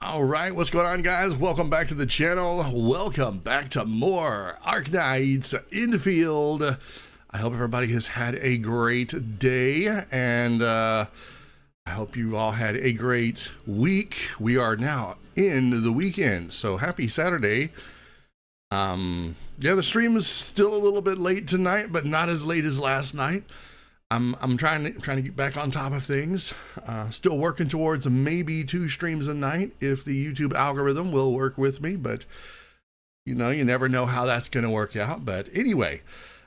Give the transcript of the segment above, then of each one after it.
All right, what's going on, guys? Welcome back to the channel. Welcome back to more Arknights Endfield. I hope everybody has had a great day, and I hope you all had a great week. We are now in the weekend, so happy Saturday. Yeah, the stream is still a little bit late tonight, but not as late as last night. I'm trying to get back on top of things. Still working towards maybe 2 streams a night if the YouTube algorithm will work with me, but you know, you never know how that's going to work out. But anyway,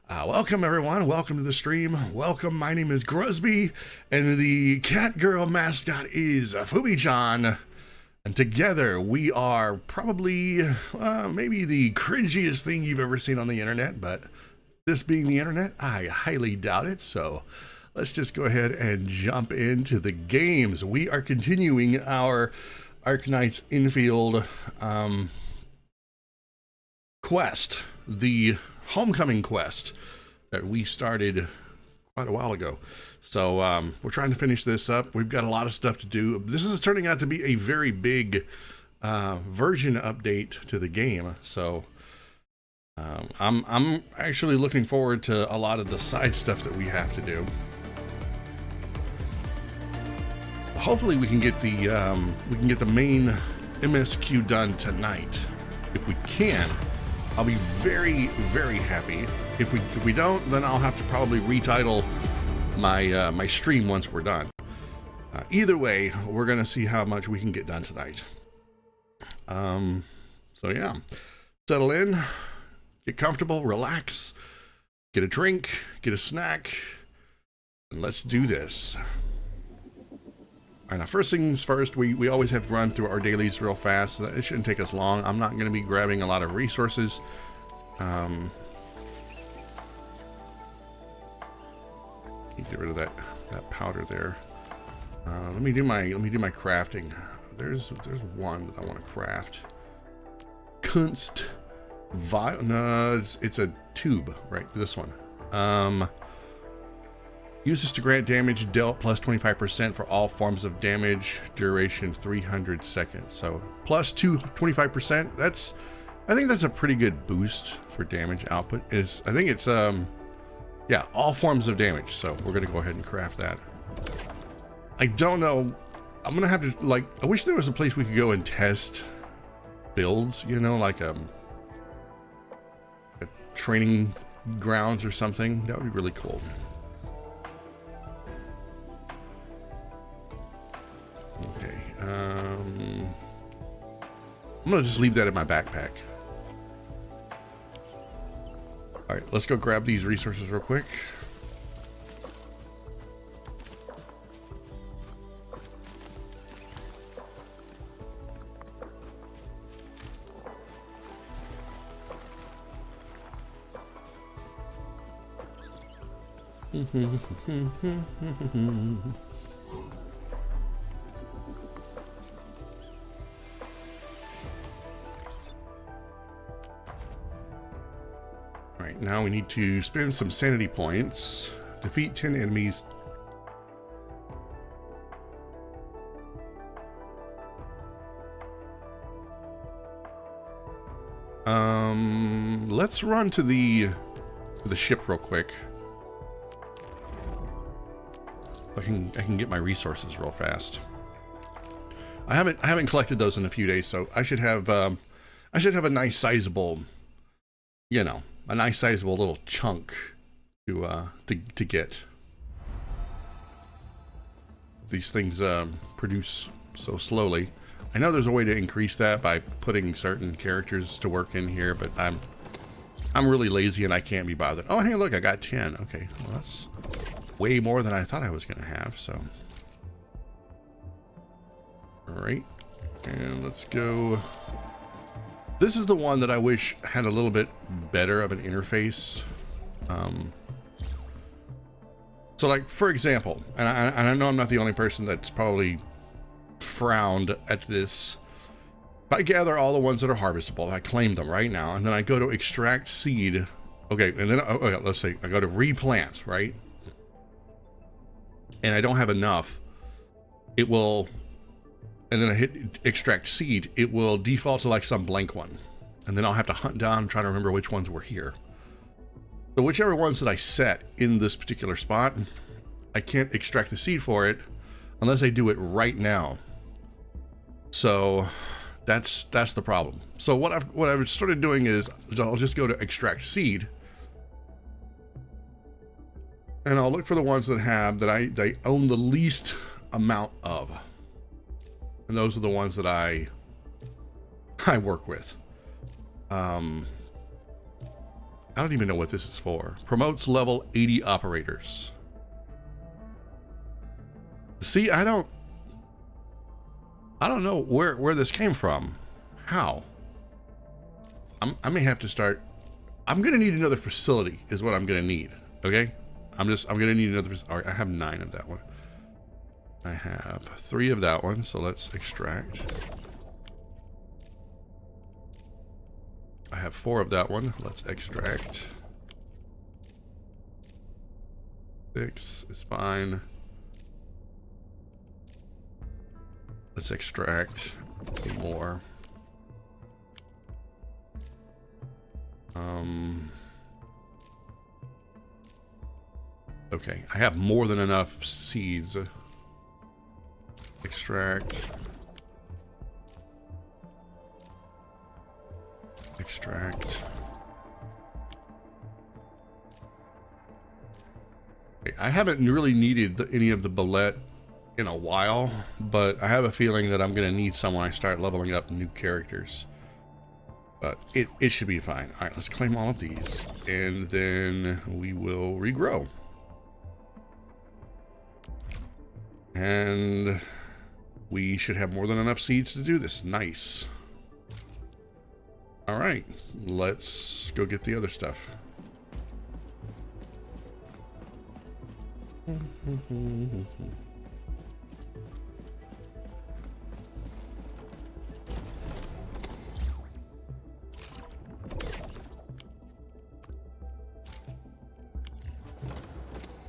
welcome everyone. Welcome to the stream. Welcome. My name is Gruzbee, and the catgirl mascot is Fumi-chan. And together we are probably maybe the cringiest thing you've ever seen on the internet, but this being the internet, I highly doubt it. So let's just go ahead and jump into the games. We are continuing our Arknights Endfield quest, the homecoming quest that we started quite a while ago. So we're trying to finish this up. We've got a lot of stuff to do. This is turning out to be a very big version update to the game. So I'm actually looking forward to a lot of the side stuff that we have to do. Hopefully we can get the main MSQ done tonight. If we can, I'll be very, very happy. If we don't, then I'll have to probably retitle my my stream once we're done. Either way, we're gonna see how much we can get done tonight. So yeah, settle in. Get comfortable, relax, get a drink, get a snack, and let's do this. All right, now first things first, we always have to run through our dailies real fast. So it shouldn't take us long. I'm not going to be grabbing a lot of resources. Get rid of that powder there. Let me do my crafting. There's one that I want to craft. Kunst. No, it's a tube, right? This one. Uses to grant damage dealt plus 25% for all forms of damage, duration 300 seconds. So plus 25%. I think that's a pretty good boost for damage output. I think it's yeah, all forms of damage. So we're gonna go ahead and craft that. I don't know. I'm gonna have to I wish there was a place we could go and test builds. You know, like training grounds or something. That would be really cool. Okay, I'm gonna just leave that in my backpack. All right, let's go grab these resources real quick. Alright, now we need to spend some sanity points. Defeat 10 enemies. Let's run to the ship real quick. I can get my resources real fast. I haven't collected those in a few days, so I should have a nice sizable, you know, a nice sizable little chunk to get. These things produce so slowly. I know there's a way to increase that by putting certain characters to work in here, but I'm really lazy and I can't be bothered. Oh, hey, look, I got 10. Okay, well, that's way more than I thought I was going to have, so. All right, and let's go. This is the one that I wish had a little bit better of an interface. So like, for example, and I know I'm not the only person that's probably frowned at this. If I gather all the ones that are harvestable, I claim them right now, and then I go to extract seed. Okay, and then okay, let's say I go to replant, right? And I don't have enough. It will and then I hit extract seed, it will default to like some blank one. And then I'll have to hunt down and try to remember which ones were here. So whichever ones that I set in this particular spot, I can't extract the seed for it unless I do it right now. So that's the problem. So what I've started doing is I'll just go to extract seed, and I'll look for the ones that I own the least amount of, and those are the ones that I work with. I don't even know what this is for. Promotes level 80 operators. See, I don't know where this came from. How? I may have to start. I'm gonna need another facility is what I'm gonna need. Okay, I'm gonna need another. All right, I have 9 of that one. I have 3 of that one, so let's extract. I have 4 of that one. Let's extract. 6 is fine. Let's extract more. Okay, I have more than enough seeds. Extract. Extract. Okay, I haven't really needed any of the bullet in a while, but I have a feeling that I'm gonna need some when I start leveling up new characters. But it should be fine. All right, let's claim all of these, and then we will regrow. And we should have more than enough seeds to do this. Nice. All right, let's go get the other stuff.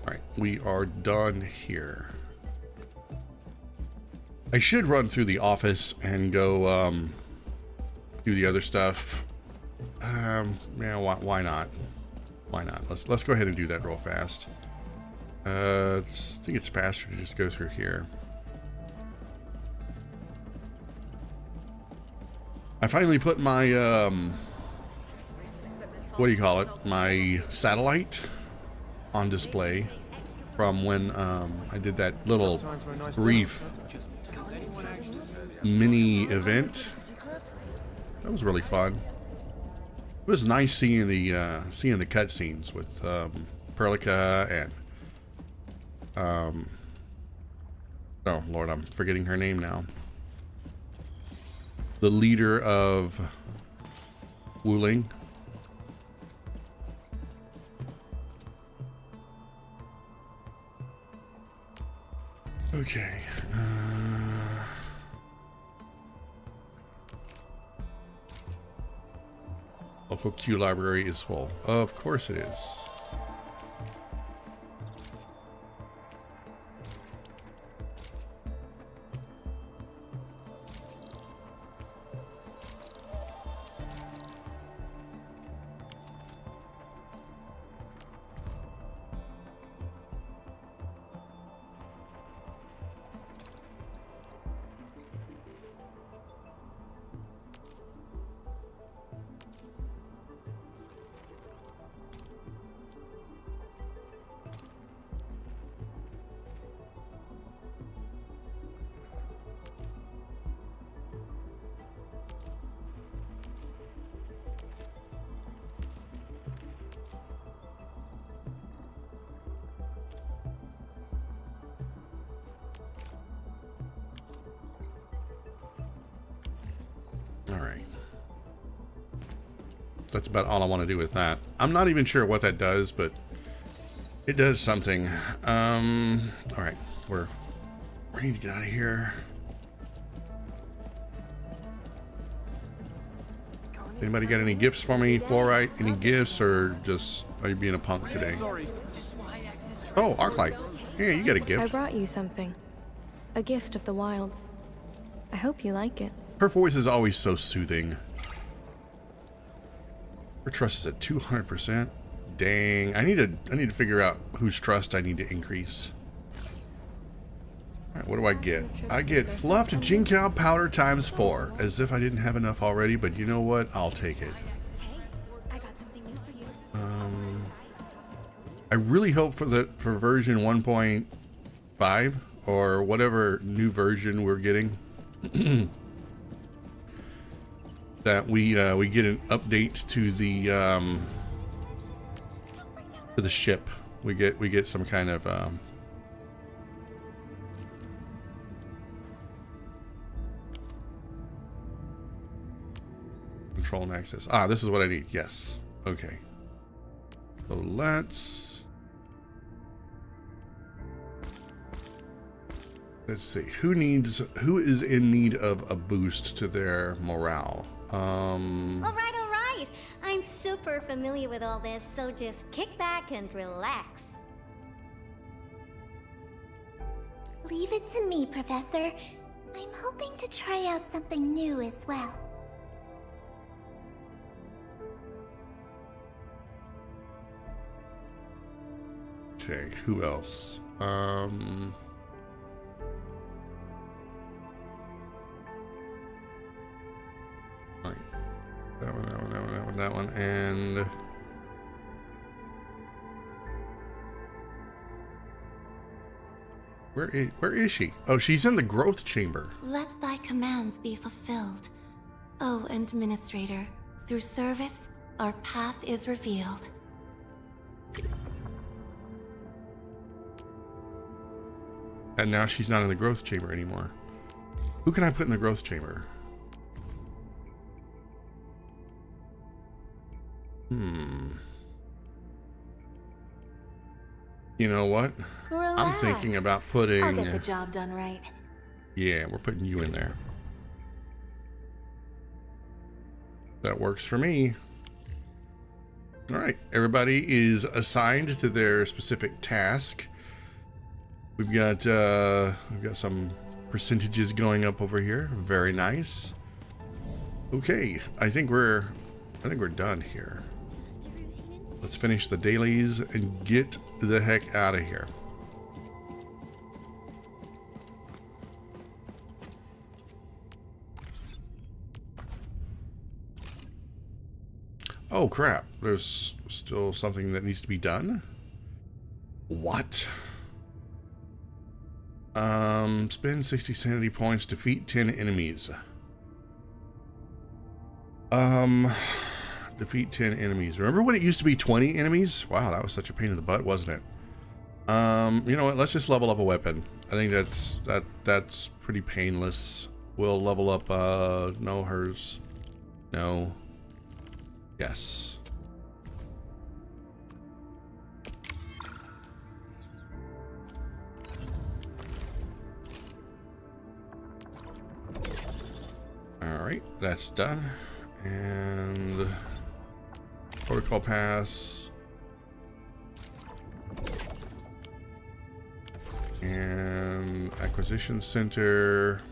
Alright, we are done here. I should run through the office and go do the other stuff. Yeah, why not? Why not? Let's go ahead and do that real fast. I think it's faster to just go through here. I finally put my what do you call it? My satellite on display from when I did that little brief mini event. That was really fun. It was nice seeing the cutscenes with Perlica and oh Lord, I'm forgetting her name now. The leader of Wuling. Okay. Local Q library is full. Of course it is. That's about all I want to do with that. I'm not even sure what that does, but it does something. All right, we're ready to get out of here. Anybody got any gifts for me, Fluorite? Any gifts, or just are you being a punk today? Oh, Arknight. Yeah, you got a gift. I brought you something. A gift of the wilds. I hope you like it. Her voice is always so soothing. Her trust is at 200%. Dang, I need to figure out whose trust I need to increase. All right, what do I get? I get fluffed Jinkow powder times 4, as if I didn't have enough already, but you know what? I'll take it. I really hope for version 1.5 or whatever new version we're getting that we get an update to the ship. We get some kind of control and access. Ah, this is what I need. Yes. Okay. So let's see. Who is in need of a boost to their morale? All right. I'm super familiar with all this, so just kick back and relax. Leave it to me, Professor. I'm hoping to try out something new as well. Okay, who else? Right. That one, and where is she? Oh, she's in the growth chamber. Let thy commands be fulfilled. O Administrator, through service, our path is revealed. And now she's not in the growth chamber anymore. Who can I put in the growth chamber? You know what? Relax. I'm thinking about putting... I'll get the job done right. Yeah, we're putting you in there. That works for me. All right, everybody is assigned to their specific task. We've got some percentages going up over here. Very nice. Okay, I think we're done here. Let's finish the dailies and get the heck out of here. Oh crap, there's still something that needs to be done. What? Spend 60 sanity points, defeat 10 enemies. Defeat 10 enemies. Remember when it used to be 20 enemies? Wow, that was such a pain in the butt, wasn't it? You know what? Let's just level up a weapon. I think that's pretty painless. We'll level up, no, hers. No. Yes. Alright, that's done. And protocol pass. And acquisition center.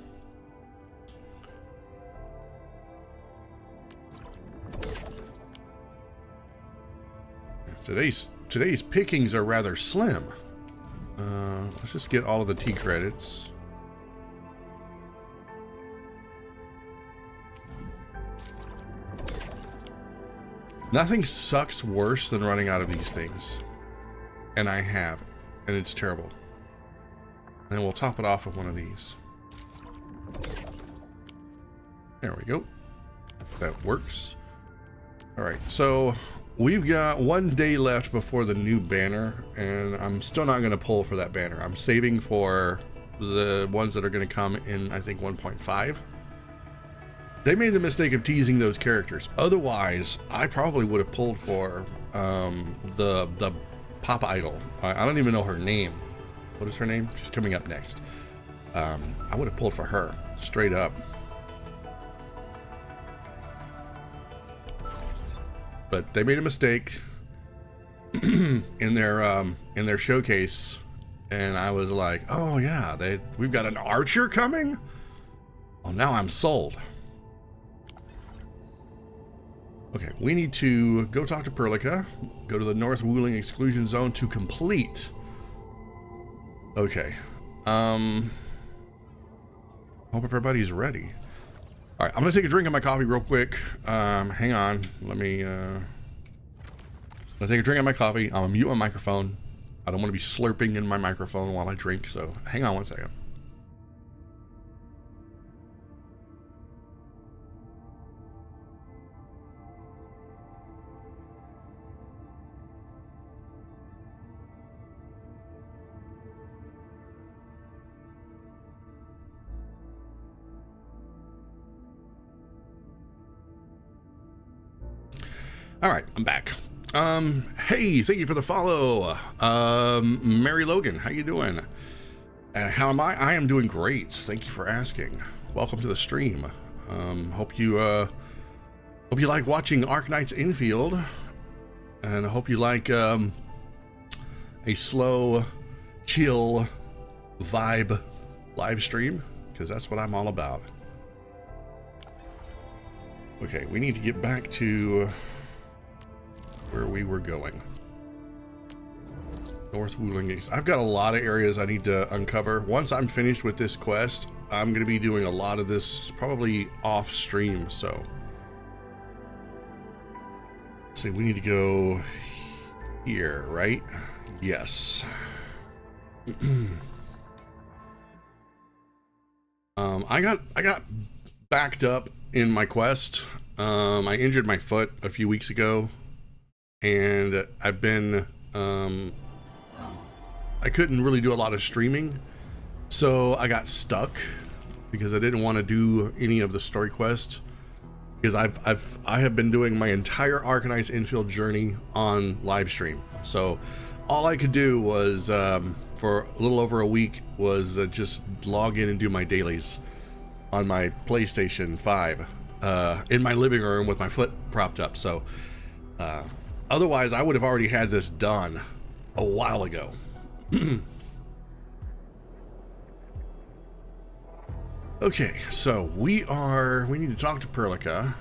Today's pickings are rather slim. Let's just get all of the T credits. Nothing sucks worse than running out of these things. And I have. And it's terrible. And we'll top it off with one of these. There we go. That works. Alright, so we've got 1 day left before the new banner, and I'm still not going to pull for that banner. I'm saving for the ones that are going to come in, I think, 1.5. They made the mistake of teasing those characters. Otherwise, I probably would have pulled for the pop idol. I don't even know her name. What is her name? She's coming up next. I would have pulled for her, straight up. But they made a mistake in their showcase, and I was like, "Oh yeah, we've got an archer coming." Oh Well, now I'm sold. Okay, we need to go talk to Perlica, go to the North Wuling exclusion zone to complete. Okay. Hope everybody's ready. All right, I'm gonna take a drink of my coffee real quick. Hang on, let me, I'm gonna take a drink of my coffee. I'm gonna mute my microphone. I don't want to be slurping in my microphone while I drink, so hang on one second. All right, I'm back. Hey, thank you for the follow. Mary Logan, how you doing? And how am I? I am doing great. Thank you for asking. Welcome to the stream. Hope you like watching Arknights Endfield, and I hope you like a slow, chill vibe live stream, because that's what I'm all about. Okay, we need to get back to where we were going. North Wuling. I've got a lot of areas I need to uncover. Once I'm finished with this quest, I'm going to be doing a lot of this probably off stream, so. Let's see, we need to go here, right? Yes. I got backed up in my quest. I injured my foot a few weeks ago, and I've been I couldn't really do a lot of streaming, so I got stuck because I didn't want to do any of the story quests, because I have been doing my entire Arknights Endfield journey on live stream. So all I could do was for a little over a week was just log in and do my dailies on my PlayStation 5 in my living room with my foot propped up. So otherwise I would have already had this done a while ago. Okay, so we need to talk to Perlica.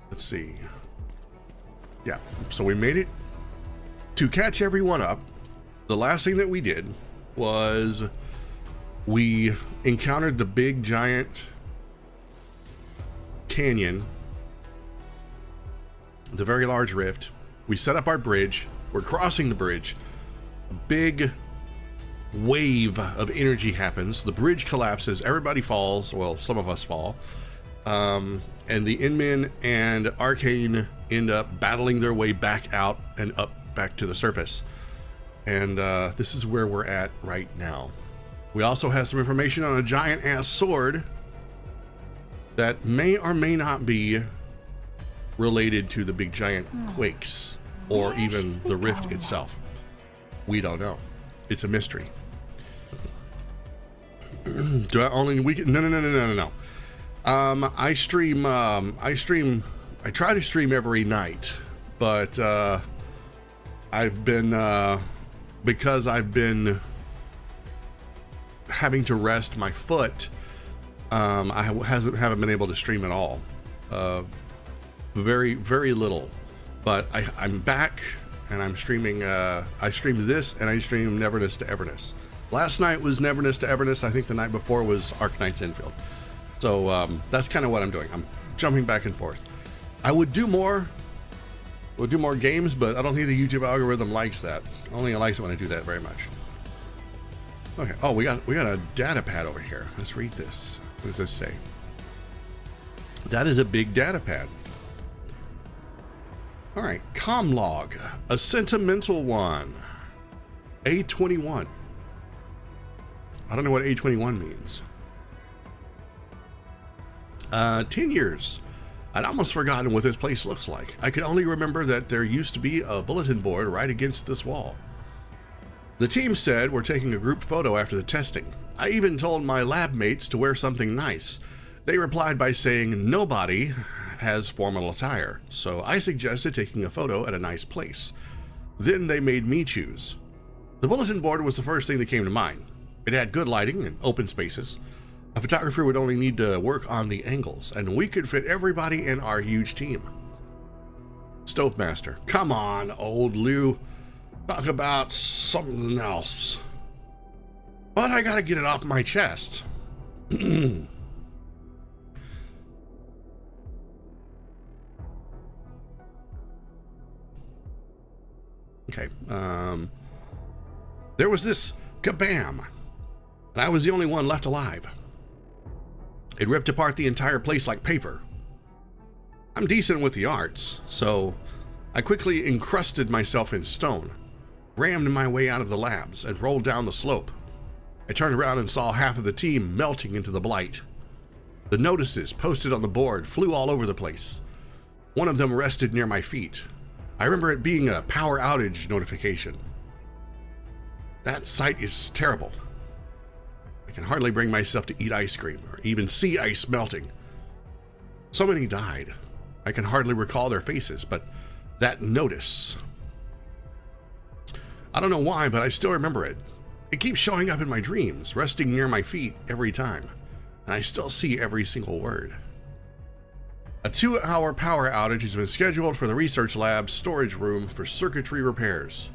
Let's see. Yeah, so we made it. To catch everyone up, the last thing that we did was we encountered the big giant canyon, the very large rift. We set up our bridge. We're crossing the bridge. A big wave of energy happens. The bridge collapses. Everybody falls. Well, some of us fall. And the Inmen and Arcane end up battling their way back out and up back to the surface. And this is where we're at right now. We also have some information on a giant ass sword that may or may not be related to the big giant quakes or even the rift itself. We don't know. It's a mystery. Do I only weekend? No. I try to stream every night, but I've been because I've been having to rest my foot. I haven't been able to stream at all. Very little, but I'm back and I'm streaming. I streamed this and I streamed Neverness to Everness. Last night was Neverness to Everness. I think the night before was Arknights Endfield. So that's kind of what I'm doing. I'm jumping back and forth. I would do more. We'll do more games, but I don't think the YouTube algorithm likes that. Only it likes it when I do that very much. Okay. Oh, we got a data pad over here. Let's read this. What does this say? That is a big data pad. All right. Comlog, a sentimental one. A21. I don't know what A21 means. 10 years. I'd almost forgotten what this place looks like. I could only remember that there used to be a bulletin board right against this wall. The team said we're taking a group photo after the testing. I even told my lab mates to wear something nice. They replied by saying nobody has formal attire, so I suggested taking a photo at a nice place. Then they made me choose. The bulletin board was the first thing that came to mind. It had good lighting and open spaces. A photographer would only need to work on the angles, and we could fit everybody in our huge team. Stove Master. Come on, old Lou. Talk about something else. But I gotta get it off my chest. Okay, there was this kabam, and I was the only one left alive. It ripped apart the entire place like paper. I'm decent with the arts, so I quickly encrusted myself in stone, rammed my way out of the labs, and rolled down the slope. I turned around and saw half of the team melting into the blight. The notices posted on the board flew all over the place. One of them rested near my feet. I remember it being a power outage notification. That sight is terrible. I can hardly bring myself to eat ice cream or even see ice melting. So many died. I can hardly recall their faces, but that notice. I don't know why, but I still remember it. It keeps showing up in my dreams, resting near my feet every time, and I still see every single word. A 2-hour power outage has been scheduled for the research lab's storage room for circuitry repairs.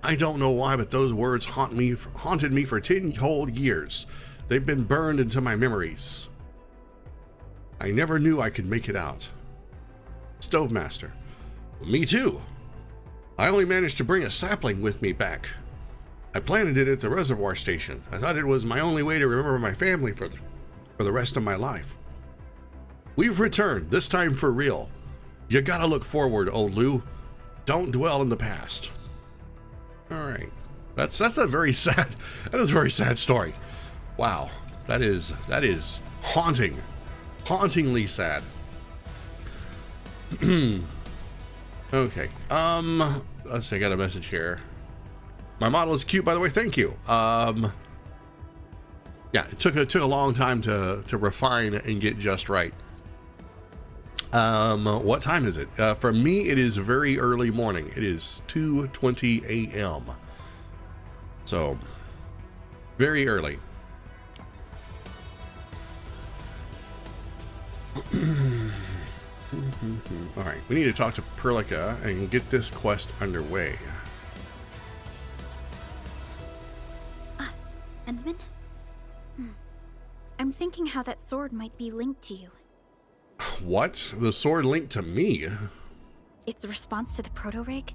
I don't know why, but those words haunted me for 10 whole years. They've been burned into my memories. I never knew I could make it out. Stove Master. Me too. I only managed to bring a sapling with me back. I planted it at the reservoir station. I thought it was my only way to remember my family for the rest of my life. We've returned, this time for real. You gotta look forward, old Lou. Don't dwell in the past. All right, that's a very sad. That is a very sad story. Wow, that is haunting, hauntingly sad. Okay, let's see. I got a message here. My model is cute, by the way. Thank you. Yeah, it took a long time to refine and get just right. What time is it? For me, it is very early morning. It is 2:20 a.m. So, very early. All right, we need to talk to Perlica and get this quest underway. Endman? I'm thinking how that sword might be linked to you. What? The sword linked to me? Its response to the proto-rig?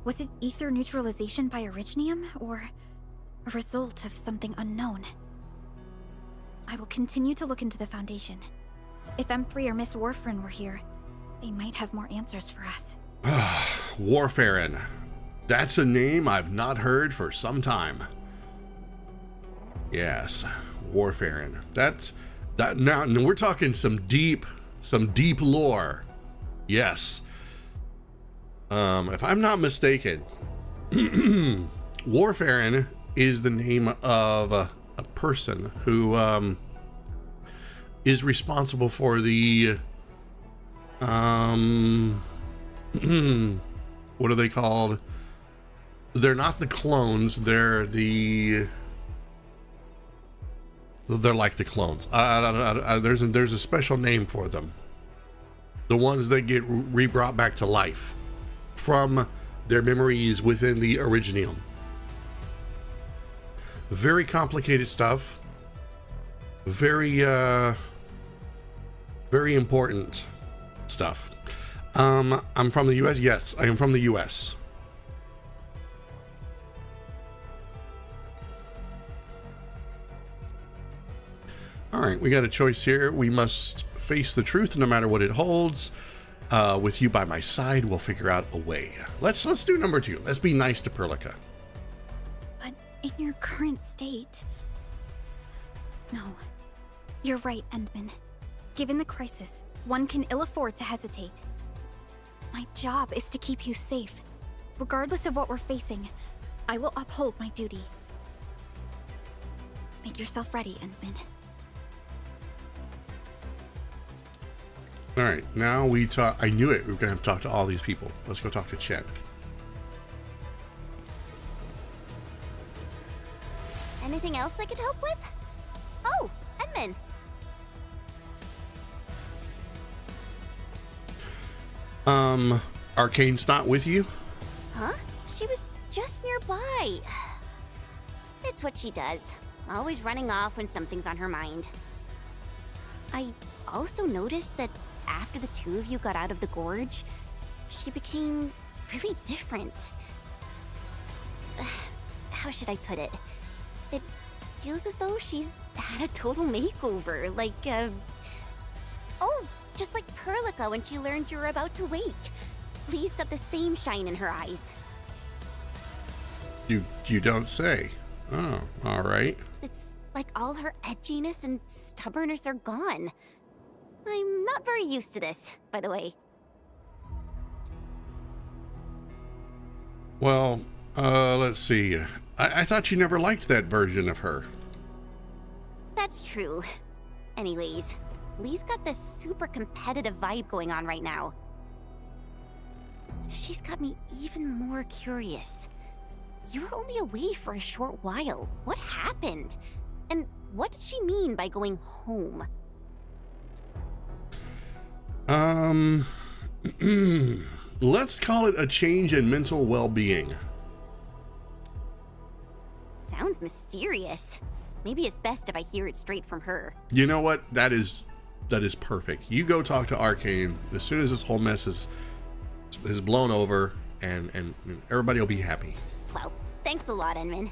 Was it ether neutralization by Originium, or a result of something unknown? I will continue to look into the Foundation. If M3 or Miss Warfarin were here, they might have more answers for us. Warfarin. That's a name I've not heard for some time. Yes, Warfarin. That now we're talking some deep lore. Yes. If I'm not mistaken, Warfarin is the name of a person who is responsible for the what are they called? They're not the clones, they're like the clones. There's a special name for them. The ones that get re-brought back to life from their memories within the Originium. Very complicated stuff. Very important stuff. I'm from the US. Yes, I am from the US. All right, we got a choice here. We must face the truth no matter what it holds. With you by my side, we'll figure out a way. Let's do number 2. Let's be nice to Perlica. But in your current state... No. You're right, Endman. Given the crisis, one can ill afford to hesitate. My job is to keep you safe. Regardless of what we're facing, I will uphold my duty. Make yourself ready, Endman. All right, now we talk. I knew it. We were gonna have to talk to all these people. Let's go talk to Chen. Anything else I could help with? Oh, Edmund. Arcane's not with you? Huh? She was just nearby. It's what she does. Always running off when something's on her mind. I also noticed that after the two of you got out of the gorge, she became really different. How should I put it? It feels as though she's had a total makeover, like, oh, just like Perlica when she learned you were about to wake. Lee's got the same shine in her eyes. You don't say. Oh, all right. It's like all her edginess and stubbornness are gone. I'm not very used to this, by the way. Well, let's see. I thought you never liked that version of her. That's true. Anyways, Lee's got this super competitive vibe going on right now. She's got me even more curious. You were only away for a short while. What happened? And what did she mean by going home? Let's call it a change in mental well-being. Sounds mysterious. Maybe it's best if I hear it straight from her. You know what? That is perfect. You go talk to Arcane as soon as this whole mess is blown over, and everybody will be happy. Well, thanks a lot, Enman.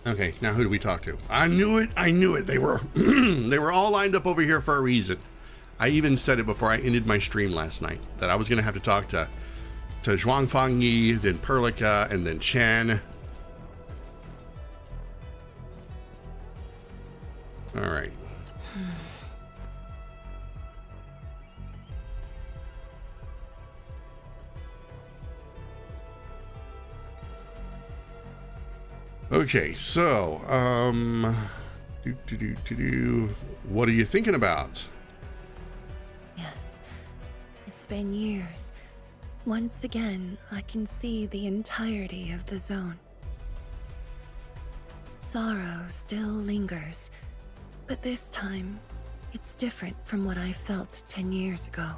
Okay, now who do we talk to? I knew it. They were they were all lined up over here for a reason. I even said it before I ended my stream last night that I was gonna have to talk to Zhuangfang Yi, then Perlica, and then Chan. All right. Okay, so, what are you thinking about? Yes, it's been years. Once again, I can see the entirety of the zone. Sorrow still lingers, but this time, it's different from what I felt 10 years ago.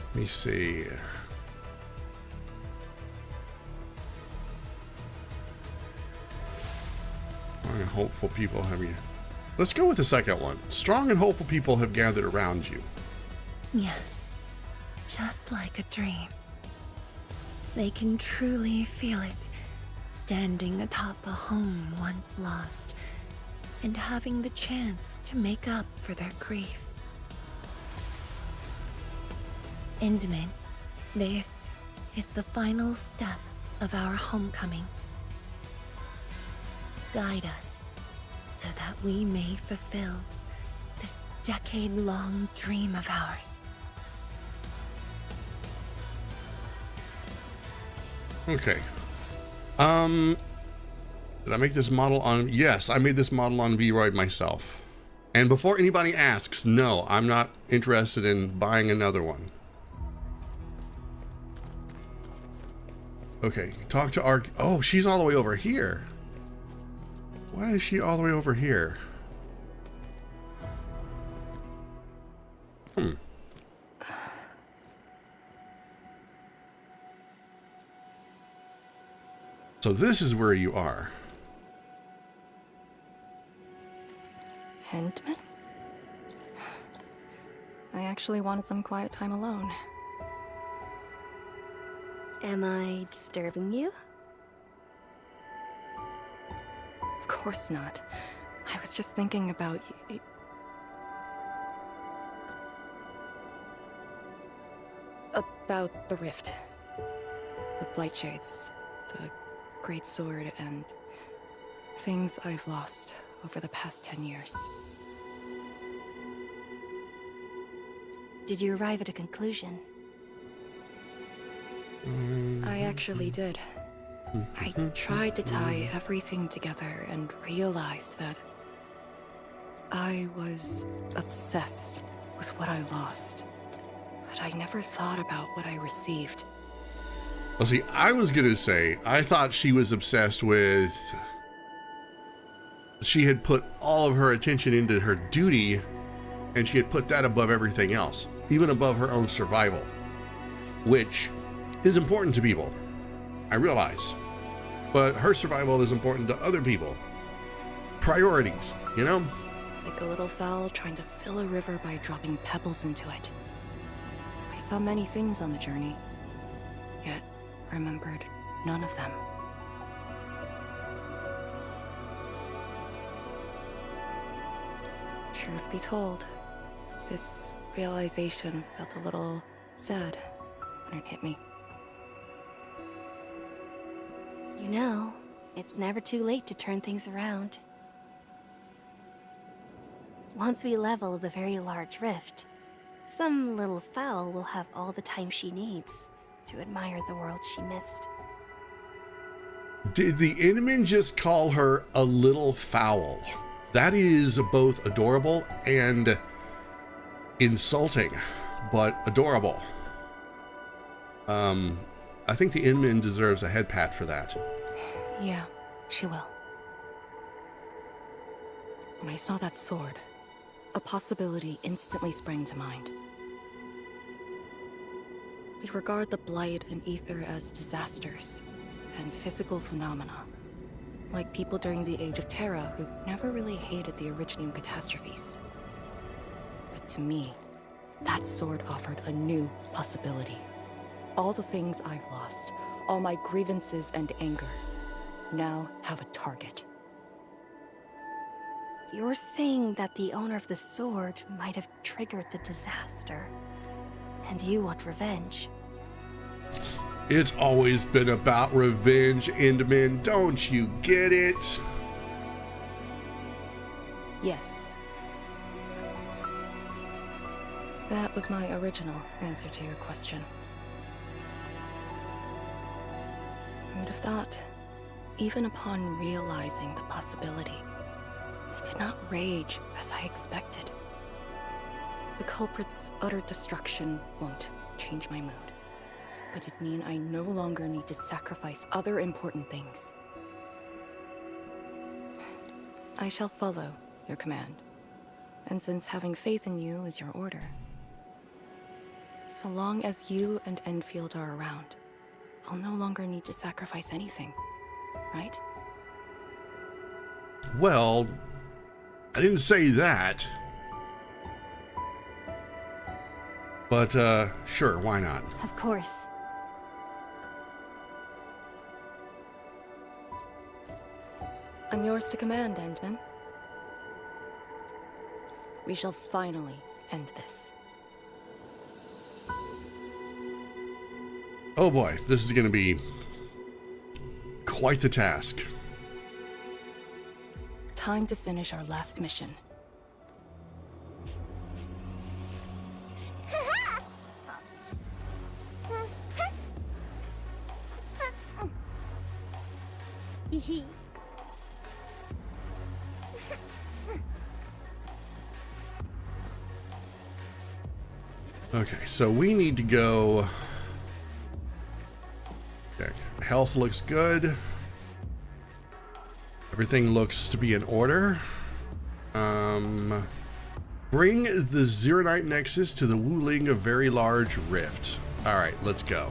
Let me see. Strong and hopeful people have you. Let's go with the second one. Strong and hopeful people have gathered around you. Yes, just like a dream. They can truly feel it, standing atop a home once lost, and having the chance to make up for their grief. Endman, this is the final step of our homecoming. Guide us so that we may fulfill this decade-long dream of ours. Okay. Did I make this model on... Yes, I made this model on Vroid myself. And before anybody asks, no, I'm not interested in buying another one. Okay, talk to Ark... Oh, she's all the way over here. Why is she all the way over here? So this is where you are. Endman? I actually wanted some quiet time alone. Am I disturbing you? Of course not. I was just thinking about about the rift. The blight shades. The great sword and things I've lost over the past 10 years. Did you arrive at a conclusion? I actually did. I tried to tie everything together and realized that I was obsessed with what I lost, but I never thought about what I received. Well, see, I was going to say, I thought she was obsessed with... She had put all of her attention into her duty, and she had put that above everything else, even above her own survival, which is important to people, I realize. But her survival is important to other people. Priorities, you know? Like a little fowl trying to fill a river by dropping pebbles into it. I saw many things on the journey, yet remembered none of them. Truth be told, this realization felt a little sad when it hit me. You know, it's never too late to turn things around. Once we level the very large rift, some little fowl will have all the time she needs to admire the world she missed. Did the Inman just call her a little fowl? That is both adorable and insulting, but adorable. I think the Inman deserves a head pat for that. Yeah, she will. When I saw that sword, a possibility instantly sprang to mind. We regard the Blight and Ether as disasters and physical phenomena, like people during the Age of Terra who never really hated the Originium catastrophes. But to me, that sword offered a new possibility. All the things I've lost, all my grievances and anger, now have a target. You're saying that the owner of the sword might have triggered the disaster, and you want revenge. It's always been about revenge, Inman. Don't you get it? Yes. That was my original answer to your question. I would have thought, even upon realizing the possibility, I did not rage as I expected. The culprit's utter destruction won't change my mood, but it means I no longer need to sacrifice other important things. I shall follow your command, and since having faith in you is your order, so long as you and Enfield are around, I'll no longer need to sacrifice anything, right? Well, I didn't say that. But, sure, why not? Of course. I'm yours to command, Endman. We shall finally end this. Oh boy, this is going to be quite the task. Time to finish our last mission. Okay, so we need to go... Okay, health looks good. Everything looks to be in order. Bring the Zeronite Nexus to the Wuling Very Large Rift. Alright, let's go.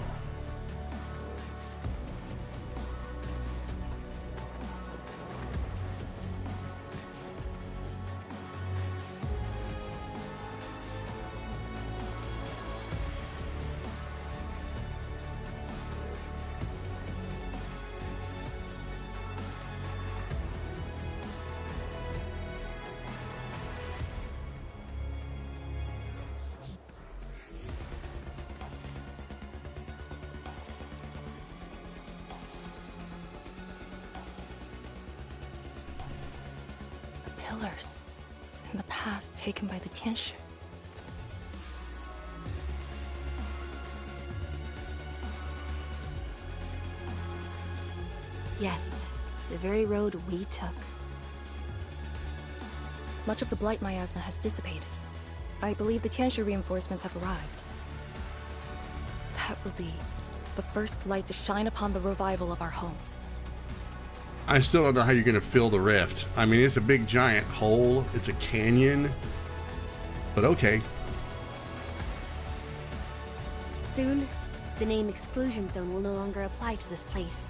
Pillars and the path taken by the Tianshi. Yes, the very road we took. much of the blight miasma has dissipated. I believe the Tianshu reinforcements have arrived. That will be the first light to shine upon the revival of our homes. I still don't know how you're going to fill the rift. I mean, it's a big giant hole. It's a canyon. But okay. Soon, the name Exclusion Zone will no longer apply to this place.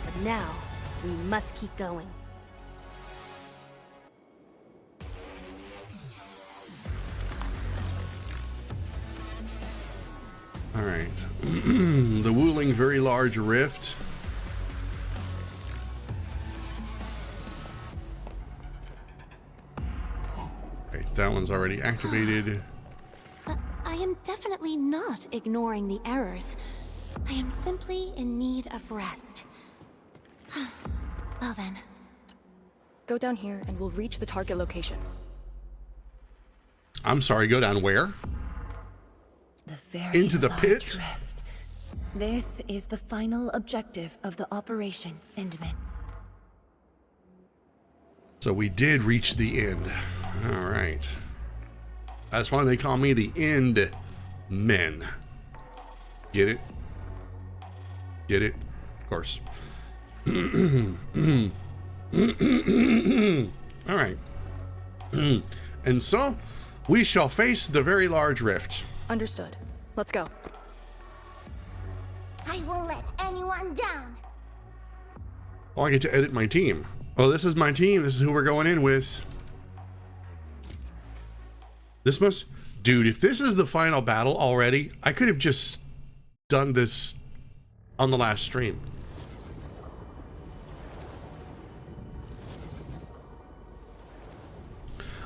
But now, we must keep going. All right. The Wuling very large rift. Okay, that one's already activated. I am definitely not ignoring the errors. I am simply in need of rest. Well then. Go down here and we'll reach the target location. I'm sorry, go down where? The very Into the large pit? rift. This is the final objective of the Operation Endman. So we did reach the end. All right. That's why they call me the End Men. Get it? Get it? Of course. All right. And so, we shall face the very large rift. Understood. Let's go. I won't let anyone down. Oh, I get to edit my team. Oh, this is my team. This is who we're going in with. This must... Dude, if this is the final battle already, I could have just done this on the last stream.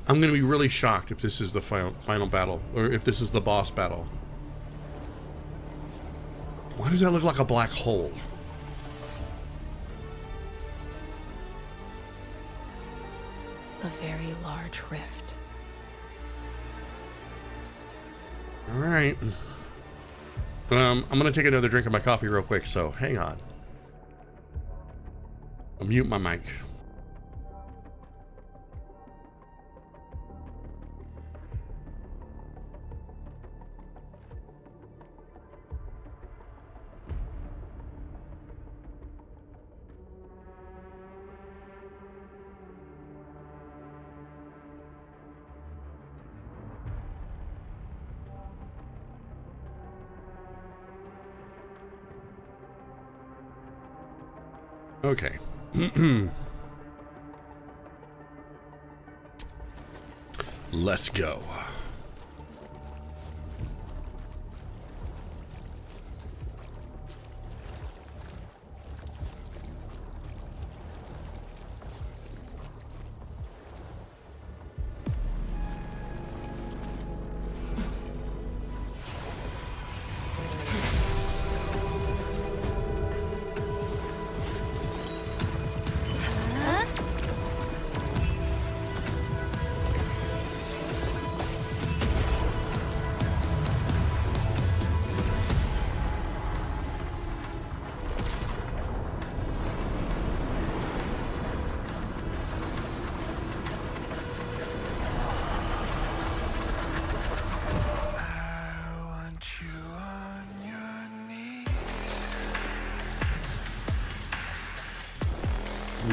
I'm going to be really shocked if this is the final battle, or if this is the boss battle. Why does that look like a black hole? The very large rift. All right. I'm going to take another drink of my coffee real quick, so hang on. I'll mute my mic. Okay. Let's go.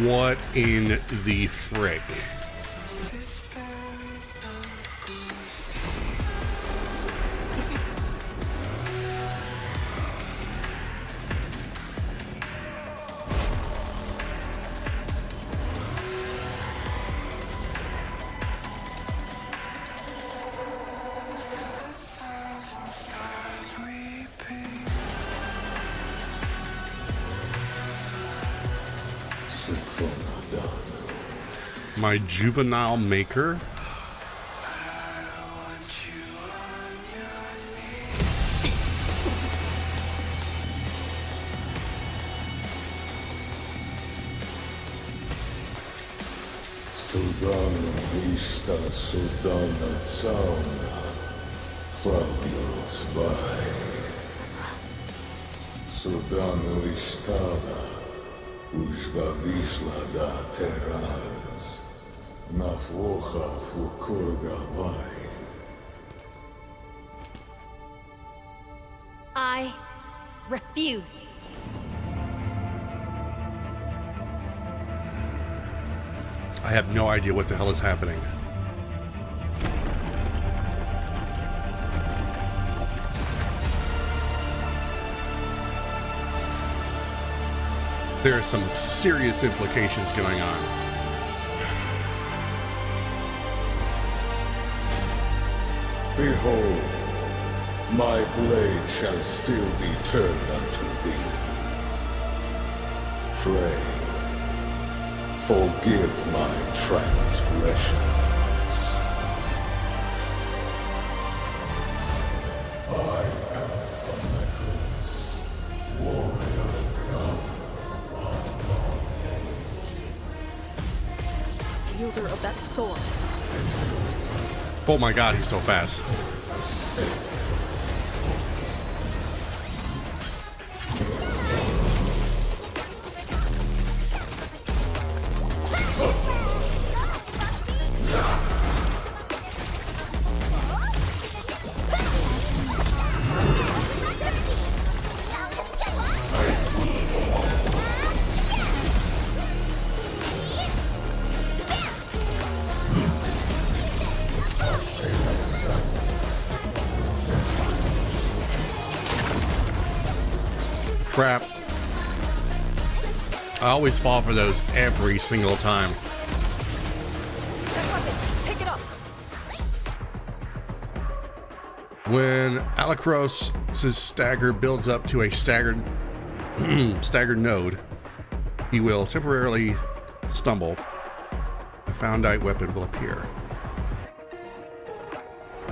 What in the frick? My juvenile maker? Sudana vista, Sudana sauna, clouds by. Sudana istada, Uzbavisla da teraz. Nafwocha fukurgavai. I refuse. I have no idea what the hell is happening. There are some serious implications going on. Behold, my blade shall still be turned unto thee. Pray, forgive my transgressions. I am Arknights, warrior Wielder of that sword. Oh my god, he's so fast. Crap. I always fall for those every single time. Pick it up. When Alacros' stagger builds up to a staggered node, he will temporarily stumble. A Foundite weapon will appear.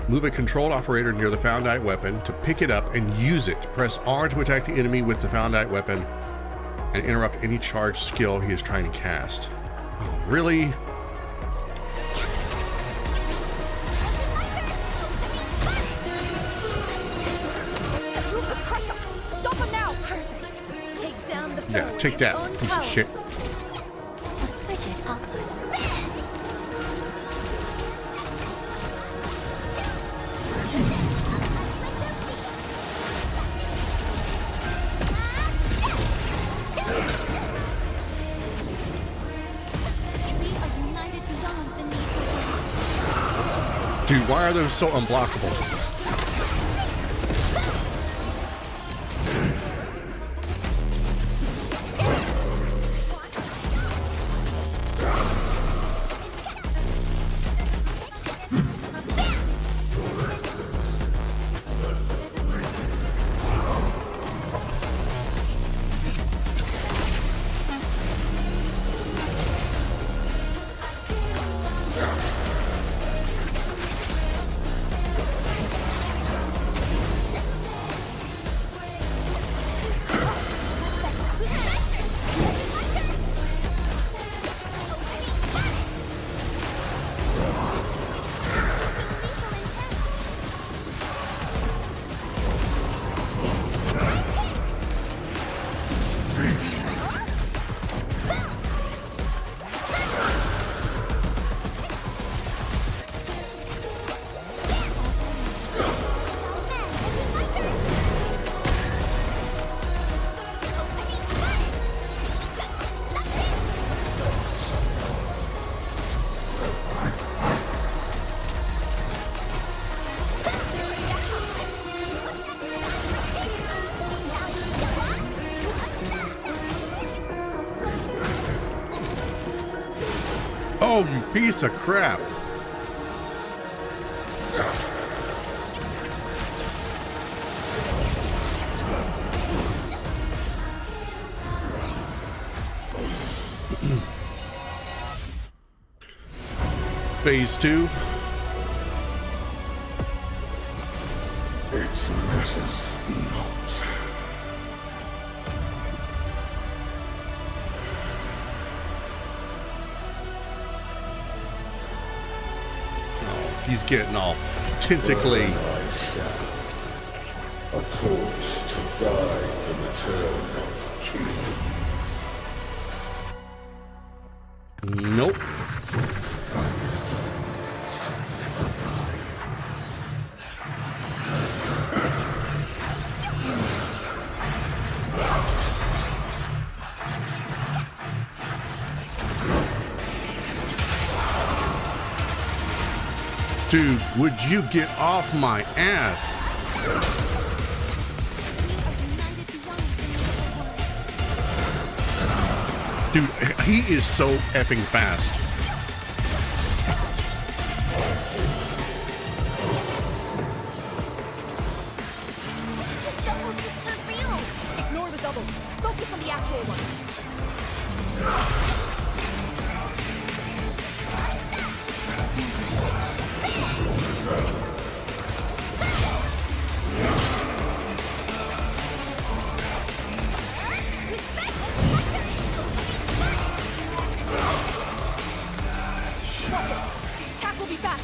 Move a controlled operator near the Foundite weapon to pick it up and use it. Press R to attack the enemy with the Foundite weapon and interrupt any charged skill he is trying to cast. Oh, really? Stop him now. Perfect. Take down the Yeah, take that, piece of shit. A frigid output. Dude, why are those so unblockable? Oh, you piece of crap. Phase 2. It matters not. He's getting all tentacly. Burn I shall. A torch to guide the return of King. Nope. Dude, would you get off my ass? Dude, he is so effing fast. Ignore the double. Focus on the actual one. Attack will be fast.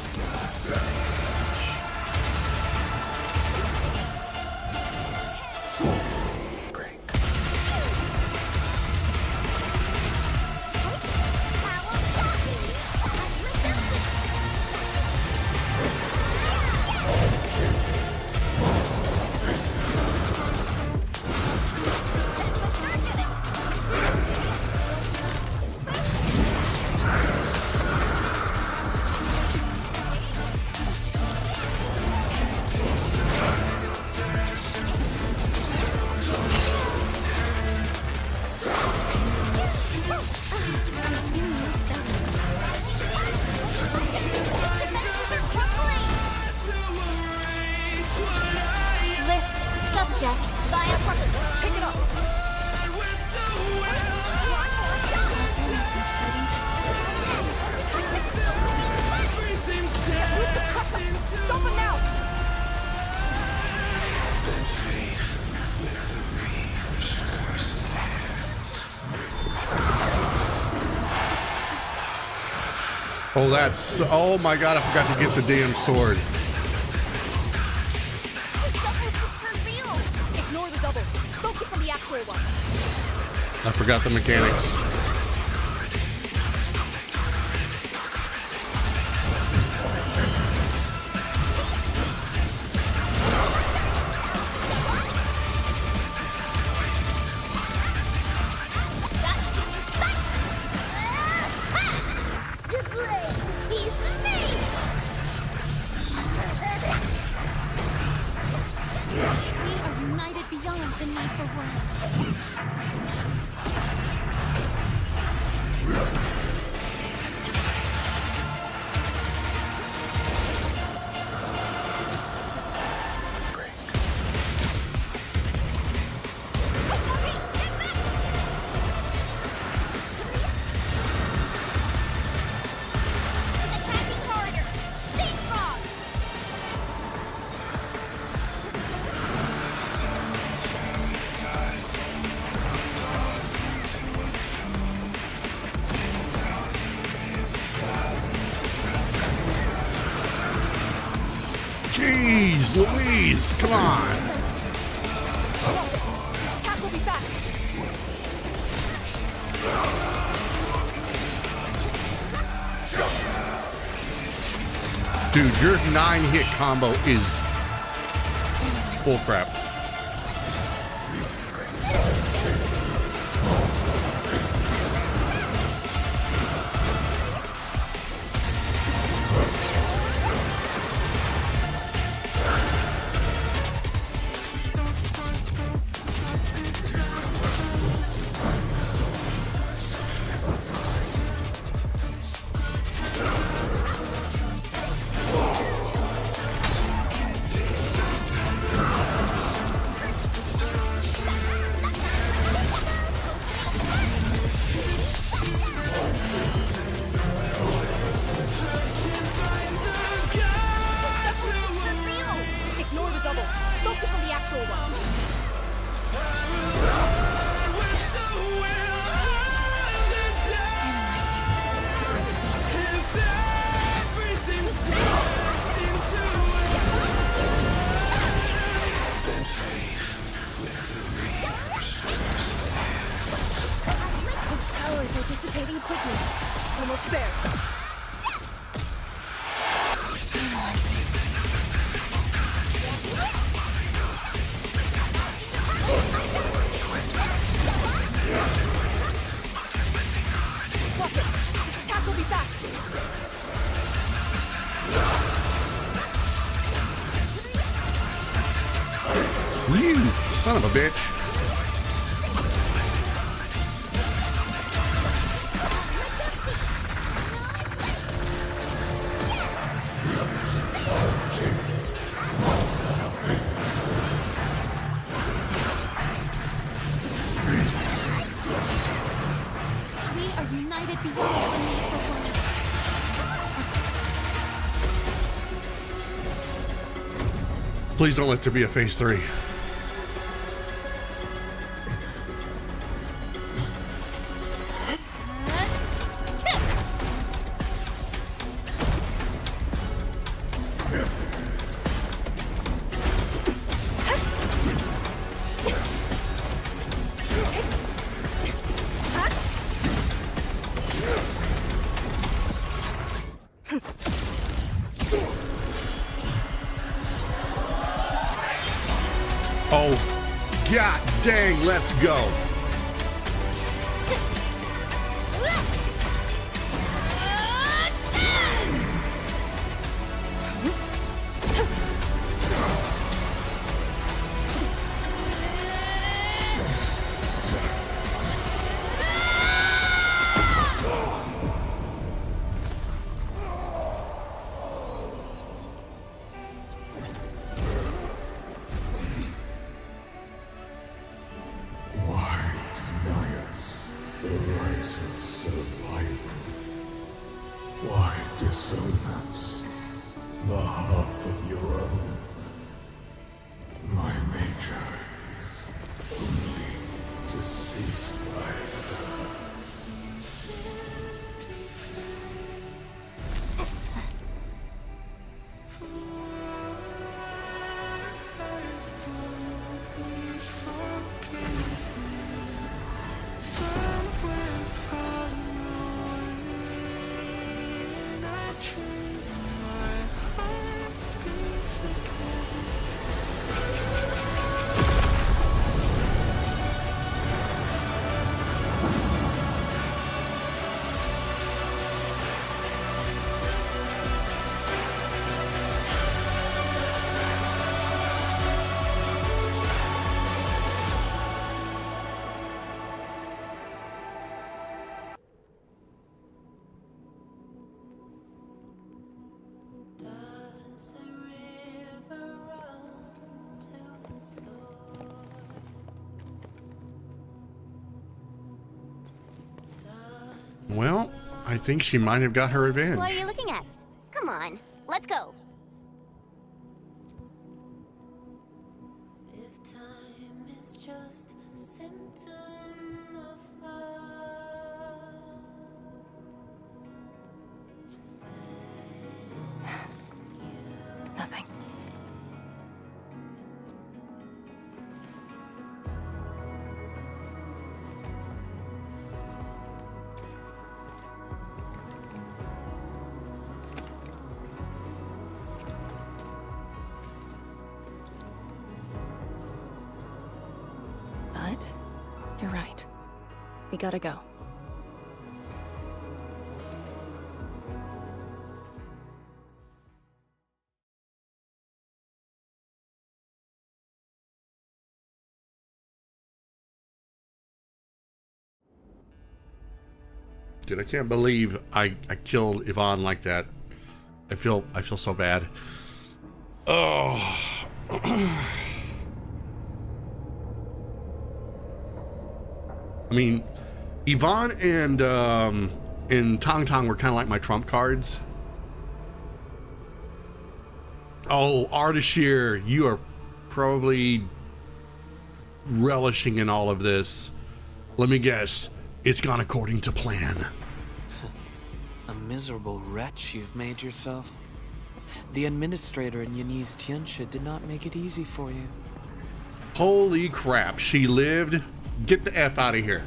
Oh, that's... Oh my god, I forgot to get the damn sword. Ignore the doubles. Focus on the actual one. I forgot the mechanics. Jeez Louise, come on. Attack will be fast. Dude, your 9-hit combo is full crap. You son of a bitch. We are united behind the need for one. Please don't let there be a phase 3. Oh, god dang, let's go. Why dissonance? The hearth of your own. My nature is only deceived by her. Well, I think she might have got her revenge. What are you looking at? Come on, let's go. If time is just a symptom of love, just let Nothing. But you're right. We gotta go. Dude, I can't believe I killed Yvonne like that. I feel so bad. Oh. I mean, Yvonne and Tong Tong were kind of like my trump cards. Oh, Ardashir, you are probably relishing in all of this. Let me guess, it's gone according to plan. A miserable wretch you've made yourself. The administrator in Yanni's Tianxia did not make it easy for you. Holy crap, she lived. Get the F out of here.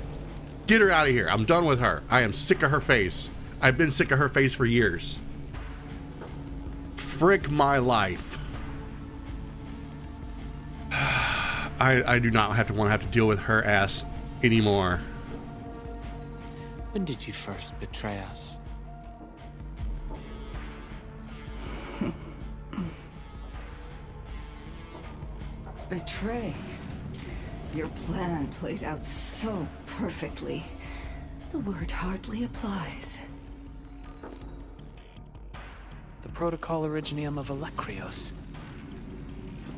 Get her out of here. I'm done with her. I am sick of her face. I've been sick of her face for years. Frick my life. I do not want to have to deal with her ass anymore. When did you first betray us? betray. Your plan played out so perfectly. The word hardly applies. The protocol originium of Electrios.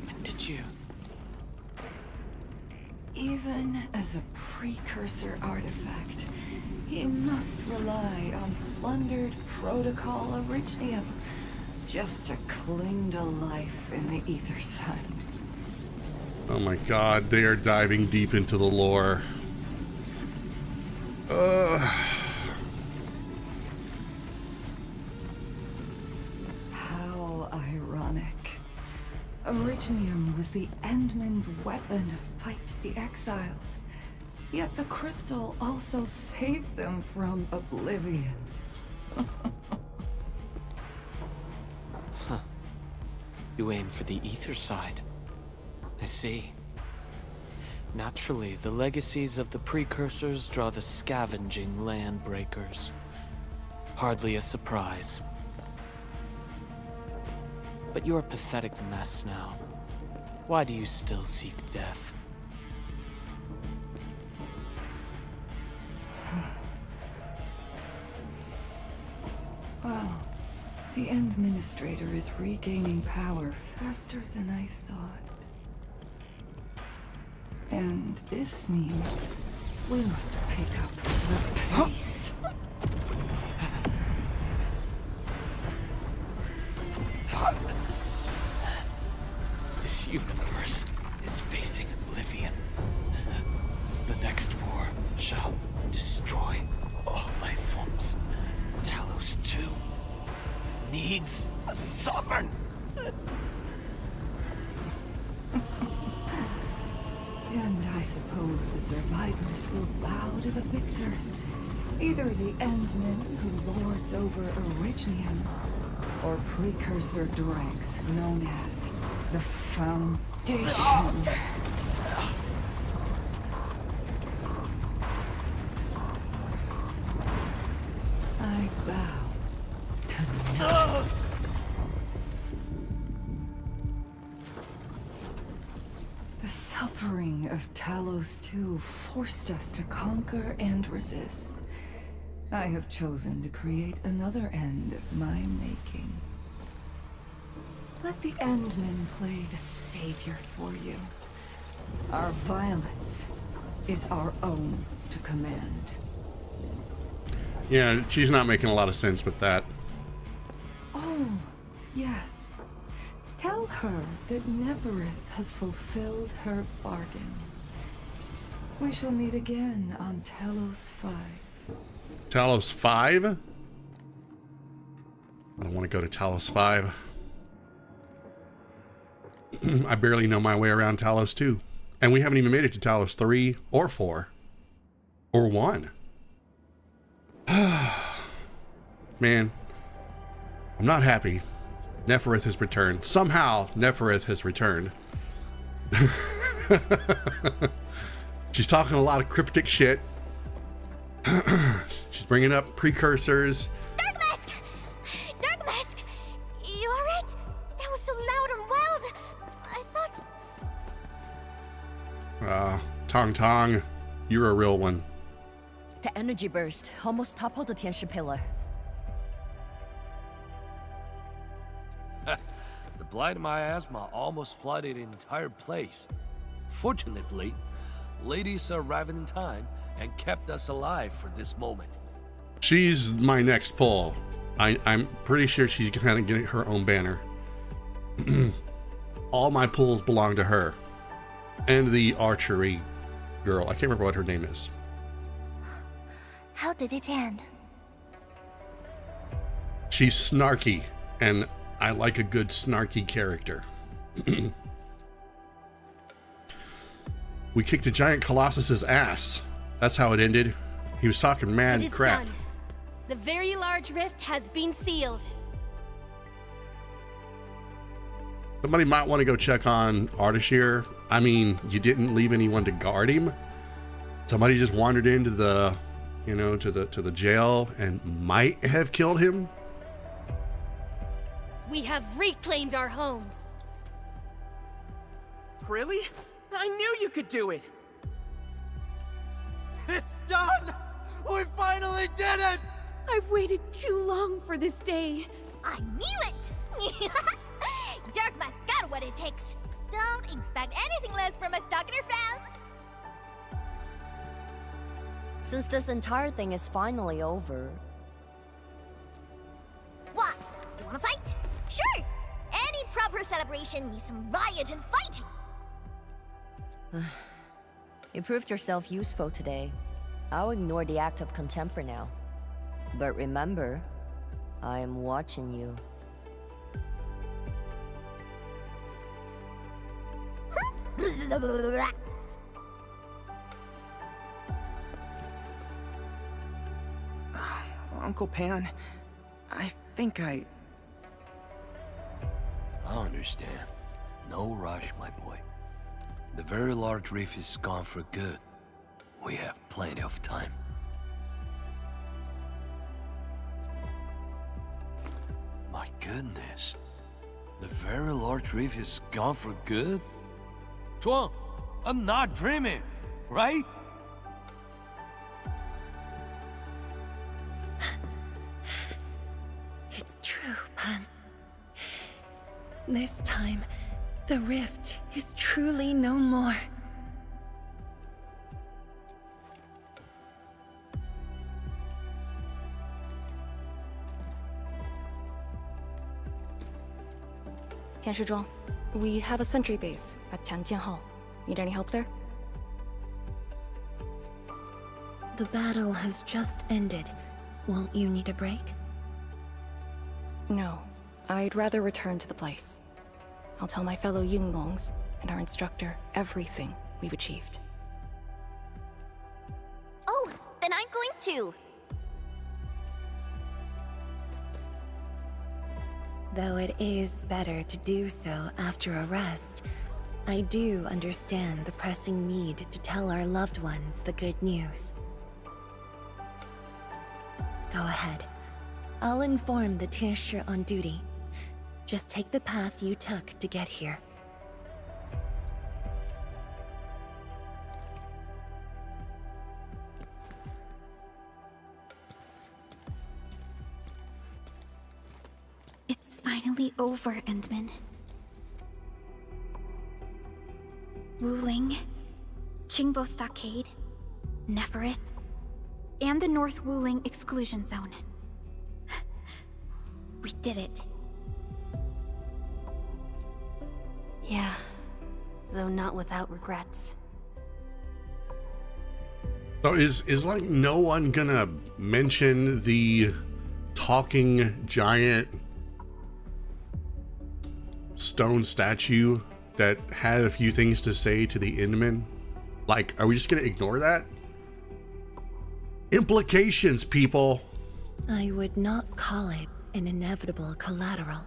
When did you? Even as a precursor artifact, he must rely on plundered protocol originium just to cling to life in the ether side. Oh my god, they are diving deep into the lore. How ironic. Originium was the Endman's weapon to fight the exiles. Yet the crystal also saved them from oblivion. Huh. You aim for the ether side. I see. Naturally, the legacies of the precursors draw the scavenging land breakers. Hardly a surprise. But you're a pathetic mess now. Why do you still seek death? Well, the Administrator is regaining power faster than I thought. And this means we must pick up the pace. This universe is facing oblivion. The next war shall destroy all life forms. Talos 2 needs a sovereign. And I suppose the survivors will bow to the victor. Either the Endman who lords over Originium, or precursor dregs known as the Foundation. I bow to none. The suffering of Talos 2 forced us to conquer and resist. I have chosen to create another end of my making. Let the Endmen play the savior for you. Our violence is our own to command. Yeah, she's not making a lot of sense with that. Oh, yes. Tell her that Neverith has fulfilled her bargain. We shall meet again on Talos 5. Talos 5? I don't want to go to Talos 5. I barely know my way around Talos 2. And we haven't even made it to Talos 3 or 4. Or 1. Man, I'm not happy. Neferith has returned. Somehow, Neferith has returned. She's talking a lot of cryptic shit. She's bringing up precursors. Dark Mask! Dark Mask! You alright? That was so loud and wild. I thought... Tong Tong, you're a real one. The energy burst almost toppled the Tianshi pillar. The blight miasma almost flooded the entire place. Fortunately, ladies arrived in time and kept us alive for this moment. She's my next pull. I'm pretty sure she's gonna get her own banner. All my pulls belong to her. And the archery girl. I can't remember what her name is. How did it end? She's snarky, and I like a good snarky character. We kicked a giant Colossus's ass. That's how it ended. He was talking mad crap. Done. The very large rift has been sealed. Somebody might want to go check on Ardashir. I mean, you didn't leave anyone to guard him. Somebody just wandered into the, you know, to the jail and might have killed him. We have reclaimed our homes. Really? I knew you could do it! It's done! We finally did it! I've waited too long for this day. I knew it! Darkma's got what it takes. Don't expect anything less from a Stalker fan. Since this entire thing is finally over... What? You wanna fight? Sure! Any proper celebration needs some riot and fighting! You proved yourself useful today. I'll ignore the act of contempt for now. But remember, I am watching you. Uncle Pan, I think I understand. No rush, my boy. The very large reef is gone for good. We have plenty of time. My goodness. The very large reef is gone for good? Zhuang, I'm not dreaming, right? It's true, Pan. This time, the rift is truly no more. Tianshizhuang, we have a sentry base at Tianjianhao. Need any help there? The battle has just ended. Won't you need a break? No. I'd rather return to the place. I'll tell my fellow Yunglongs and our instructor everything we've achieved. Oh, then I'm going to. Though it is better to do so after a rest, I do understand the pressing need to tell our loved ones the good news. Go ahead. I'll inform the Tianshi on duty. Just take the path you took to get here. It's finally over, Endman. Wuling, Qingbo Stockade, Neferith, and the North Wuling Exclusion Zone. We did it. Yeah, though not without regrets. So is like no one gonna mention the talking giant stone statue that had a few things to say to the Endman? Like, are we just gonna ignore that? Implications, people. I would not call it an inevitable collateral,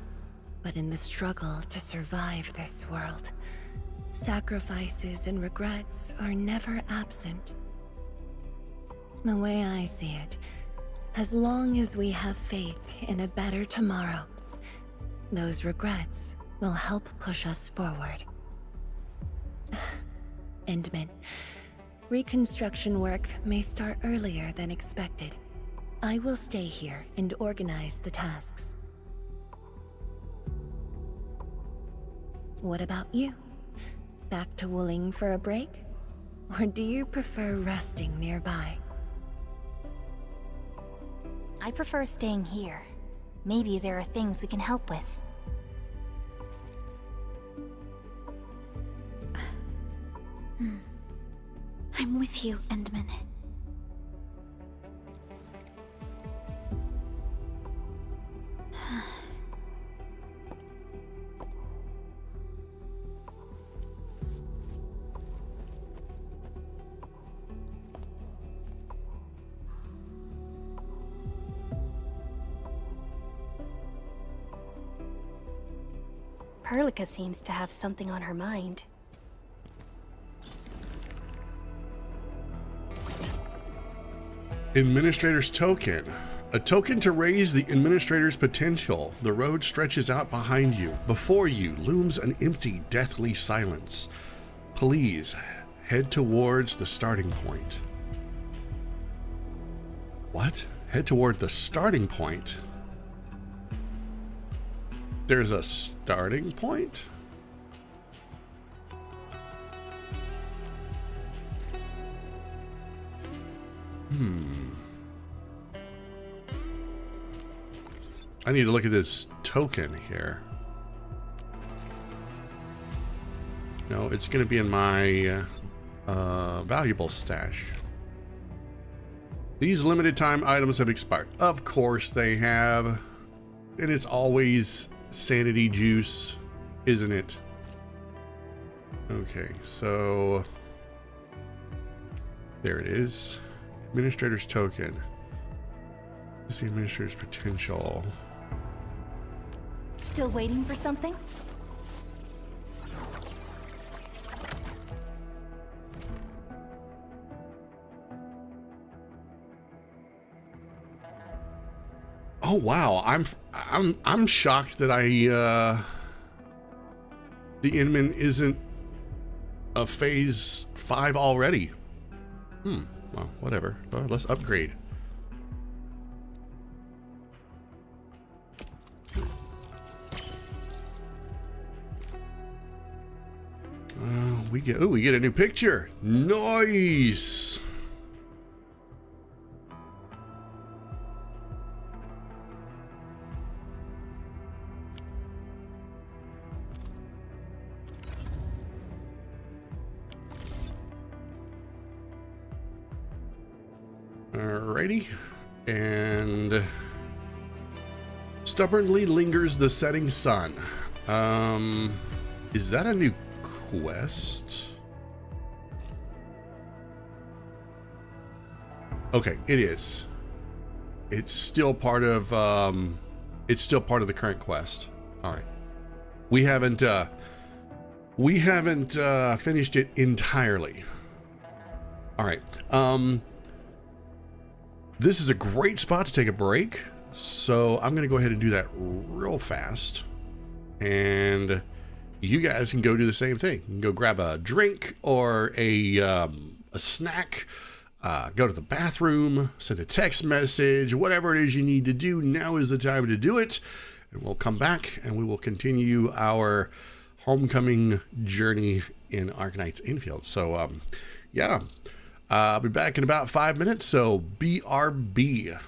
but in the struggle to survive this world, sacrifices and regrets are never absent. The way I see it, as long as we have faith in a better tomorrow, those regrets will help push us forward. Endman, reconstruction work may start earlier than expected. I will stay here and organize the tasks. What about you? Back to Wuling for a break? Or do you prefer resting nearby? I prefer staying here. Maybe there are things we can help with. I'm with you, Endman. Perlica seems to have something on her mind. Administrator's token. A token to raise the administrator's potential. The road stretches out behind you. Before you looms an empty, deathly silence. Please head towards the starting point. What? Head toward the starting point? There's a starting point? I need to look at this token here. No, it's going to be in my valuable stash. These limited time items have expired. Of course they have. And it's always sanity juice, isn't it? Okay, so there it is. Administrator's token. This is the administrator's potential. Still waiting for something? Oh wow, I'm shocked that the Inman isn't a phase 5 already. Well, whatever. Let's upgrade. We get a new picture. Nice. Alrighty, and stubbornly lingers the setting sun. Is that a new quest? Okay, it is. It's still part of the current quest. All right, we haven't finished it entirely. All right. This is a great spot to take a break, so I'm going to go ahead and do that real fast, and you guys can go do the same thing. You can go grab a drink or a snack, go to the bathroom, send a text message, whatever it is you need to do. Now is the time to do it, and we'll come back and we will continue our homecoming journey in Arknights Endfield. So, yeah. I'll be back in about 5 minutes, so BRB.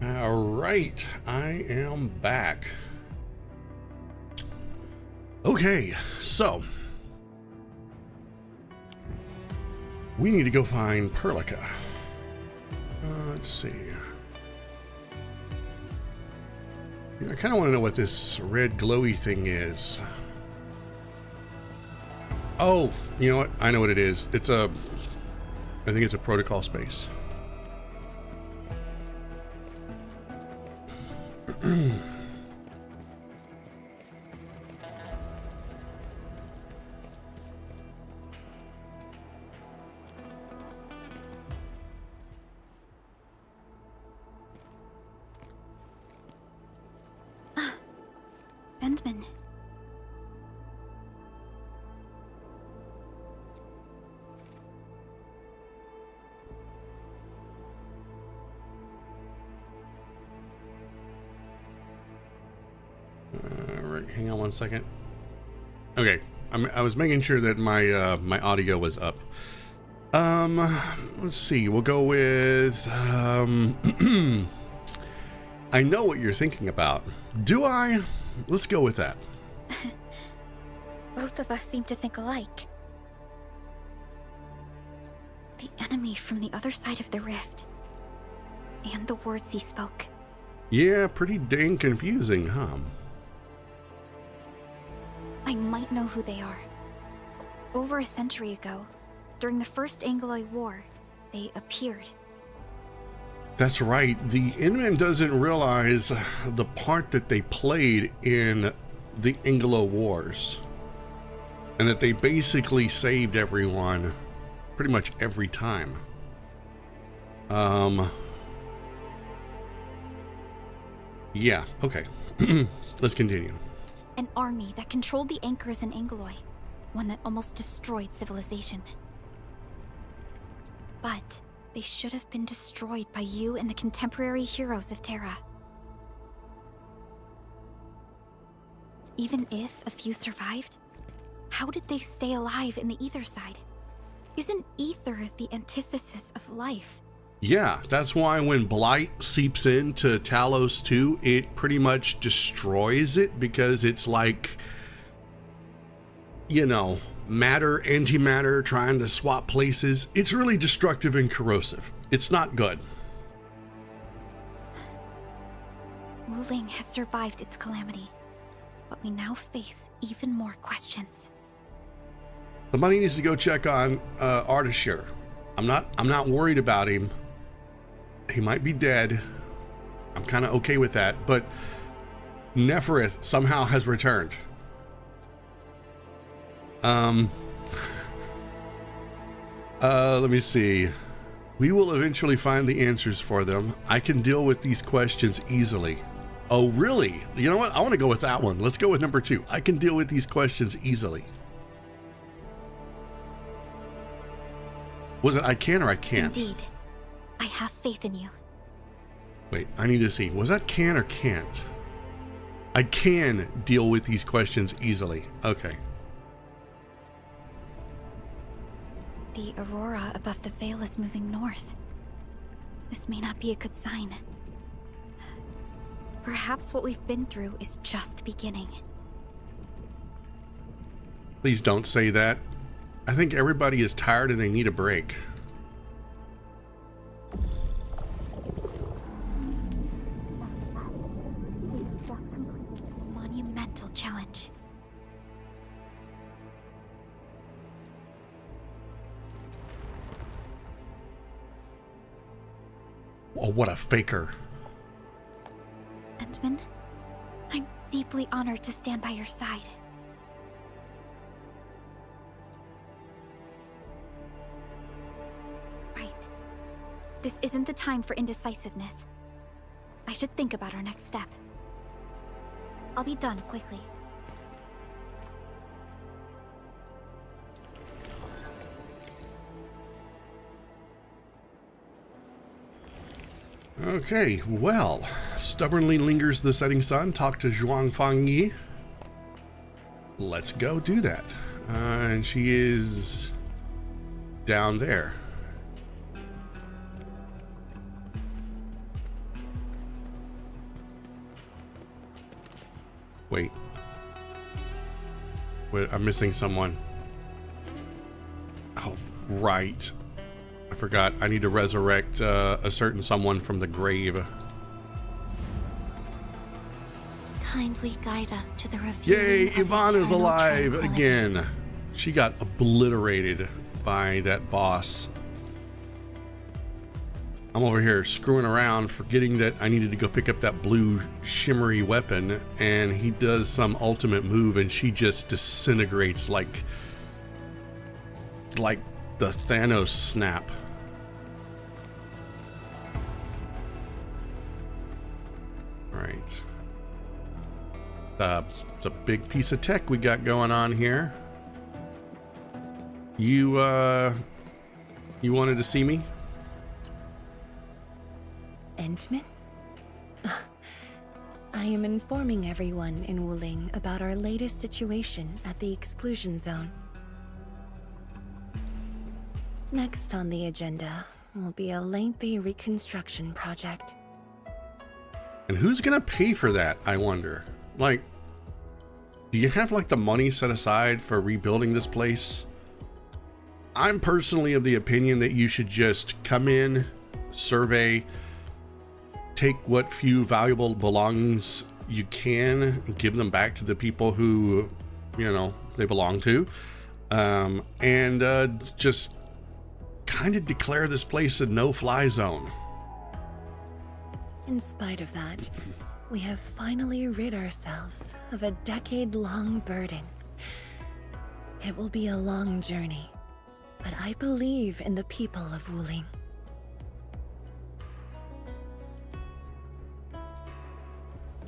All right, I am back. Okay, so we need to go find Perlica. Let's see. I kind of want to know what this red glowy thing is. Oh, you know what? I know what it is. I think it's a protocol space. Endman. Right, hang on one second. Okay, I was making sure that my my audio was up. Let's see. We'll go with. I know what you're thinking about. Do I? Let's go with that. Both of us seem to think alike. The enemy from the other side of the rift. And the words he spoke. Yeah, pretty dang confusing, huh? I might know who they are. Over a century ago, during the First Angloid War, they appeared. That's right. The Inman doesn't realize the part that they played in the Anglo Wars. And that they basically saved everyone pretty much every time. Yeah, okay. Let's continue. An army that controlled the anchors in Angloy. One that almost destroyed civilization. But they should have been destroyed by you and the contemporary heroes of Terra. Even if a few survived, how did they stay alive in the ether side? Isn't ether the antithesis of life? Yeah, that's why when Blight seeps into Talos 2, it pretty much destroys it, because it's like, you know, matter, antimatter trying to swap places. It's really destructive and corrosive. It's not good. Wuling has survived its calamity, but we now face even more questions. Somebody needs to go check on Artishir. I'm not worried about him. He might be dead. I'm kind of okay with that, but Neferith somehow has returned. Let me see. We will eventually find the answers for them. I can deal with these questions easily. Oh, really? You know what? I want to go with that one. Let's go with number 2. I can deal with these questions easily. Was it I can or I can't? Indeed. I have faith in you. Wait, I need to see. Was that can or can't? I can deal with these questions easily. Okay. The aurora above the veil is moving north. This may not be a good sign. Perhaps what we've been through is just the beginning. Please don't say that. I think everybody is tired and they need a break. Monumental challenge. Oh, what a faker. Endman, I'm deeply honored to stand by your side. Right. This isn't the time for indecisiveness. I should think about our next step. I'll be done quickly. Okay, well, stubbornly lingers the setting sun. Talk to Zhuang Fangyi. Let's go do that. And she is down there. Wait. Wait, I'm missing someone. Oh, right. I forgot. I need to resurrect a certain someone from the grave. Kindly guide us to the reveal. Yay, Yvonne is alive again. She got obliterated by that boss. I'm over here screwing around, forgetting that I needed to go pick up that blue shimmery weapon, and he does some ultimate move and she just disintegrates like the Thanos snap. Right. It's a big piece of tech we got going on here. You wanted to see me? Endman? I am informing everyone in Wuling about our latest situation at the exclusion zone. Next on the agenda will be a lengthy reconstruction project. And who's gonna pay for that, I wonder? Like, do you have like the money set aside for rebuilding this place? I'm personally of the opinion that you should just come in, survey, take what few valuable belongings you can, and give them back to the people who, you know, they belong to, and just kind of declare this place a no-fly zone. In spite of that, we have finally rid ourselves of a decade-long burden. It will be a long journey, but I believe in the people of Wuling.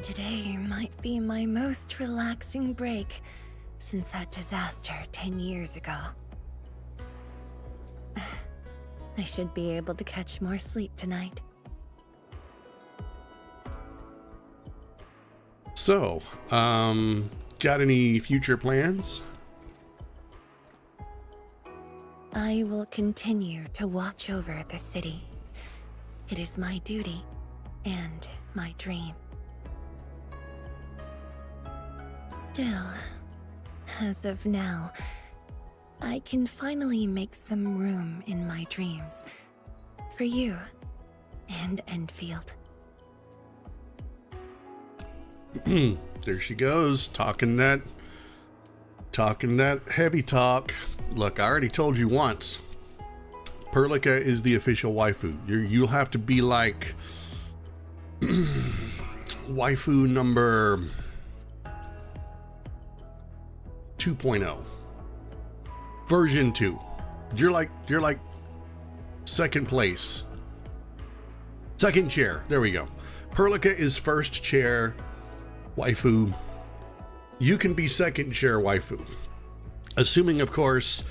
Today might be my most relaxing break since that disaster 10 years ago. I should be able to catch more sleep tonight. So, got any future plans? I will continue to watch over the city. It is my duty and my dream. Still, as of now, I can finally make some room in my dreams for you and Endfield. There she goes, talking that heavy talk. Look, I already told you once, Perlica is the official waifu. You'll have to be like waifu number 2.0, version 2. You're like second place, second chair. There we go. Perlica is first chair waifu. You can be second chair waifu, assuming, of course,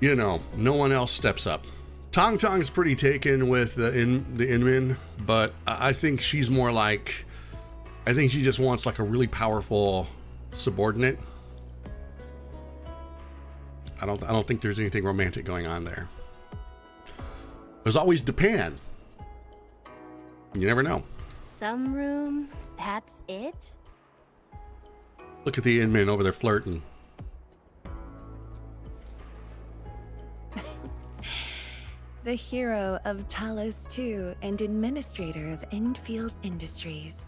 you know, no one else steps up. Tong Tong's pretty taken with the Inmin, but I think she's more like, I think she just wants like a really powerful subordinate. I don't think there's anything romantic going on there. There's always Japan. You never know. Some room, that's it? Look at the Inmin over there flirting. The hero of Talos 2 and administrator of Endfield Industries.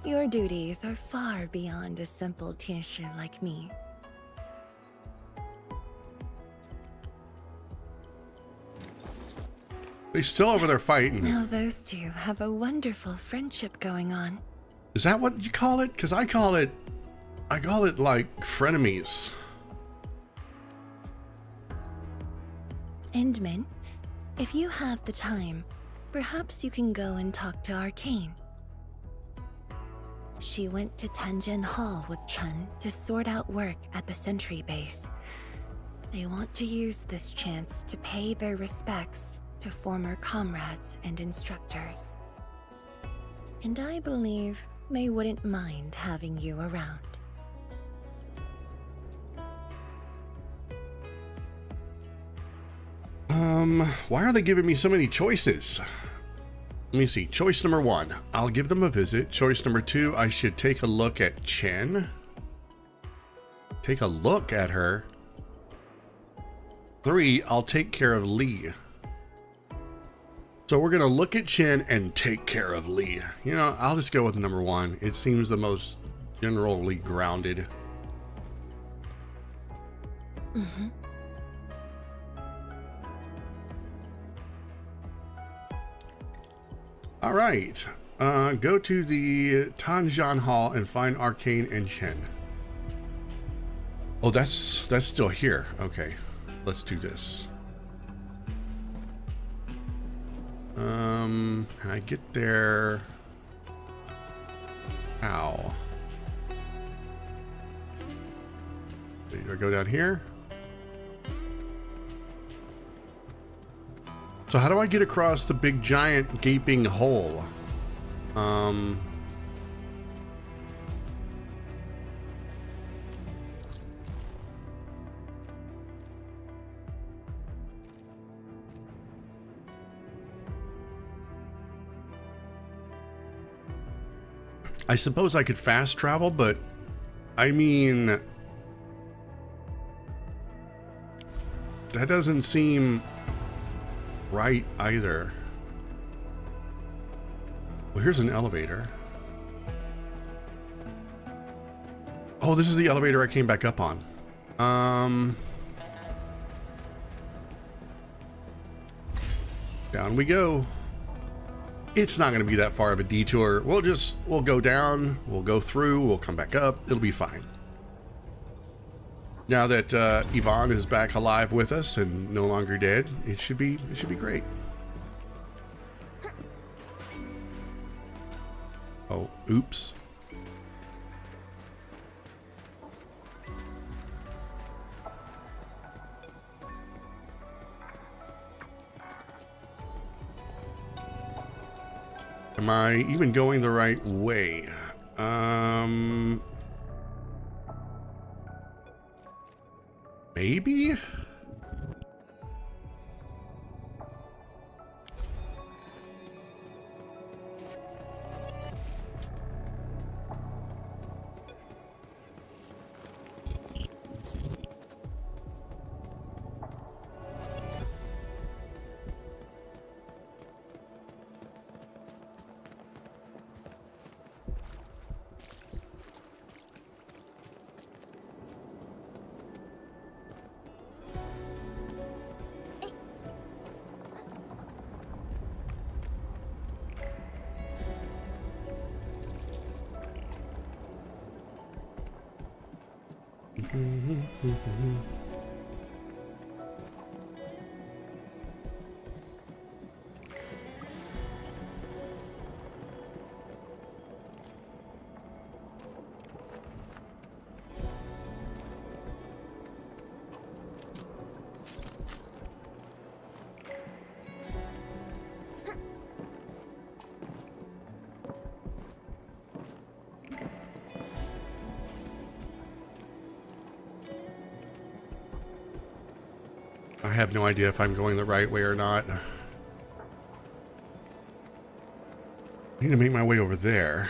Your duties are far beyond a simple Tianshi like me. They're still over there fighting. Now those two have a wonderful friendship going on. Is that what you call it? Because I call it like frenemies. Endman, if you have the time, perhaps you can go and talk to Arcane. She went to Tanjin Hall with Chun to sort out work at the Sentry base. They want to use this chance to pay their respects to former comrades and instructors. And I believe they wouldn't mind having you around. Why are they giving me so many choices? Let me see. Choice number 1, I'll give them a visit. Choice number 2, I should take a look at Chen. Take a look at her. 3, I'll take care of Lee. So we're going to look at Chen and take care of Lee. You know, I'll just go with number 1. It seems the most generally grounded. Mm-hmm. All right. Go to the Tanjian Hall and find Arcane and Chen. Oh, that's still here. Okay. Let's do this. And I get there. How? Do I go down here? So how do I get across the big giant gaping hole? I suppose I could fast travel, but I mean, that doesn't seem right either. Well, here's an elevator. Oh, this is the elevator I came back up on. Down we go. It's not going to be that far of a detour. We'll go down, we'll go through, we'll come back up. It'll be fine. Now that Yvonne is back alive with us and no longer dead, it should be great. Oh, oops. Am I even going the right way? Maybe? I have no idea if I'm going the right way or not. I need to make my way over there.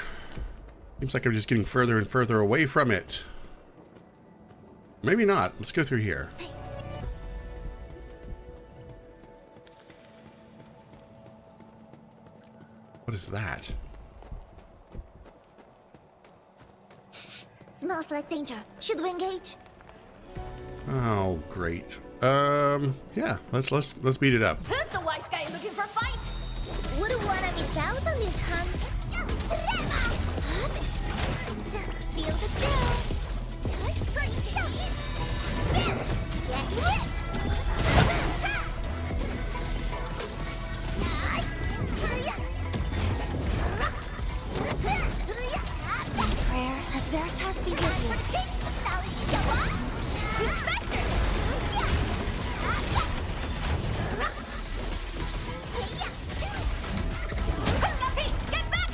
Seems like I'm just getting further and further away from it. Maybe not. Let's go through here. What is that? Smells like danger. Should we engage? Oh, great. Yeah, let's beat it up. Who's the wise guy looking for a fight? Wouldn't want to miss out on this hunt. Feel the chill. Prayer has Veritas be with you. Get back!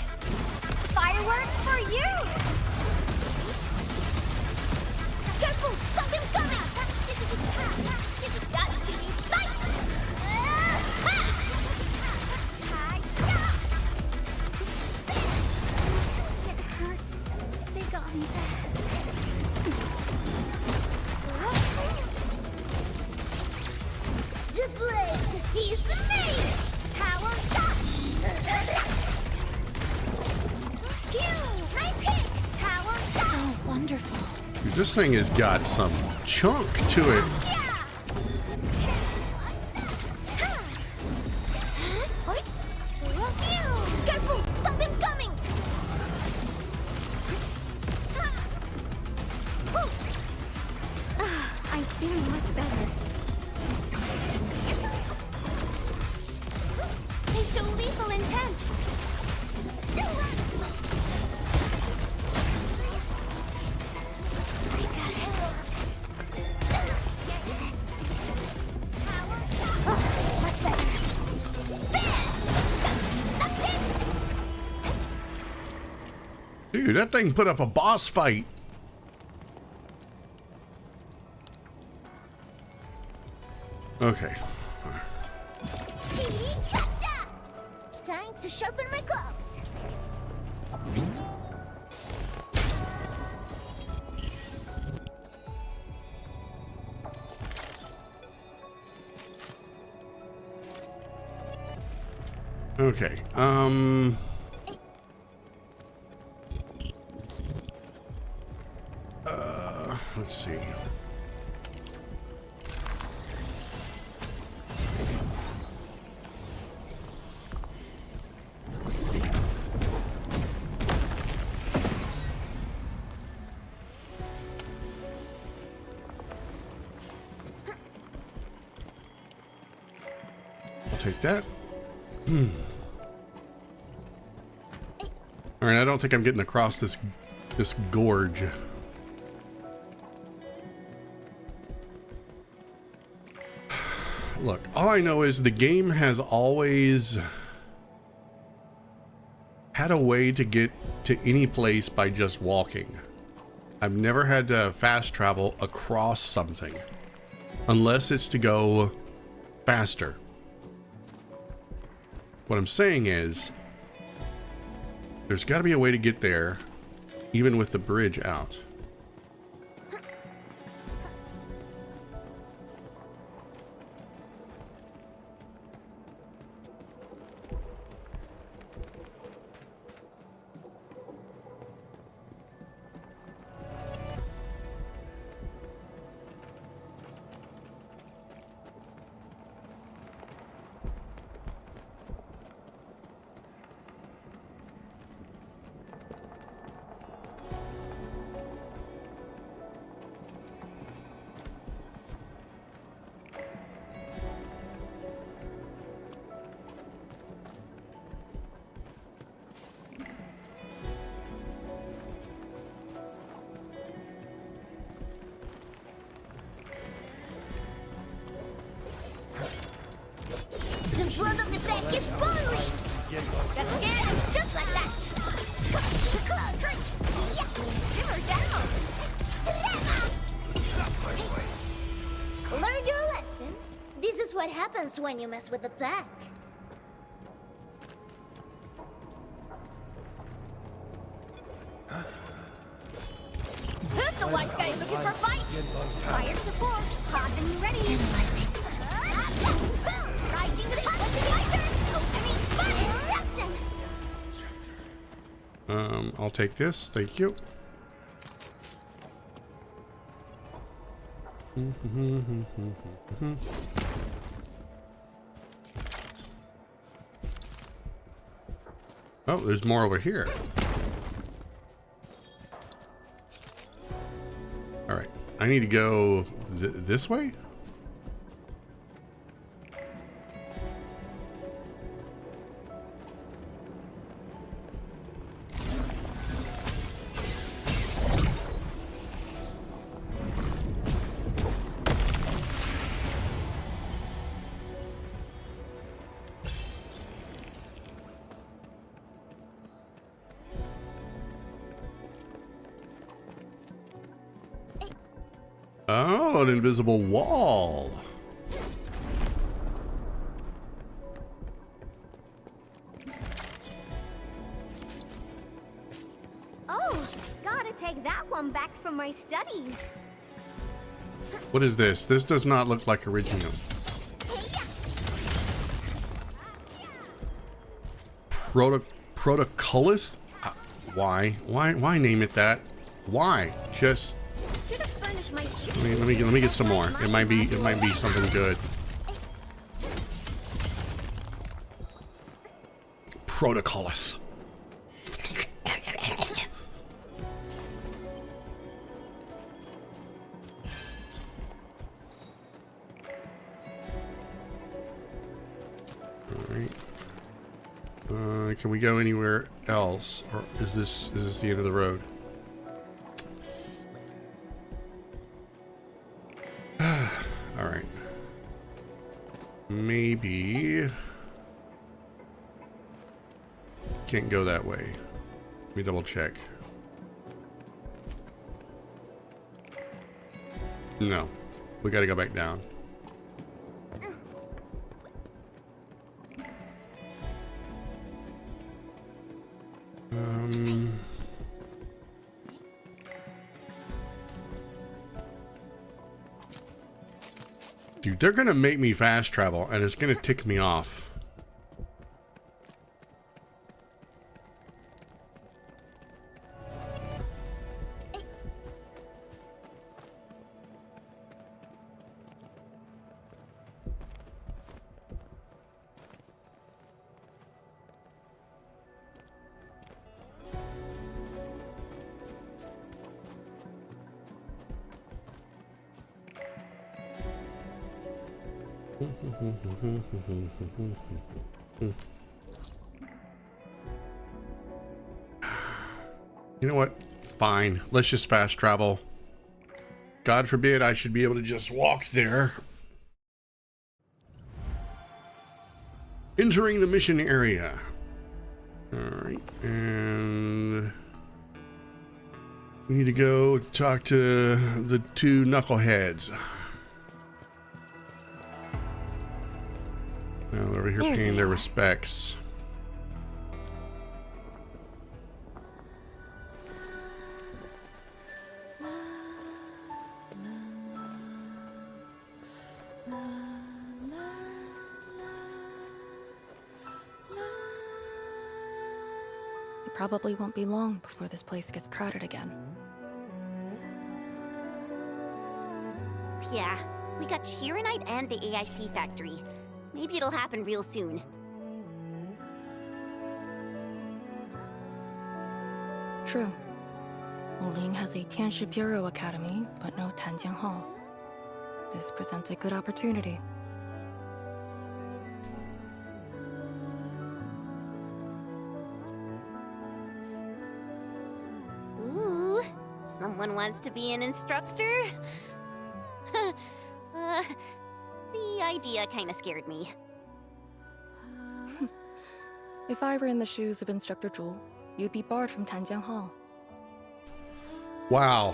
This thing has got some chunk to it. Careful! Something's coming! I'm feeling much better. They show lethal intent. Much better. Dude, that thing put up a boss fight. Okay. See? Gotcha! Time to sharpen my claws. Okay. Let's see. I'll take that. All right, I don't think I'm getting across this gorge. Look, all I know is the game has always had a way to get to any place by just walking. I've never had to fast travel across something unless it's to go faster. What I'm saying is there's got to be a way to get there even with the bridge out. The blood of the pack is boiling! Got scared? Just like that! Close! Yeah! Give her down! Learn your lesson. This is what happens when you mess with the pack. Who's the wise guy looking for a fight? Fire support, hot and ready. Analyzing. Rising the pack! Opening spot! Eruption! I'll take this, thank you. Oh, there's more over here. All right, I need to go this way. Oh, an invisible wall. Oh, gotta take that one back from my studies. What is this? This does not look like original. Protocolus? Why name it that? Why? Just Let me get some more. It might be something good. Protocolus. Alright. Can we go anywhere else? Or is this the end of the road? Alright. Maybe can't go that way. Let me double check. No. We gotta go back down. Dude, they're gonna make me fast travel, and it's gonna tick me off. You know what? Fine. Let's just fast travel. God forbid I should be able to just walk there. Entering the mission area. Alright, and we need to go talk to the two knuckleheads. Now they're over here paying their respects. Probably won't be long before this place gets crowded again. Yeah, we got Chironite and the AIC factory. Maybe it'll happen real soon. True. Wuling has a Tianshi Bureau Academy, but no Tanjiang Hall. This presents a good opportunity. Someone wants to be an instructor? The idea kind of scared me. If I were in the shoes of Instructor Zhu, you'd be barred from Tanjiang Hall. Wow.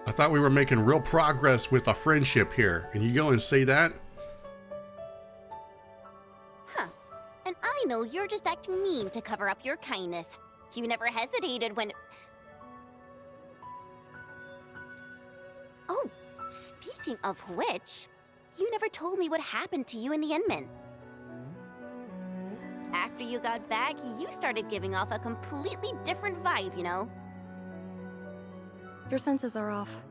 I thought we were making real progress with a friendship here, and you go and say that? Huh. And I know you're just acting mean to cover up your kindness. You never hesitated when... Oh, speaking of which, you never told me what happened to you and the Enman. After you got back, you started giving off a completely different vibe, you know? Your senses are off.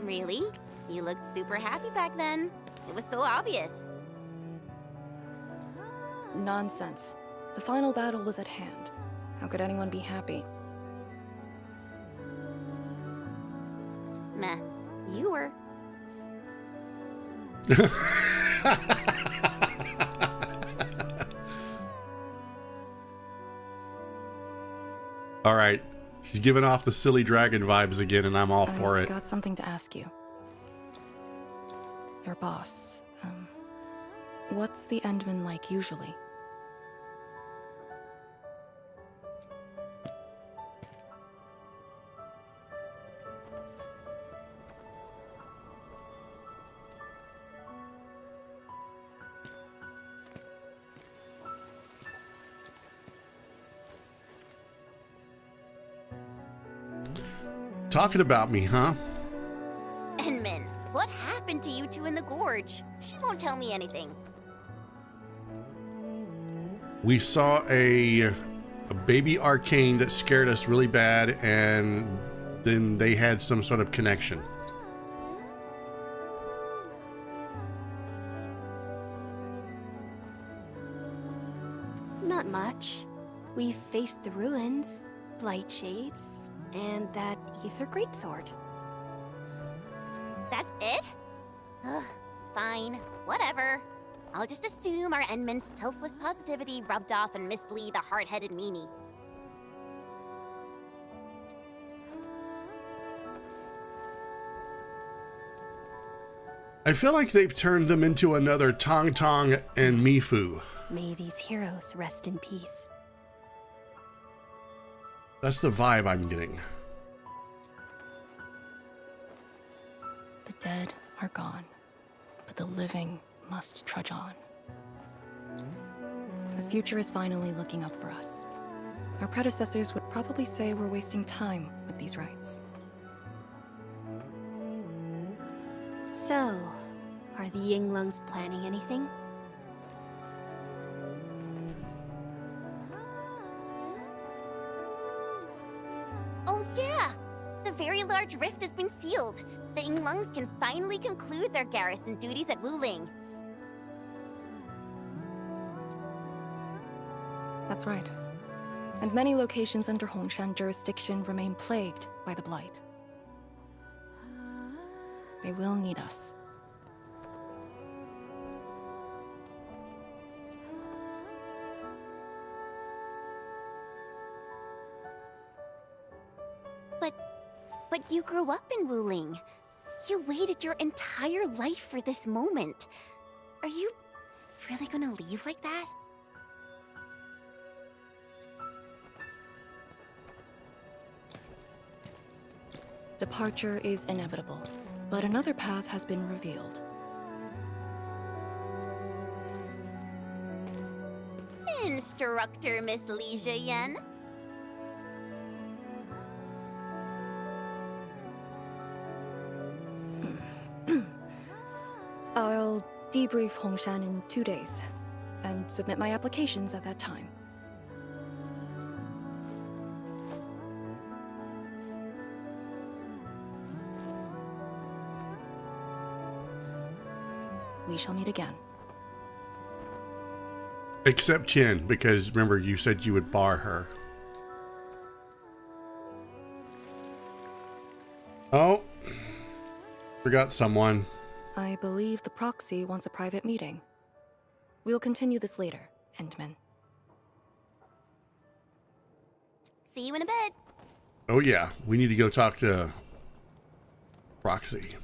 Really? You looked super happy back then. It was so obvious. Nonsense. The final battle was at hand. How could anyone be happy? Meh. You were. All right. She's giving off the silly dragon vibes again, and I'm all for it. I got something to ask you. Your boss, what's the Endman like usually? Talking about me, huh? Enman, what happened to you two in the gorge? She won't tell me anything. We saw a baby arcane that scared us really bad, and then they had some sort of connection. Not much. We've faced the ruins, blight shades, and that ether greatsword. That's it? Ugh, fine, whatever. I'll just assume our Endman's selfless positivity rubbed off on Miss Lee, the hard-headed meanie. I feel like they've turned them into another Tong Tong and Mifu. May these heroes rest in peace. That's the vibe I'm getting. The dead are gone, but the living must trudge on. The future is finally looking up for us. Our predecessors would probably say we're wasting time with these rites. So, are the Yinglungs planning anything? Oh yeah! The very large rift has been sealed. The Yinglungs can finally conclude their garrison duties at Wuling. That's right. And many locations under Hongshan jurisdiction remain plagued by the Blight. They will need us. But you grew up in Wuling. You waited your entire life for this moment. Are you really gonna leave like that? Departure is inevitable, but another path has been revealed. Instructor Miss Lee Yen. I'll debrief Hongshan in 2 days, and submit my applications at that time. We shall meet again. Except Chen, because remember you said you would bar her. Oh, forgot someone. I believe the proxy wants a private meeting. We'll continue this later, Endman. See you in a bit. Oh yeah, we need to go talk to Proxy.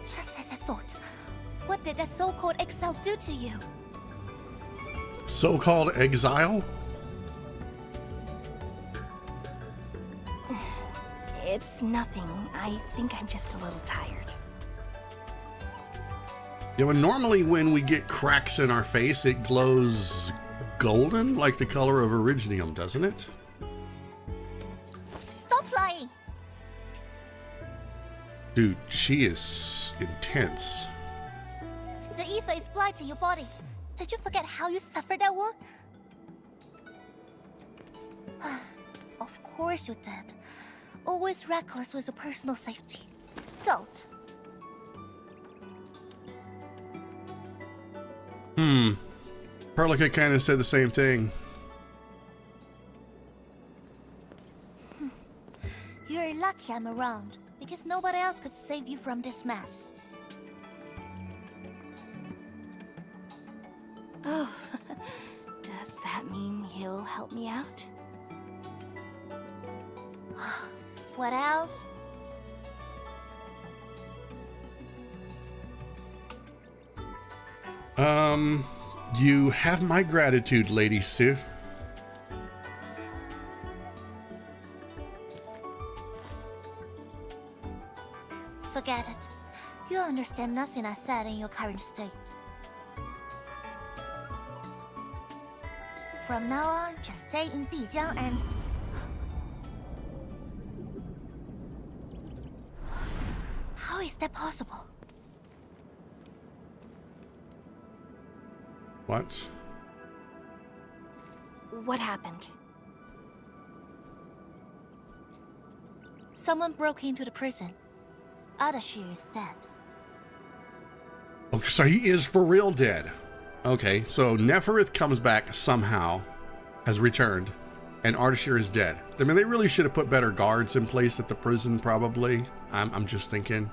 Just as I thought. What did that so-called exile do to you? So-called exile? It's nothing. I think I'm just a little tired. Yeah, but normally when we get cracks in our face, it glows golden, like the color of Originium, doesn't it? Stop lying! Dude, she is intense. The ether is blighting your body. Did you forget how you suffered that wound? Of course you did. Always reckless with your personal safety. Don't. Perlica kind of said the same thing. You're lucky I'm around, because nobody else could save you from this mess. Oh, does that mean he'll help me out? What else? You have my gratitude, Lady Sue. Forget it. You understand nothing I said in your current state. From now on, just stay in Dijiang and... How is that possible? What? What happened? Someone broke into the prison. Adashi is dead. Okay, so he is for real dead. Okay, so Neferith comes back somehow, has returned, and Ardashir is dead. I mean, they really should have put better guards in place at the prison, probably. I'm just thinking.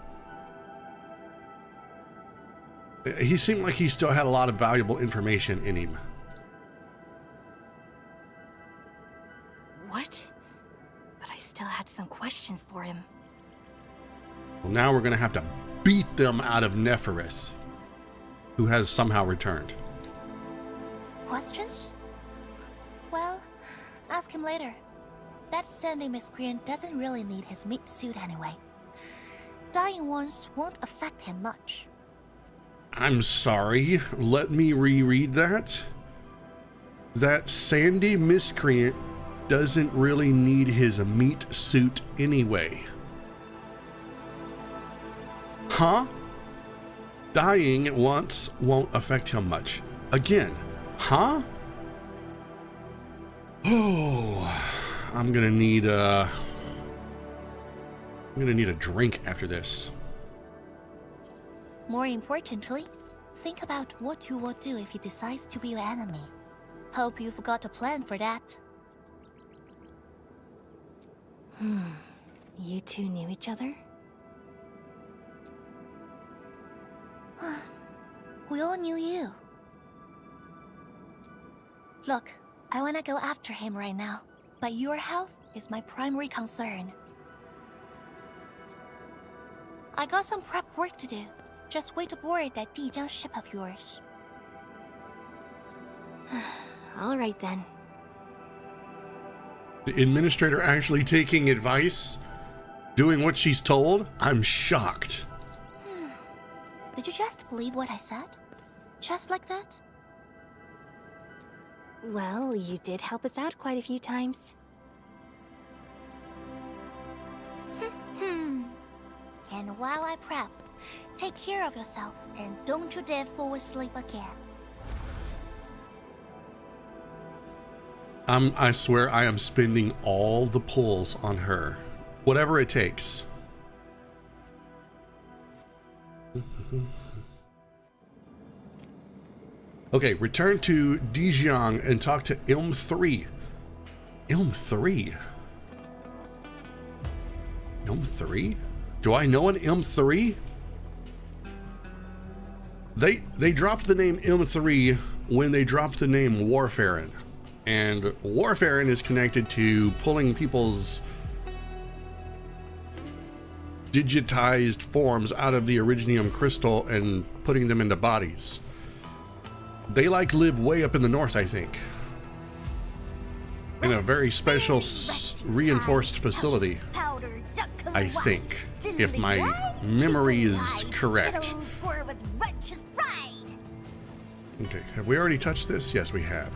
He seemed like he still had a lot of valuable information in him. What? But I still had some questions for him. Well, now we're going to have to beat them out of Neferith, who has somehow returned. Questions? Well, ask him later. That sandy miscreant doesn't really need his meat suit anyway. Dying once won't affect him much. I'm sorry, let me reread that. That sandy miscreant doesn't really need his meat suit anyway. Huh? Dying once won't affect him much. Again, huh? Oh, I'm gonna need a drink after this. More importantly, think about what you will do if he decides to be your enemy. Hope you've got a plan for that. You two knew each other? We all knew you. Look, I wanna go after him right now, but your health is my primary concern. I got some prep work to do. Just wait aboard that Dijiang ship of yours. All right then. The administrator actually taking advice? Doing what she's told? I'm shocked. Did you just believe what I said? Just like that? Well, you did help us out quite a few times. And while I prep, take care of yourself and don't you dare fall asleep again. I swear I am spending all the pulls on her. Whatever it takes. Okay, return to Dijiang and talk to Ilm 3. Ilm 3? Ilm 3? Do I know an Ilm 3? They dropped the name Ilm 3 when they dropped the name Warfarin. And Warfarin is connected to pulling people's digitized forms out of the Originium crystal and putting them into bodies. They like live way up in the north, I think. In a very special reinforced facility, I think, if my memory is correct. Okay, have we already touched this? Yes, we have.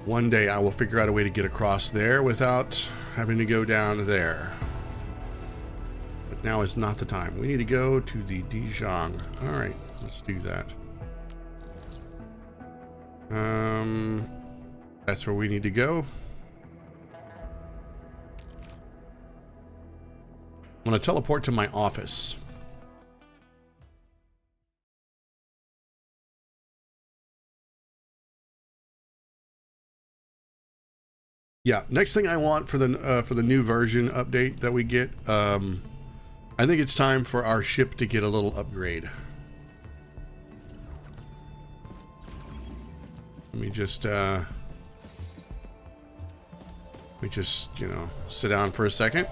One day I will figure out a way to get across there without having to go down there. But now is not the time. We need to go to the Dijiang. All right, let's do that. That's where we need to go. going to teleport to my office. Yeah, next thing I want for the new version update that we get, I think it's time for our ship to get a little upgrade. Let me just, you know, sit down for a second.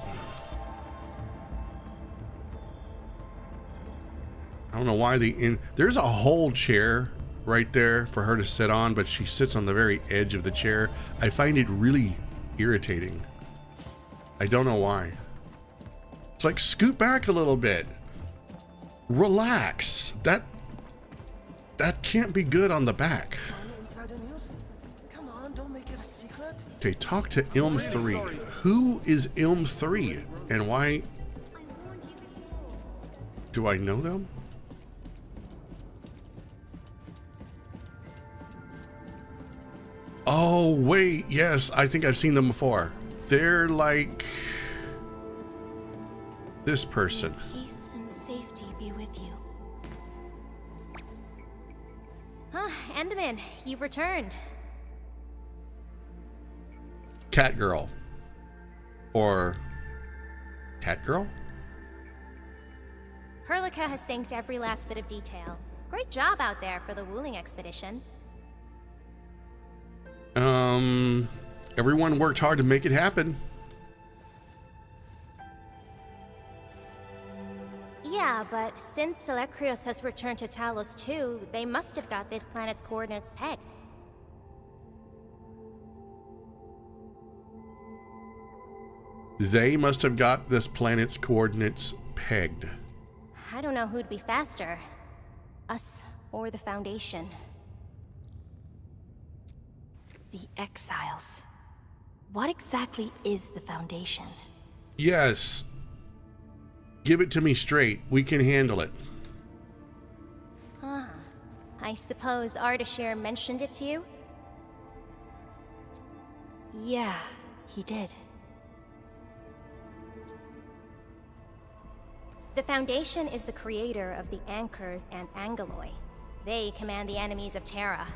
I don't know why there's a whole chair right there for her to sit on, but she sits on the very edge of the chair. I find it really irritating. I don't know why. It's like, scoot back a little bit. Relax. That can't be good on the back. Come on, don't make it a secret. Okay, talk to Ilms 3. Who is Ilms 3? And why do I know them? Oh, wait. Yes, I think I've seen them before. They're like this person. Peace and safety be with you. Endman, you've returned. Catgirl. Or Catgirl? Perlica has synced every last bit of detail. Great job out there for the Wuling expedition. Everyone worked hard to make it happen. Yeah, but since Selekrios has returned to Talos too, they must have got this planet's coordinates pegged. They must have got this planet's coordinates pegged. I don't know who'd be faster, us or the Foundation. The Exiles. What exactly is the Foundation? Yes. Give it to me straight. We can handle it. I suppose Ardashir mentioned it to you? Yeah, he did. The Foundation is the creator of the Anchors and Angeloi. They command the enemies of Terra.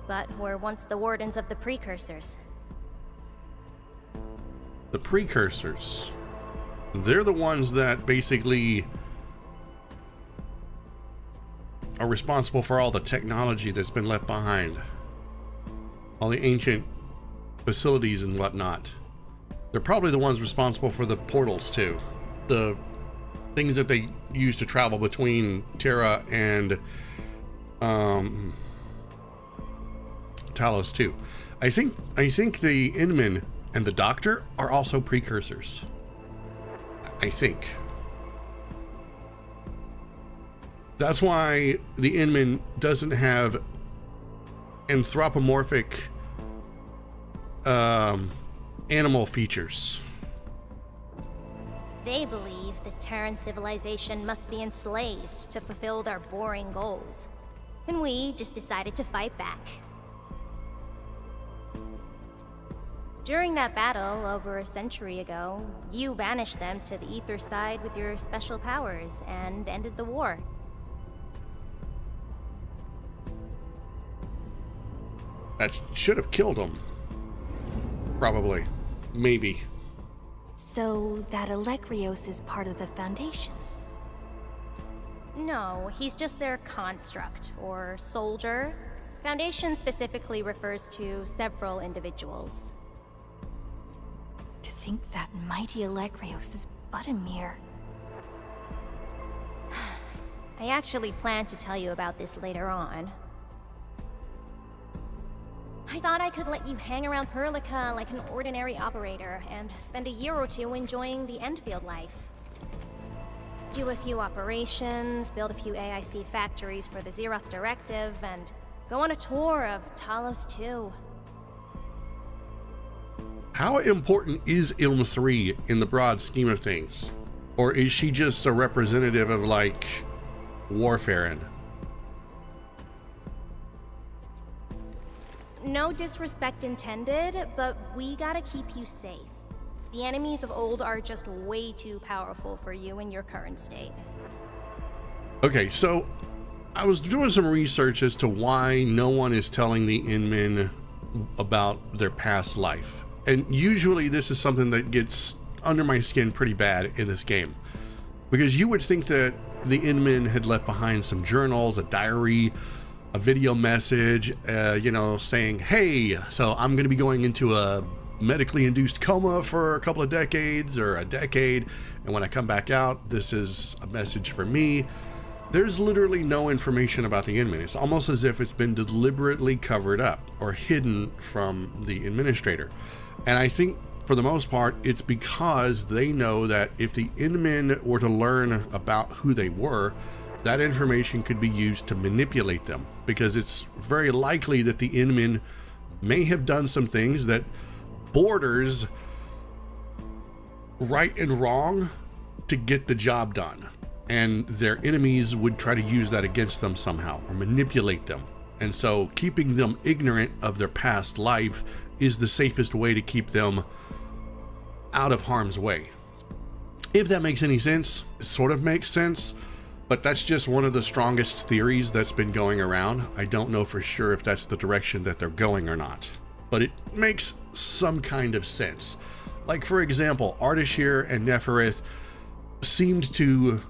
But were once the wardens of the Precursors. The Precursors. They're the ones that basically are responsible for all the technology that's been left behind. All the ancient facilities and whatnot. They're probably the ones responsible for the portals too. The things that they use to travel between Terra and Talos too. I think the Inman and the Doctor are also precursors. I think. That's why the Inman doesn't have anthropomorphic animal features. They believe the Terran civilization must be enslaved to fulfill their boring goals. And we just decided to fight back. During that battle over a century ago, you banished them to the ether side with your special powers and ended the war. That should have killed them. Probably. Maybe. So that Alekrios is part of the Foundation? No, he's just their construct, or soldier. Foundation specifically refers to several individuals. To think that mighty Alekrios is but a mere... I actually planned to tell you about this later on. I thought I could let you hang around Perlica like an ordinary operator and spend a year or two enjoying the Endfield life. Do a few operations, build a few AIC factories for the Zeroth Directive, and go on a tour of Talos 2. How important is Ilms 3 in the broad scheme of things? Or is she just a representative of, like, warfaring? No disrespect intended, but we gotta keep you safe. The enemies of old are just way too powerful for you in your current state. Okay, so I was doing some research as to why no one is telling the Inmen about their past life. And usually this is something that gets under my skin pretty bad in this game. Because you would think that the Inmen had left behind some journals, a diary, a video message, you know, saying, hey, so I'm going to be going into a medically induced coma for a couple of decades or a decade. And when I come back out, this is a message for me. There's literally no information about the Inmen. It's almost as if it's been deliberately covered up or hidden from the administrator. And I think for the most part, it's because they know that if the Inmen were to learn about who they were, that information could be used to manipulate them, because it's very likely that the Inmen may have done some things that borders right and wrong to get the job done. And their enemies would try to use that against them somehow or manipulate them. And so keeping them ignorant of their past life is the safest way to keep them out of harm's way. If that makes any sense, it sort of makes sense, but that's just one of the strongest theories that's been going around. I don't know for sure if that's the direction that they're going or not, but it makes some kind of sense. Like, for example, Ardashir and Neferith seemed to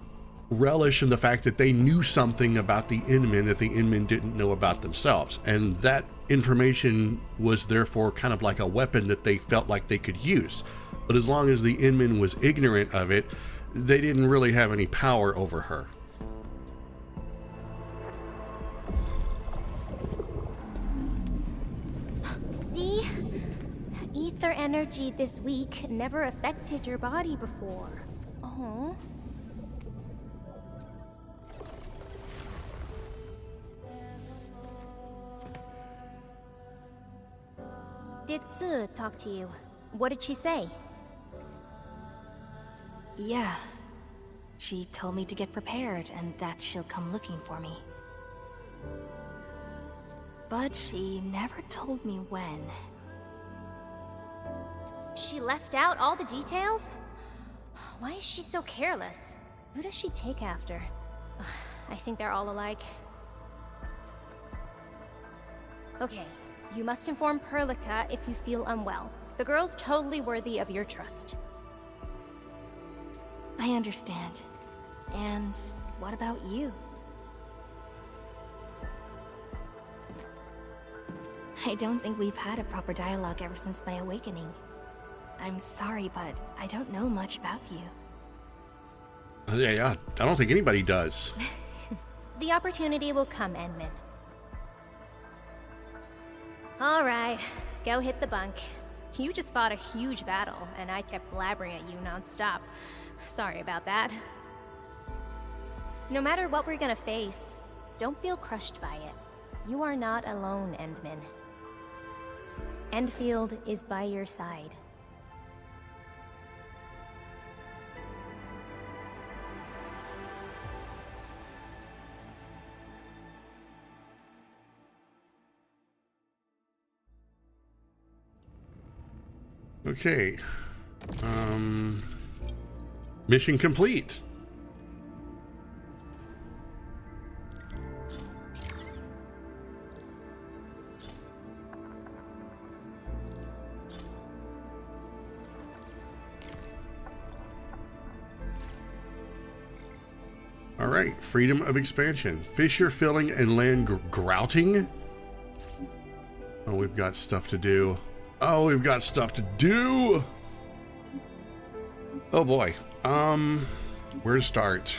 relish in the fact that they knew something about the Inmen that the Inmen didn't know about themselves, and that information was therefore kind of like a weapon that they felt like they could use. But as long as the Inmen was ignorant of it, they didn't really have any power over her. See? Ether energy this week never affected your body before. Oh. Did Tsu talk to you? What did she say? Yeah. She told me to get prepared and that she'll come looking for me. But she never told me when. She left out all the details? Why is she so careless? Who does she take after? I think they're all alike. Okay, you must inform Perlica if you feel unwell. The girl's totally worthy of your trust. I understand. And what about you? I don't think we've had a proper dialogue ever since my awakening. I'm sorry, but I don't know much about you. Yeah, I don't think anybody does. The opportunity will come, Enmin. All right, go hit the bunk. You just fought a huge battle, and I kept blabbering at you non-stop. Sorry about that. No matter what we're gonna face, don't feel crushed by it. You are not alone, Endmin. Endfield is by your side. Okay. Mission complete. All right, freedom of expansion. Fissure filling and land grouting. Oh, we've got stuff to do. Oh, we've got stuff to do. Oh boy. Where to start?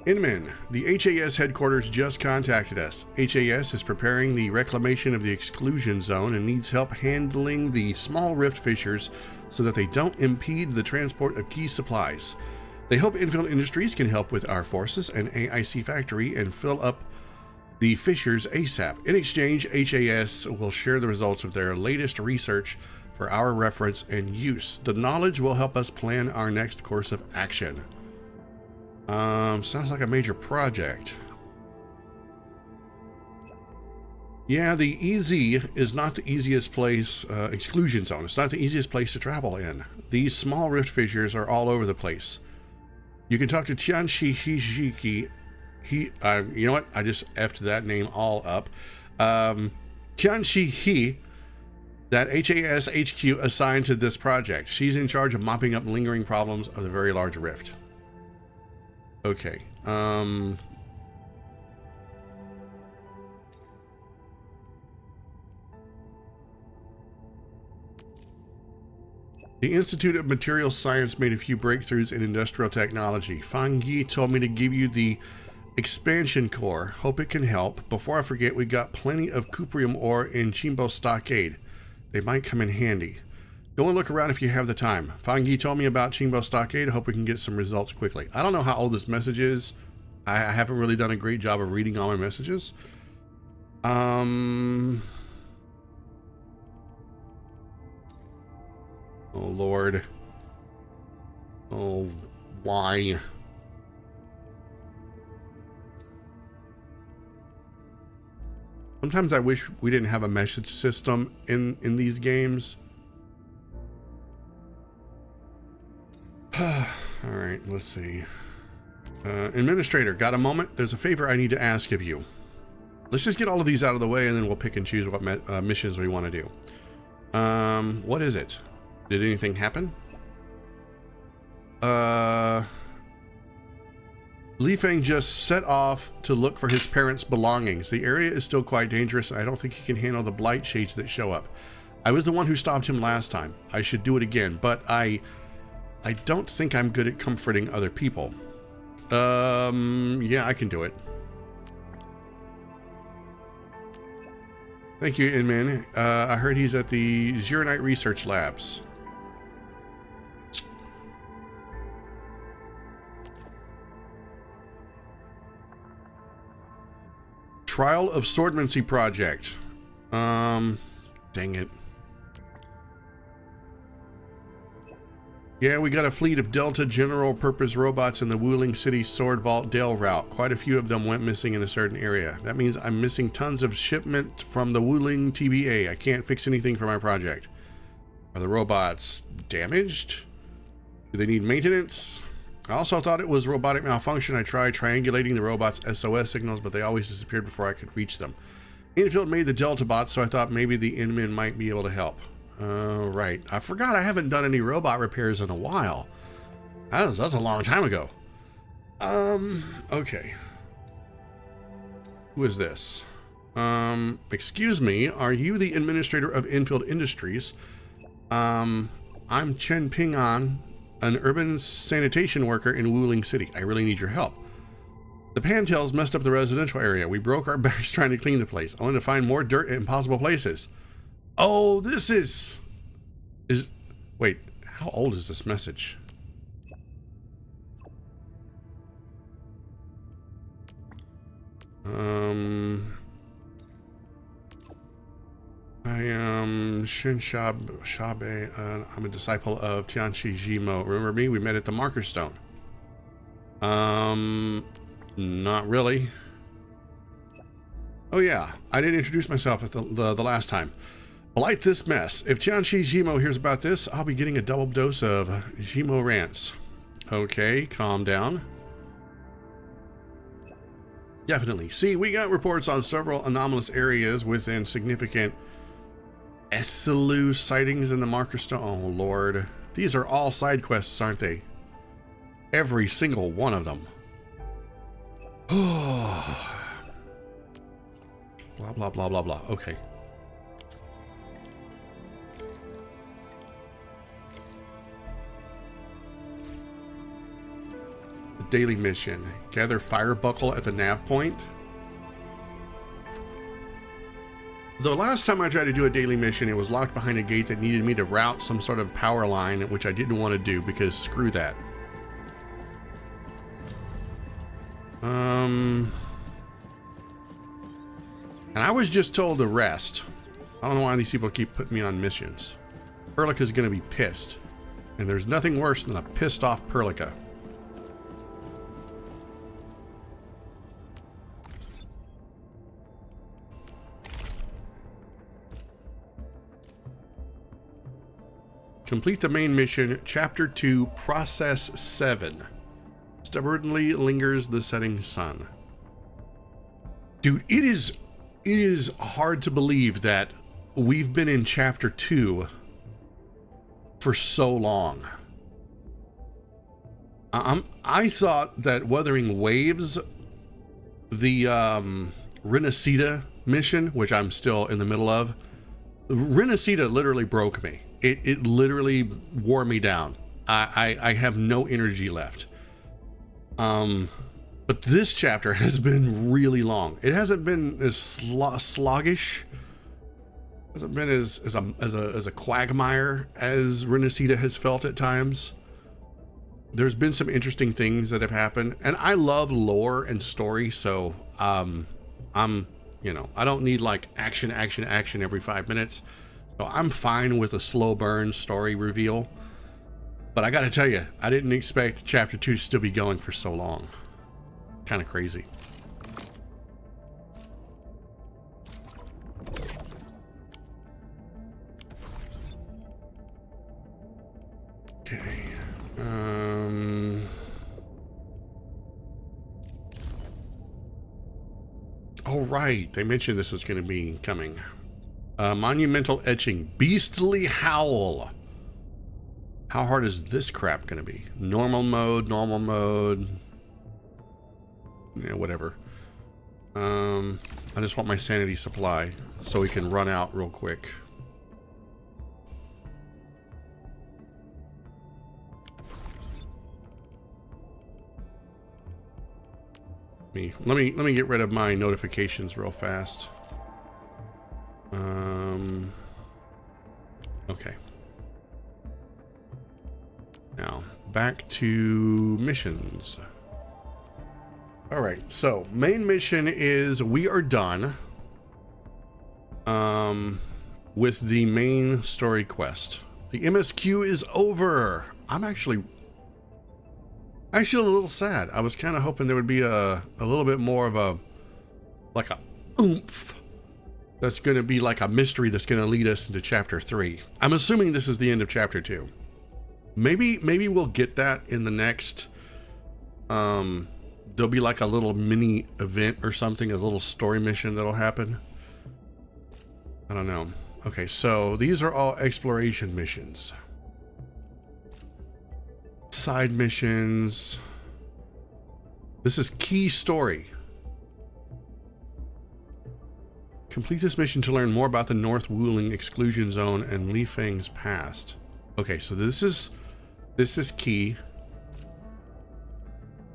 Inman, the HAS headquarters just contacted us. HAS is preparing the reclamation of the exclusion zone and needs help handling the small rift fissures so that they don't impede the transport of key supplies. They hope Infield Industries can help with our forces and AIC factory and fill up the fissures ASAP. In exchange, HAS will share the results of their latest research for our reference and use. The knowledge will help us plan our next course of action. Sounds like a major project. Yeah, the easy is not the easiest place, exclusion zone. It's not the easiest place to travel in. These small rift fissures are all over the place. You can talk to Tianshi Hijiki. You know what? I just effed that name all up. Tianshi He, that HAS HQ assigned to this project. She's in charge of mopping up lingering problems of the very large rift. Okay. The Institute of Material Science made a few breakthroughs in industrial technology. Fang Yi told me to give you the expansion core. Hope it can help. Before I forget, we got plenty of cuprium ore in Chimbo Stockade. They might come in handy. Go and look around if you have the time. Fang Yi told me about Chimbo Stockade. Hope we can get some results quickly. I don't know how old this message is. I haven't really done a great job of reading all my messages. Oh, Lord. Oh, why? Sometimes I wish we didn't have a message system in these games. All right, let's see. Administrator, got a moment? There's a favor I need to ask of you. Let's just get all of these out of the way and then we'll pick and choose what missions we want to do. What is it? Did anything happen? Li Feng just set off to look for his parents' belongings. The area is still quite dangerous. I don't think he can handle the blight shades that show up. I was the one who stopped him last time. I should do it again, but I don't think I'm good at comforting other people. Yeah, I can do it. Thank you, Inman. I heard he's at the Zeronite Research Labs. Trial of Swordmancy Project. Dang it. Yeah, we got a fleet of Delta general purpose robots in the Wuling City Sword Vault Dale route. Quite a few of them went missing in a certain area. That means I'm missing tons of shipment from the Wuling TBA. I can't fix anything for my project. Are the robots damaged? Do they need maintenance? I also thought it was robotic malfunction. I tried triangulating the robots' SOS signals, but they always disappeared before I could reach them. Enfield made the Delta bots, so I thought maybe the Inmen might be able to help. Right. I forgot I haven't done any robot repairs in a while. That's a long time ago. Okay. Who is this? Excuse me, are you the administrator of Enfield Industries? I'm Chen Ping-an, an urban sanitation worker in Wuling City. I really need your help. The Pantails messed up the residential area. We broke our backs trying to clean the place, only to find more dirt in impossible places. Oh, this is... Wait, how old is this message? I am Shin Shabe. I'm a disciple of Tianshi Jimo. Remember me? We met at the Marker Stone. Not really. Oh yeah, I didn't introduce myself at the last time. Blight this mess. If Tianshi Jimo hears about this, I'll be getting a double dose of Jimo rants. Okay, calm down. Definitely. See, we got reports on several anomalous areas within significant Ethelu sightings in the Marker Stone. Oh, Lord. These are all side quests, aren't they? Every single one of them. Oh. Blah, blah, blah, blah, blah. Okay. The daily mission. Gather fire buckle at the nav point. The last time I tried to do a daily mission, it was locked behind a gate that needed me to route some sort of power line, which I didn't want to do because screw that. And I was just told to rest. I don't know why these people keep putting me on missions. Perlica's gonna be pissed. And there's nothing worse than a pissed off Perlica. Complete the main mission, Chapter 2, Process 7. Stubbornly lingers the setting sun. Dude, it is hard to believe that we've been in Chapter 2 for so long. I thought that Weathering Waves, the Renacida mission, which I'm still in the middle of, Renacida literally broke me. It literally wore me down. I have no energy left. But this chapter has been really long. It hasn't been as sluggish. Hasn't been as a quagmire as Renacida has felt at times. There's been some interesting things that have happened, and I love lore and story, so I'm, you know, I don't need like action every 5 minutes. So I'm fine with a slow burn story reveal. But I gotta tell you, I didn't expect Chapter 2 to still be going for so long. Kind of crazy. Okay. Oh, right. They mentioned this was going to be coming. Monumental etching. Beastly Howl. How hard is this crap going to be? Normal mode. Yeah, whatever. I just want my sanity supply so we can run out real quick. Let me get rid of my notifications real fast. Okay. Now back to missions. All right, so main mission is we are done with the main story quest. The MSQ is over. I'm actually a little sad. I was kind of hoping there would be a little bit more of a oomph that's going to be like a mystery that's going to lead us into Chapter 3. I'm assuming this is the end of Chapter 2. Maybe we'll get that in the next there'll be like a little mini event or something, a little story mission that'll happen. I don't know. Okay, so these are all exploration missions. Side missions. This is key story. Complete this mission to learn more about the North Wuling exclusion zone and Li Feng's past. Okay, so this is key.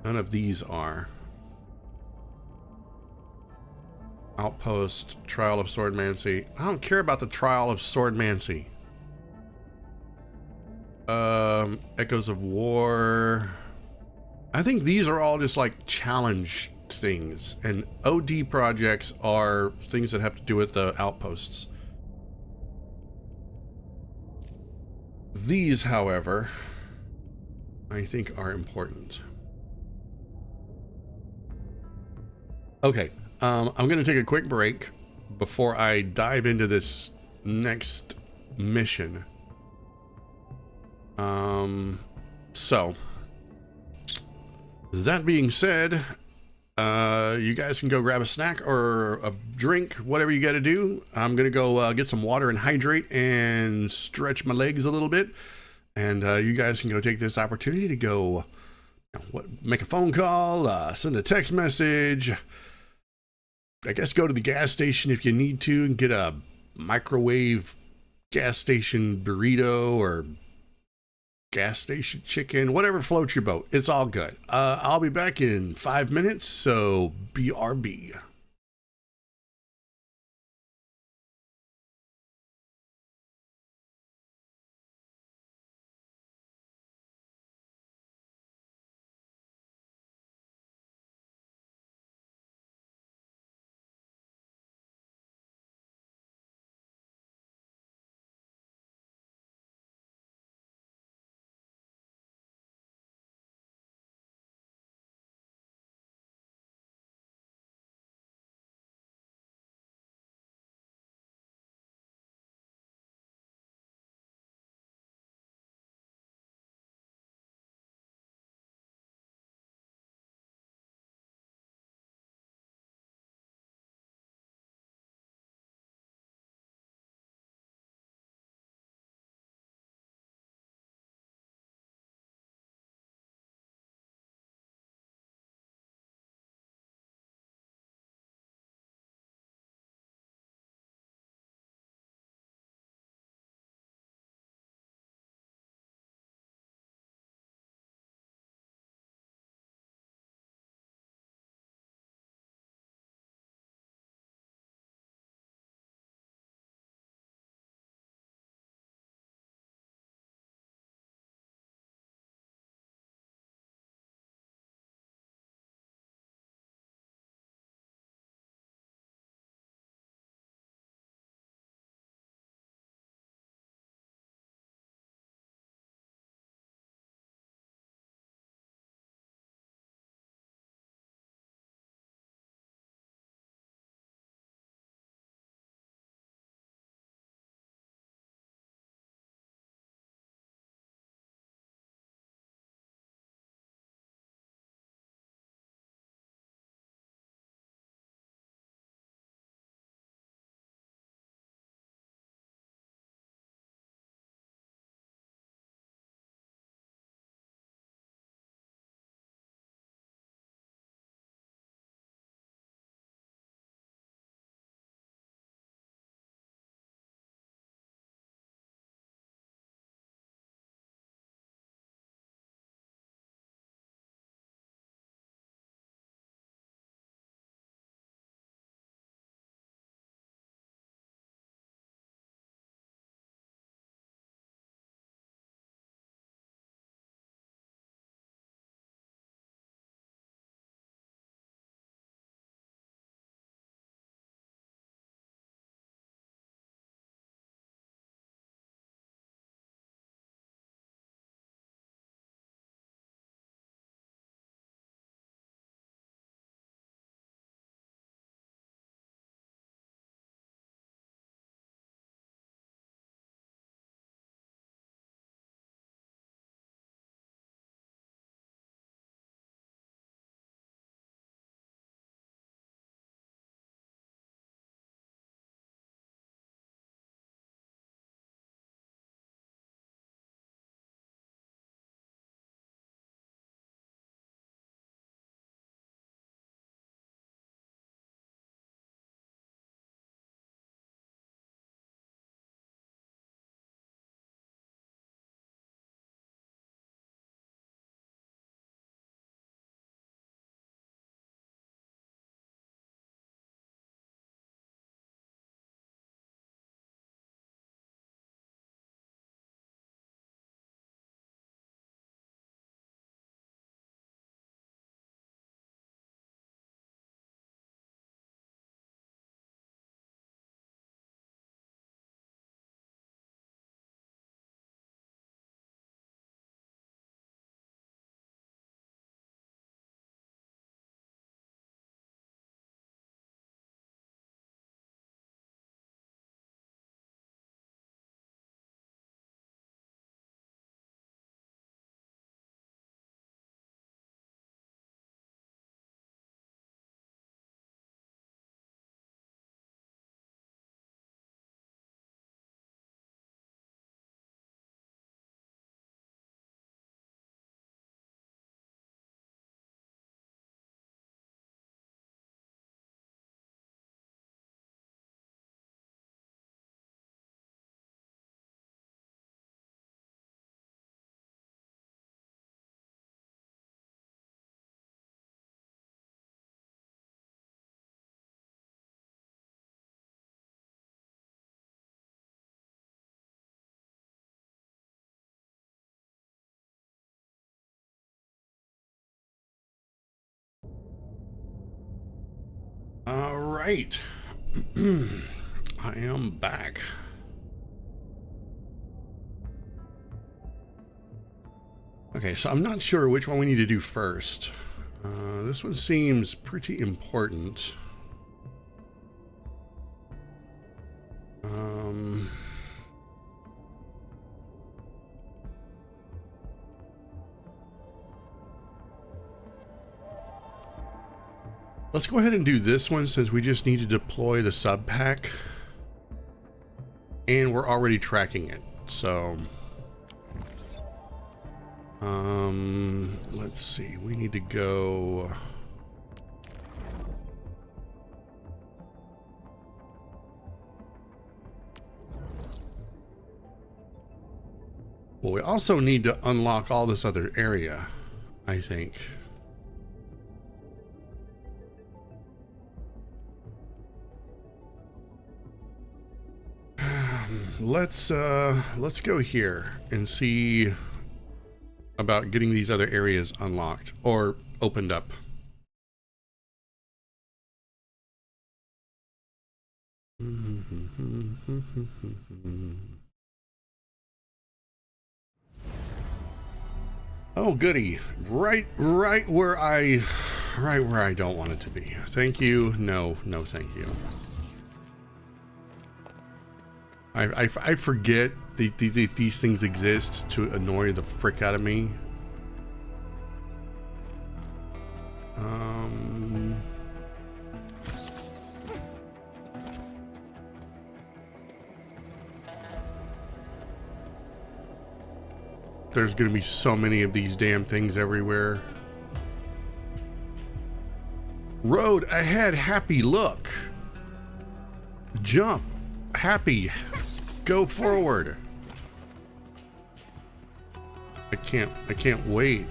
None of these are. Outpost, Trial of Swordmancy. I don't care about the Trial of Swordmancy. Echoes of War. I think these are all just like challenge things, and OD projects are things that have to do with the outposts. These, however, I think are important. Okay, I'm going to take a quick break before I dive into this next mission. So that being said, you guys can go grab a snack or a drink, whatever you got to do. I'm going to go get some water and hydrate and stretch my legs a little bit. And you guys can go take this opportunity to go make a phone call, send a text message. I guess go to the gas station if you need to and get a microwave gas station burrito or gas station chicken, whatever floats your boat. It's all good. I'll be back in 5 minutes, so BRB. All right. I am back. Okay, so I'm not sure which one we need to do first. This one seems pretty important. Let's go ahead and do this one since we just need to deploy the sub pack. And we're already tracking it, so... let's see, we need to go... Well, we also need to unlock all this other area, I think. Let's go here and see about getting these other areas unlocked or opened up. Oh goody, right where I don't want it to be. Thank you. No thank you. I forget these things exist to annoy the frick out of me. There's gonna be so many of these damn things everywhere. Road ahead, happy, look. Jump, happy, go forward. I can't wait.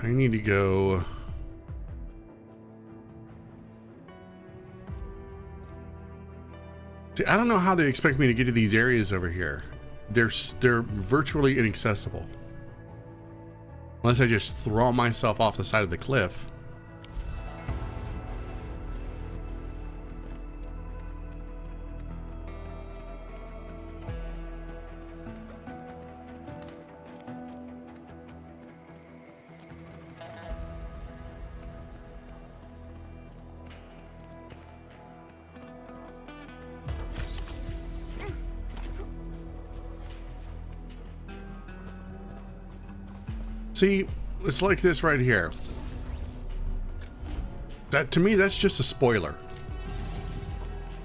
I need to go. See, I don't know how they expect me to get to these areas over here. They're virtually inaccessible. Unless I just throw myself off the side of the cliff. See, it's like this right here. That, to me, that's just a spoiler.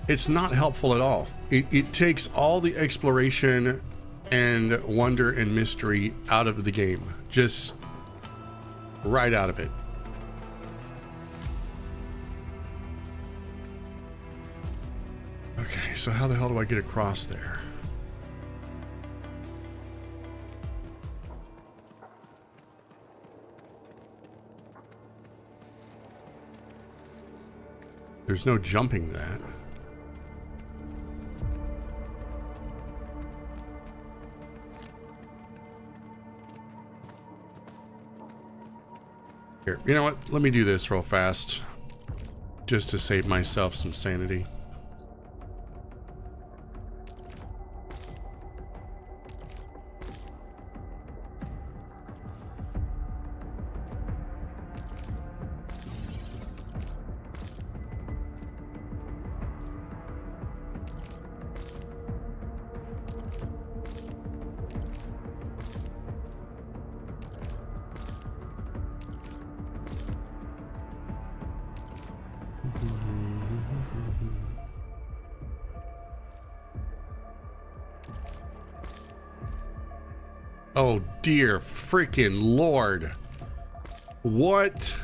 It's not helpful at all. It takes all the exploration and wonder and mystery out of the game. Just right out of it. Okay, so how the hell do I get across there? There's no jumping that. Here, you know what? Let me do this real fast. Just to save myself some sanity. Oh dear freaking Lord. What?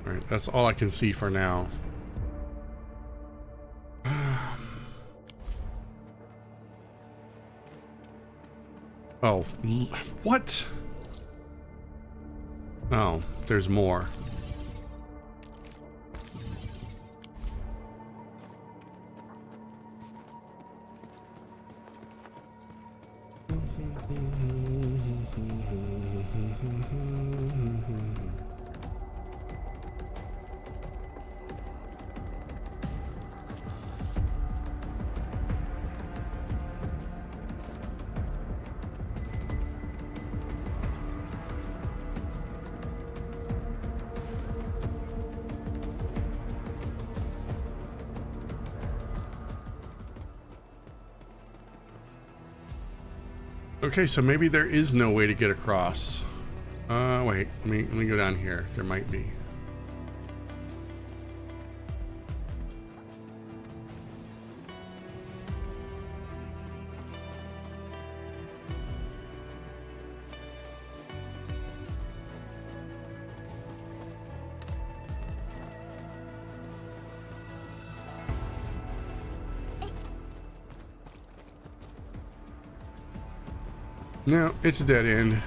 All right, that's all I can see for now. Oh, what? Oh, there's more. Okay, so maybe there is no way to get across. Wait, let me go down here. There might be. No, it's a dead end.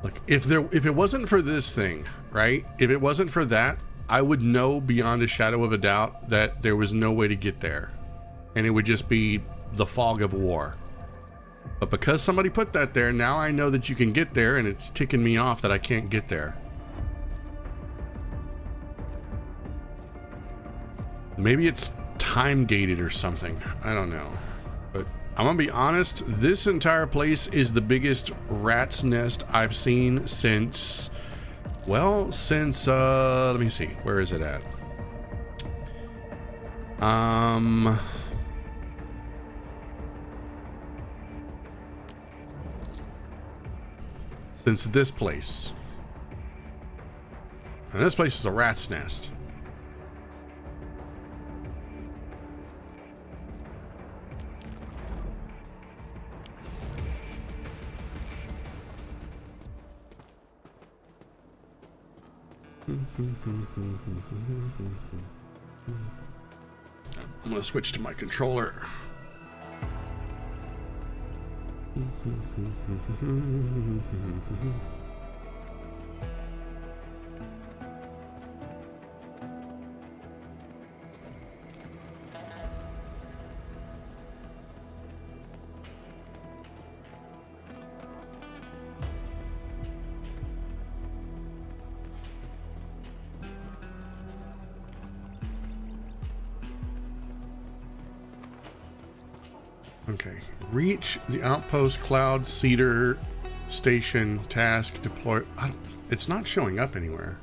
Look, if it wasn't for this thing, right? If it wasn't for that, I would know beyond a shadow of a doubt that there was no way to get there. And it would just be the fog of war. But because somebody put that there, now I know that you can get there, and it's ticking me off that I can't get there. Maybe it's time gated or something. I don't know. But I'm gonna be honest, this entire place is the biggest rat's nest I've seen since, well, since let me see, where is it at? Since this place. And this place is a rat's nest. I'm gonna switch to my controller. Okay, reach the outpost cloud cedar station task deploy. It's not showing up anywhere.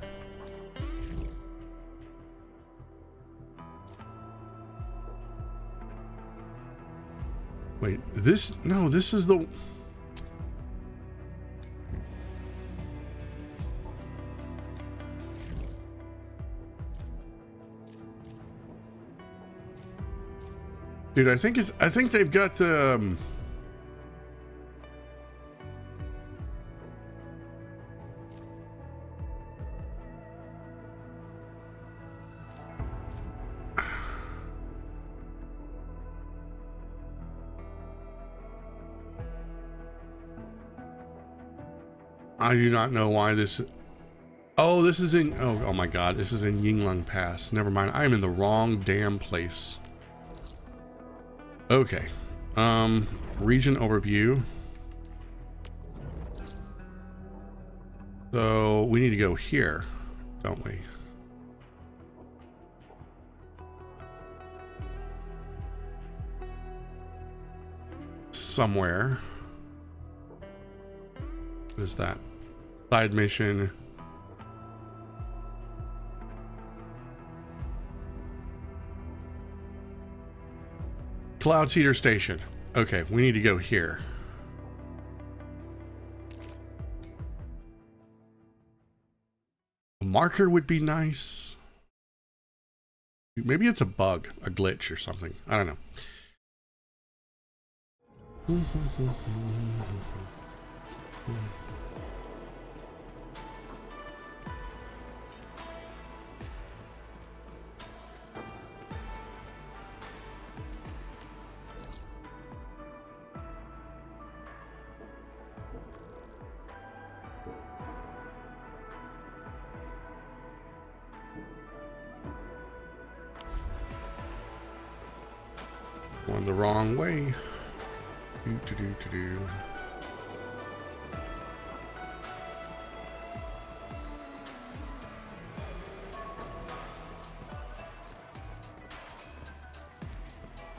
Wait, this is the. Dude, I think they've got the I do not know why this. Oh, this is in. Oh my God, this is in Yinglung Pass. Never mind. I am in the wrong damn place. Okay. Region overview. So we need to go here, don't we? Somewhere. What is that? Side mission. Cloud Cedar Station. Okay, we need to go here. A marker would be nice. Maybe it's a bug, a glitch or something. I don't know. Going the wrong way.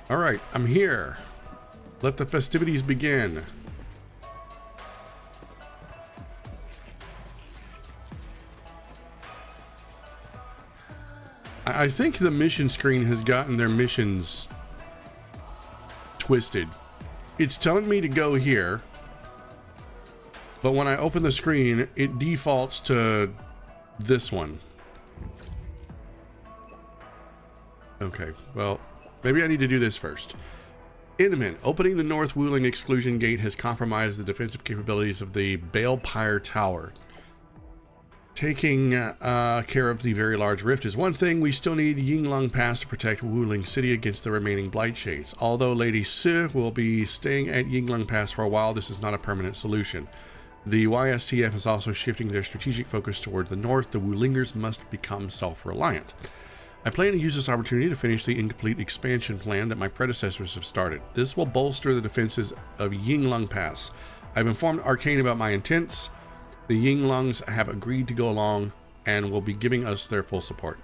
All right, I'm here. Let the festivities begin. I think the mission screen has gotten their missions twisted. It's telling me to go here, but when I open the screen, it defaults to this one. Okay, well, maybe I need to do this first. Inman, opening the North Wuling exclusion gate has compromised the defensive capabilities of the Balepire Tower. Taking care of the very large rift is one thing. We still need Yinglong Pass to protect Wuling City against the remaining Blight Shades. Although Lady Su will be staying at Yinglong Pass for a while, this is not a permanent solution. The YSTF is also shifting their strategic focus toward the north. The Wulingers must become self-reliant. I plan to use this opportunity to finish the incomplete expansion plan that my predecessors have started. This will bolster the defenses of Yinglong Pass. I've informed Arcane about my intents. The Yinglongs have agreed to go along and will be giving us their full support.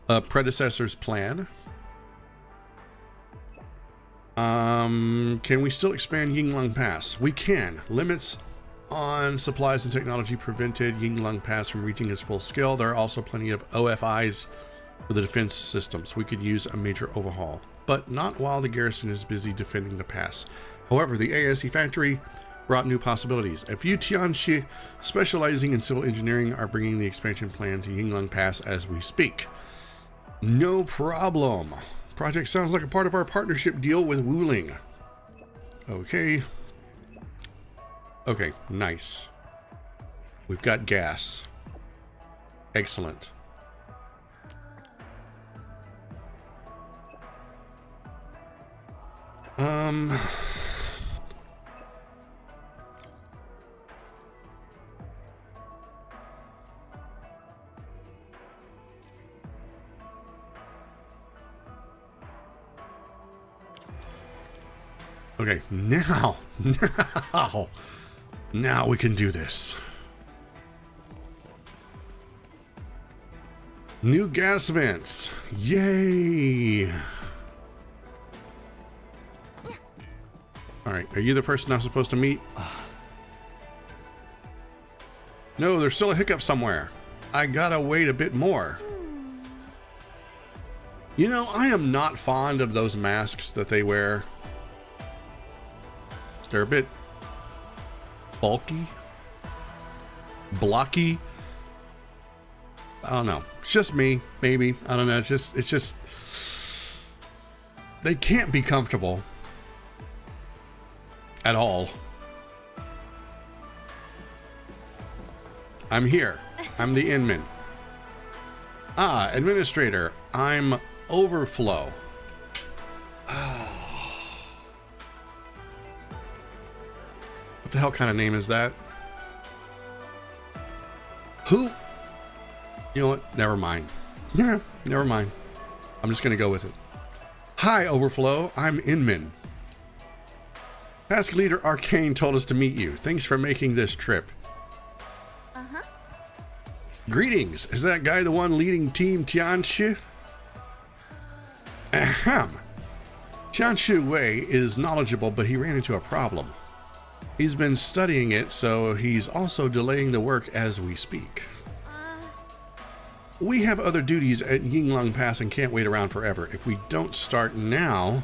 Predecessor's plan. Can we still expand Yinglong Pass? We can. Limits on supplies and technology prevented Yinglong Pass from reaching its full scale. There are also plenty of OFIs for the defense systems. We could use a major overhaul, but not while the garrison is busy defending the pass. However, the ASE factory brought new possibilities. A few Tianxi specializing in civil engineering are bringing the expansion plan to Yinglong Pass as we speak. No problem. Project sounds like a part of our partnership deal with Wuling. Okay. Okay, nice. We've got gas. Excellent. Okay, now we can do this. New gas vents. Yay. All right, are you the person I'm supposed to meet? No, there's still a hiccup somewhere. I gotta wait a bit more. You know, I am not fond of those masks that they wear. They're a bit bulky, blocky. I don't know. It's just me, maybe. I don't know. It's just they can't be comfortable at all. I'm here. I'm the Inman. Ah, administrator. I'm Overflow. What the hell kind of name is that? Who? You know what? Never mind. Yeah, never mind. I'm just going to go with it. Hi, Overflow. I'm Inman. Task Leader Arcane told us to meet you. Thanks for making this trip. Uh-huh. Greetings. Is that guy the one leading Team Tianxi? Ahem. Tianxi Wei is knowledgeable, but he ran into a problem. He's been studying it, so he's also delaying the work as we speak. We have other duties at Yinglong Pass and can't wait around forever. If we don't start now...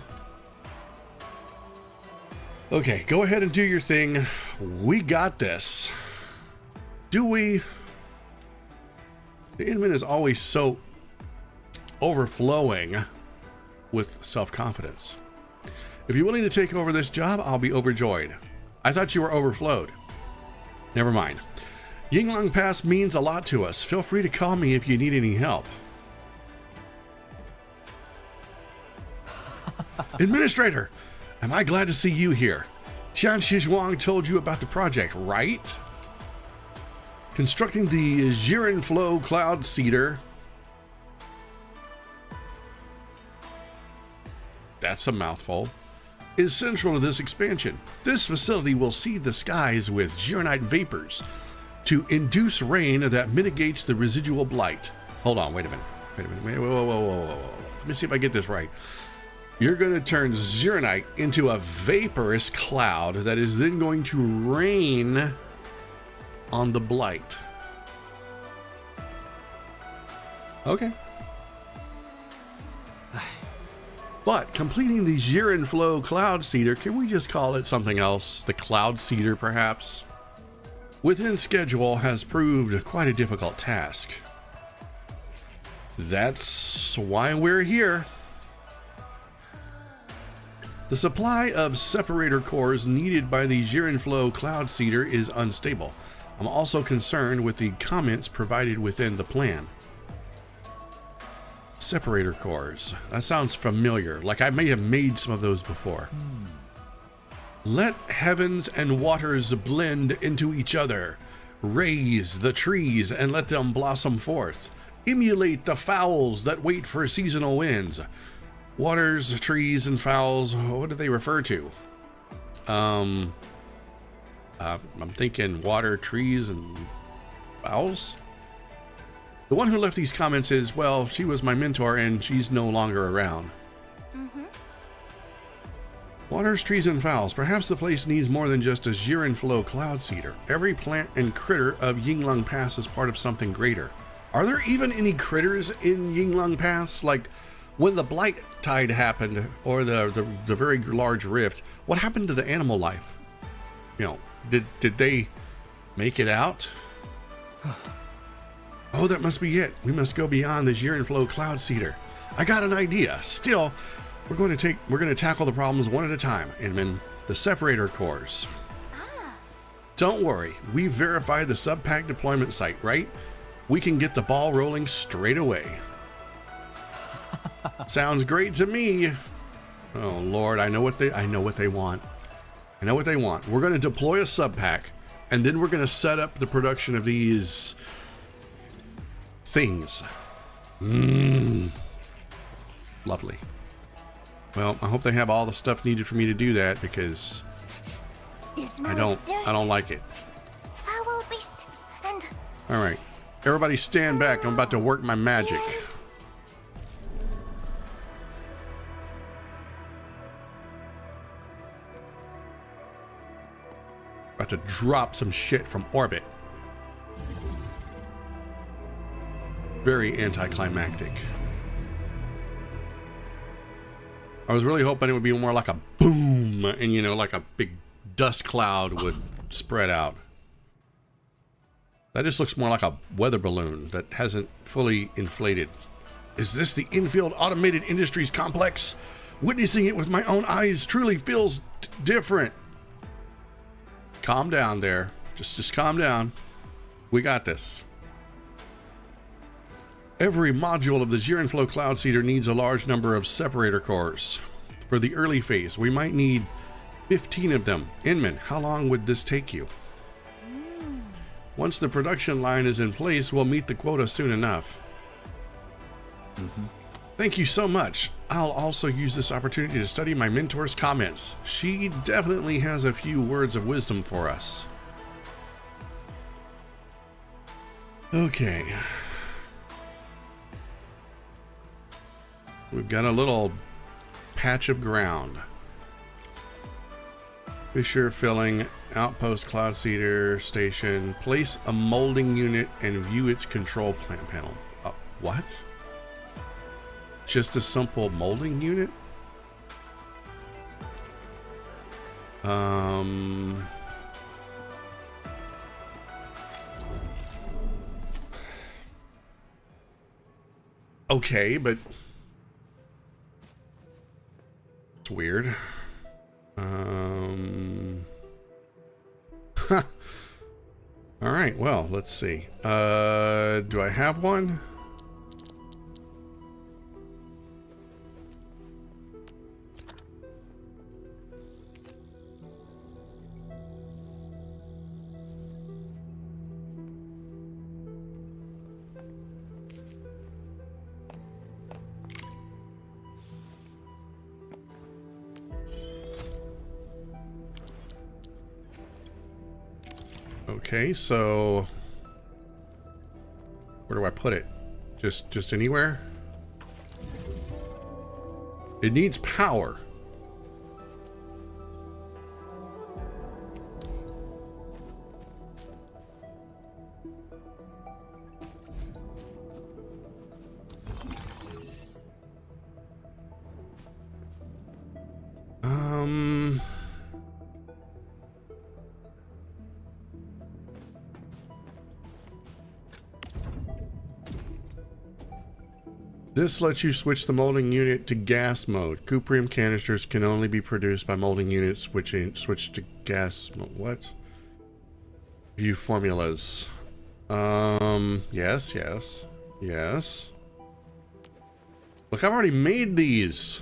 Okay, go ahead and do your thing. We got this. Do we? The Inman is always so overflowing with self-confidence. If you're willing to take over this job, I'll be overjoyed. I thought you were overflowed. Never mind. Yinglong Pass means a lot to us. Feel free to call me if you need any help. Administrator, am I glad to see you here? Tian Shizhuang told you about the project, right? Constructing the Jiren Flow Cloud Seeder. that's a mouthful, is central to this expansion. This facility will seed the skies with Arknight vapors to induce rain that mitigates the residual blight. Hold on, wait a minute. Whoa. Let me see if I get this right. You're going to turn Arknight into a vaporous cloud that is then going to rain on the blight. Okay. But completing the Jiren Flow Cloud Seeder, can we just call it something else? The Cloud Seeder, perhaps? Within schedule has proved quite a difficult task. That's why we're here. The supply of separator cores needed by the Jiren Flow Cloud Seeder is unstable. I'm also concerned with the comments provided within the plan. Separator cores. That sounds familiar, like I may have made some of those before. Let heavens and waters blend into each other. Raise the trees and let them blossom forth. Emulate the fowls that wait for seasonal winds. Waters, trees, and fowls, what do they refer to? I'm thinking water, trees, and fowls? The one who left these comments is, well, she was my mentor and she's no longer around. Waters, trees, and fowls. Perhaps the place needs more than just a Jiren Flow Cloud Seeder. Every plant and critter of Yinglong Pass is part of something greater. Are there even any critters in Yinglong Pass? Like, when the Blight Tide happened, or the very large rift, what happened to the animal life? You know, did they make it out? Oh, that must be it. We must go beyond the Jiren Flow Cloud Seeder. I got an idea. Still, we're going to tackle the problems one at a time. And the separator cores. Don't worry, we verified the subpack deployment site, right? We can get the ball rolling straight away. Sounds great to me. Oh Lord, I know what they want. I know what they want. We're going to deploy a subpack, and then we're going to set up the production of these things. Lovely. Well, I hope they have all the stuff needed for me to do that, because I don't like it. Foul beast and All right, everybody stand back. I'm about to work my magic. About to drop some shit from orbit. Very anticlimactic. I was really hoping it would be more like a boom, and you know, like a big dust cloud would spread out. That just looks more like a weather balloon that hasn't fully inflated. Is this the Endfield Automated Industries Complex? Witnessing it with my own eyes truly feels different. Calm down there. Just calm down. We got this. Every module of the Jiren Flow Cloud Seeder needs a large number of separator cores. For the early phase, we might need 15 of them. Inman, how long would this take you? Once the production line is in place, we'll meet the quota soon enough. Thank you so much. I'll also use this opportunity to study my mentor's comments. She definitely has a few words of wisdom for us. Okay. We've got a little patch of ground. Fissure filling, outpost cloud seeder station. Place a molding unit and view its control plant panel. What? Just a simple molding unit? Okay, but it's weird. All right, well, let's see. Do I have one? Okay, so where do I put it? Just anywhere? It needs power. This lets you switch the molding unit to gas mode. Cuprium canisters can only be produced by molding units switch to gas mode. What? View formulas. Yes. Look, I've already made these.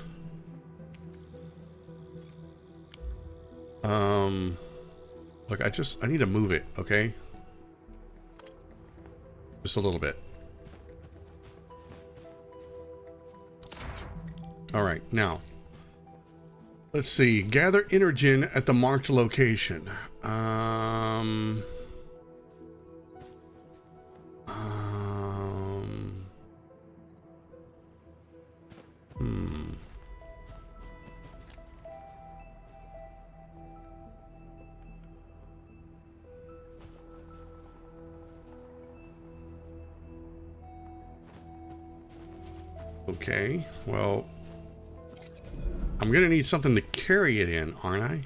Look, I need to move it, okay? Just a little bit. All right, now let's see. Gather energen at the marked location. Okay, well, I'm gonna need something to carry it in, aren't I?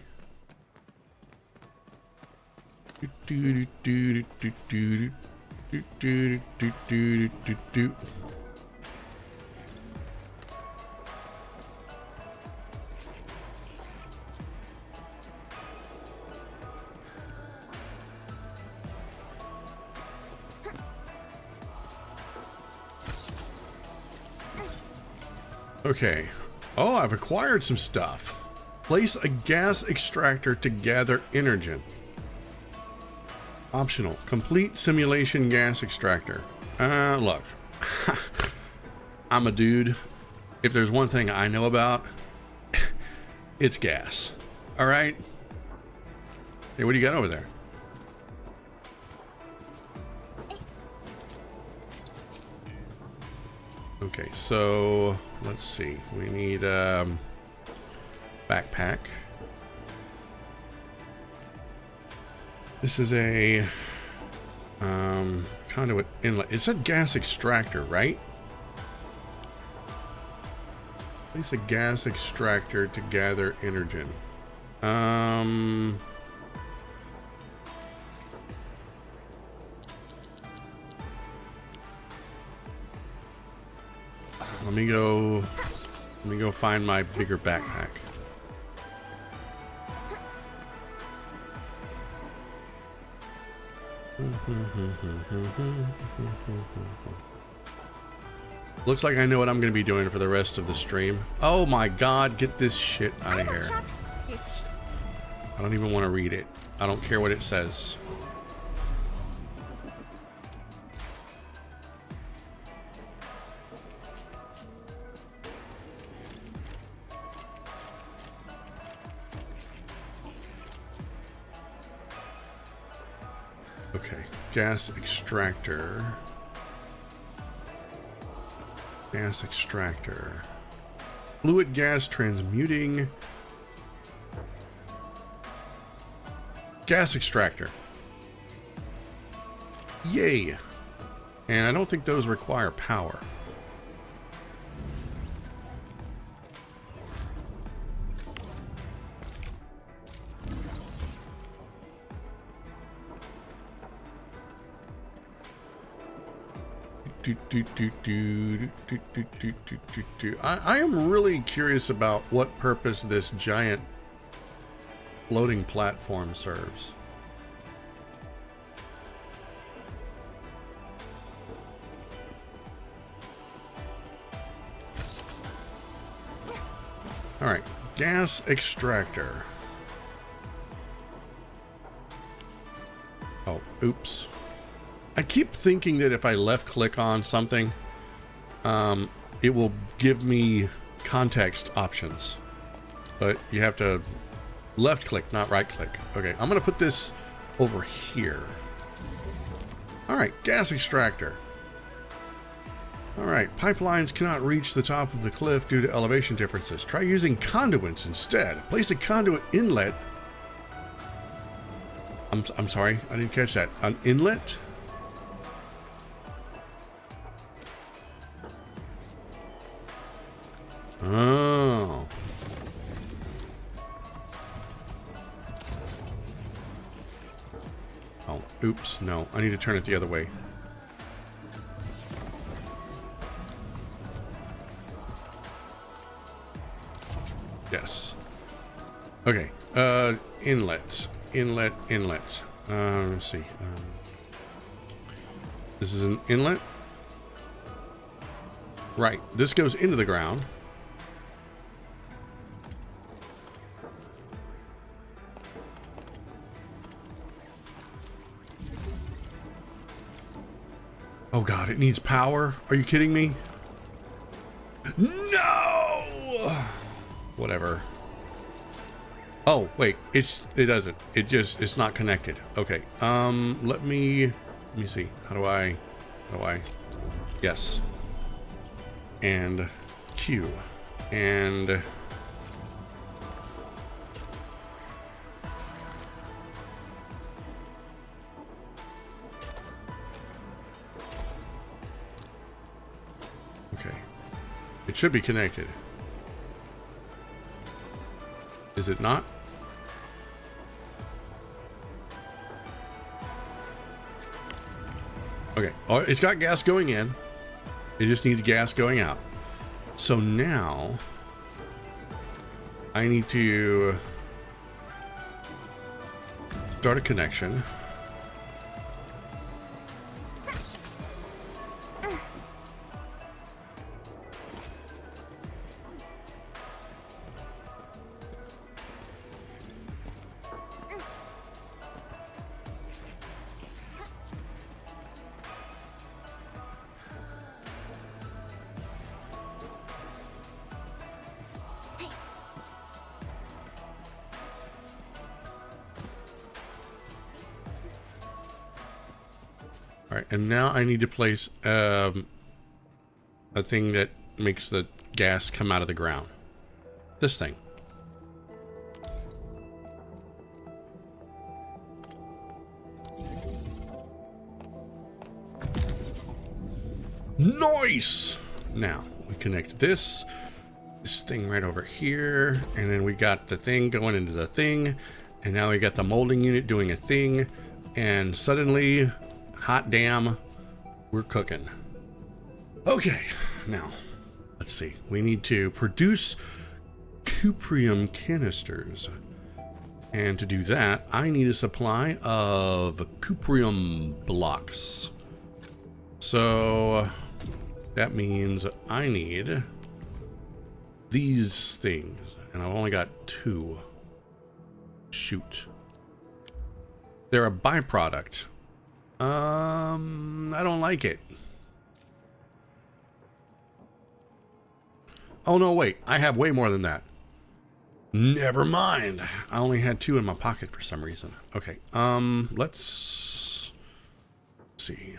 Okay. Oh, I've acquired some stuff. Place a gas extractor to gather energen. Optional. Complete simulation gas extractor. Look. I'm a dude. If there's one thing I know about, it's gas. All right? Hey, what do you got over there? Okay, so let's see. We need backpack. This is a conduit inlet. It's a gas extractor, right? Place a gas extractor to gather energen. Let me go find my bigger backpack. Looks like I know what I'm going to be doing for the rest of the stream. Oh my god, get this shit out of here. I don't even want to read it. I don't care what it says. Okay, gas extractor. Gas extractor. Fluid gas transmuting. Gas extractor. Yay. And I don't think those require power. I am really curious about what purpose this giant floating platform serves. All right, gas extractor. Oh, oops. I keep thinking that if I left click on something, it will give me context options, but you have to left click, not right click. Okay, I'm gonna put this over here. All right, gas extractor. All right, pipelines cannot reach the top of the cliff due to elevation differences. Try using conduits instead. Place a conduit inlet. I'm sorry, I didn't catch that. An inlet? Oh. Oh, oops, no. I need to turn it the other way. Yes. Okay. Inlets. Inlet. Let's see. This is an inlet. Right. This goes into the ground. Oh God, it needs power. Are you kidding me? No! Whatever. Oh, wait, it doesn't. It's not connected. Okay. Let me see. How do I yes. And Q. And okay. It should be connected. Is it not? Okay. Oh, it's got gas going in. It just needs gas going out. So now I need to start a connection. All right, and now I need to place a thing that makes the gas come out of the ground. This thing. Nice! Now, we connect this thing right over here, and then we got the thing going into the thing, and now we got the molding unit doing a thing, and suddenly... hot damn, we're cooking. Okay, now, let's see. We need to produce cuprium canisters. And to do that, I need a supply of cuprium blocks. So, that means I need these things. And I've only got 2. Shoot. They're a byproduct. I don't like it. Oh no, wait. I have way more than that. Never mind. I only had 2 in my pocket for some reason. Okay. Let's see.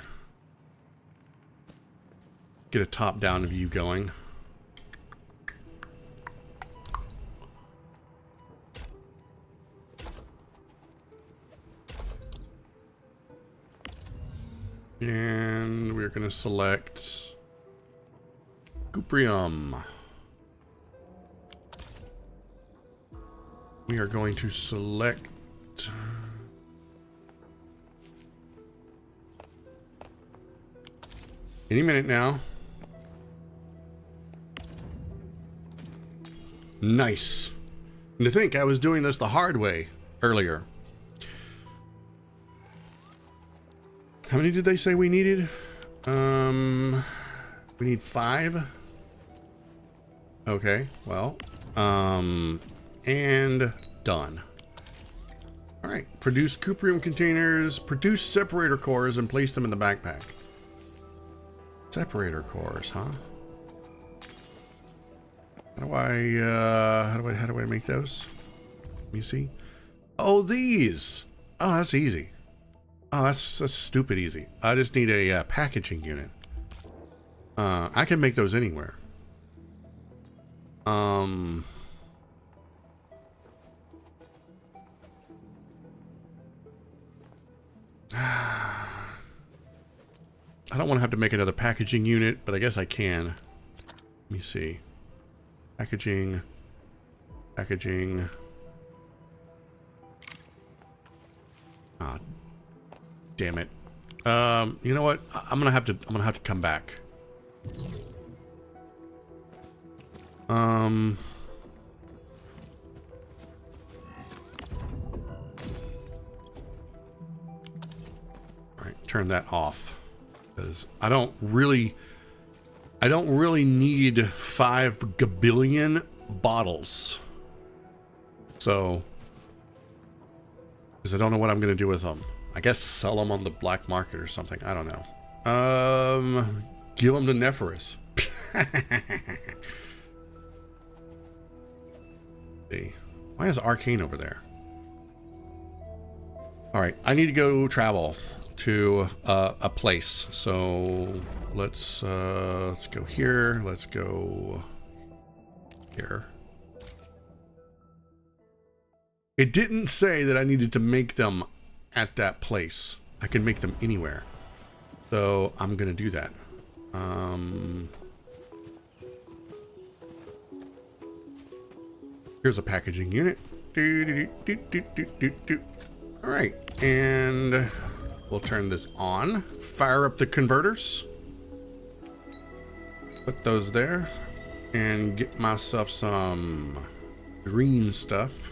Get a top-down view going. And we're going to select cuprium. We are going to select any minute now. Nice. And to think I was doing this the hard way earlier. How many did they say we needed? We need 5. Okay, well, and done. All right, produce cuprium containers, produce separator cores, and place them in the backpack. Separator cores, huh? How do I make those? Let me see. Oh, these. Oh, that's easy. Oh, that's stupid easy. I just need a packaging unit. I can make those anywhere. I don't want to have to make another packaging unit, but I guess I can. Let me see. Packaging. Packaging. Ah, damn it. You know what? I'm gonna have to come back. All right, turn that off because I don't really need 5 gabillion bottles. So, because I don't know what I'm gonna do with them. I guess sell them on the black market or something. I don't know. Give them to Neferith. See, why is Arcane over there? All right, I need to go travel to a place. So let's go here. Let's go here. It didn't say that I needed to make them at that place. I can make them anywhere. So I'm gonna do that. Here's a packaging unit. All right, and we'll turn this on. Fire up the converters. Put those there, and get myself some green stuff.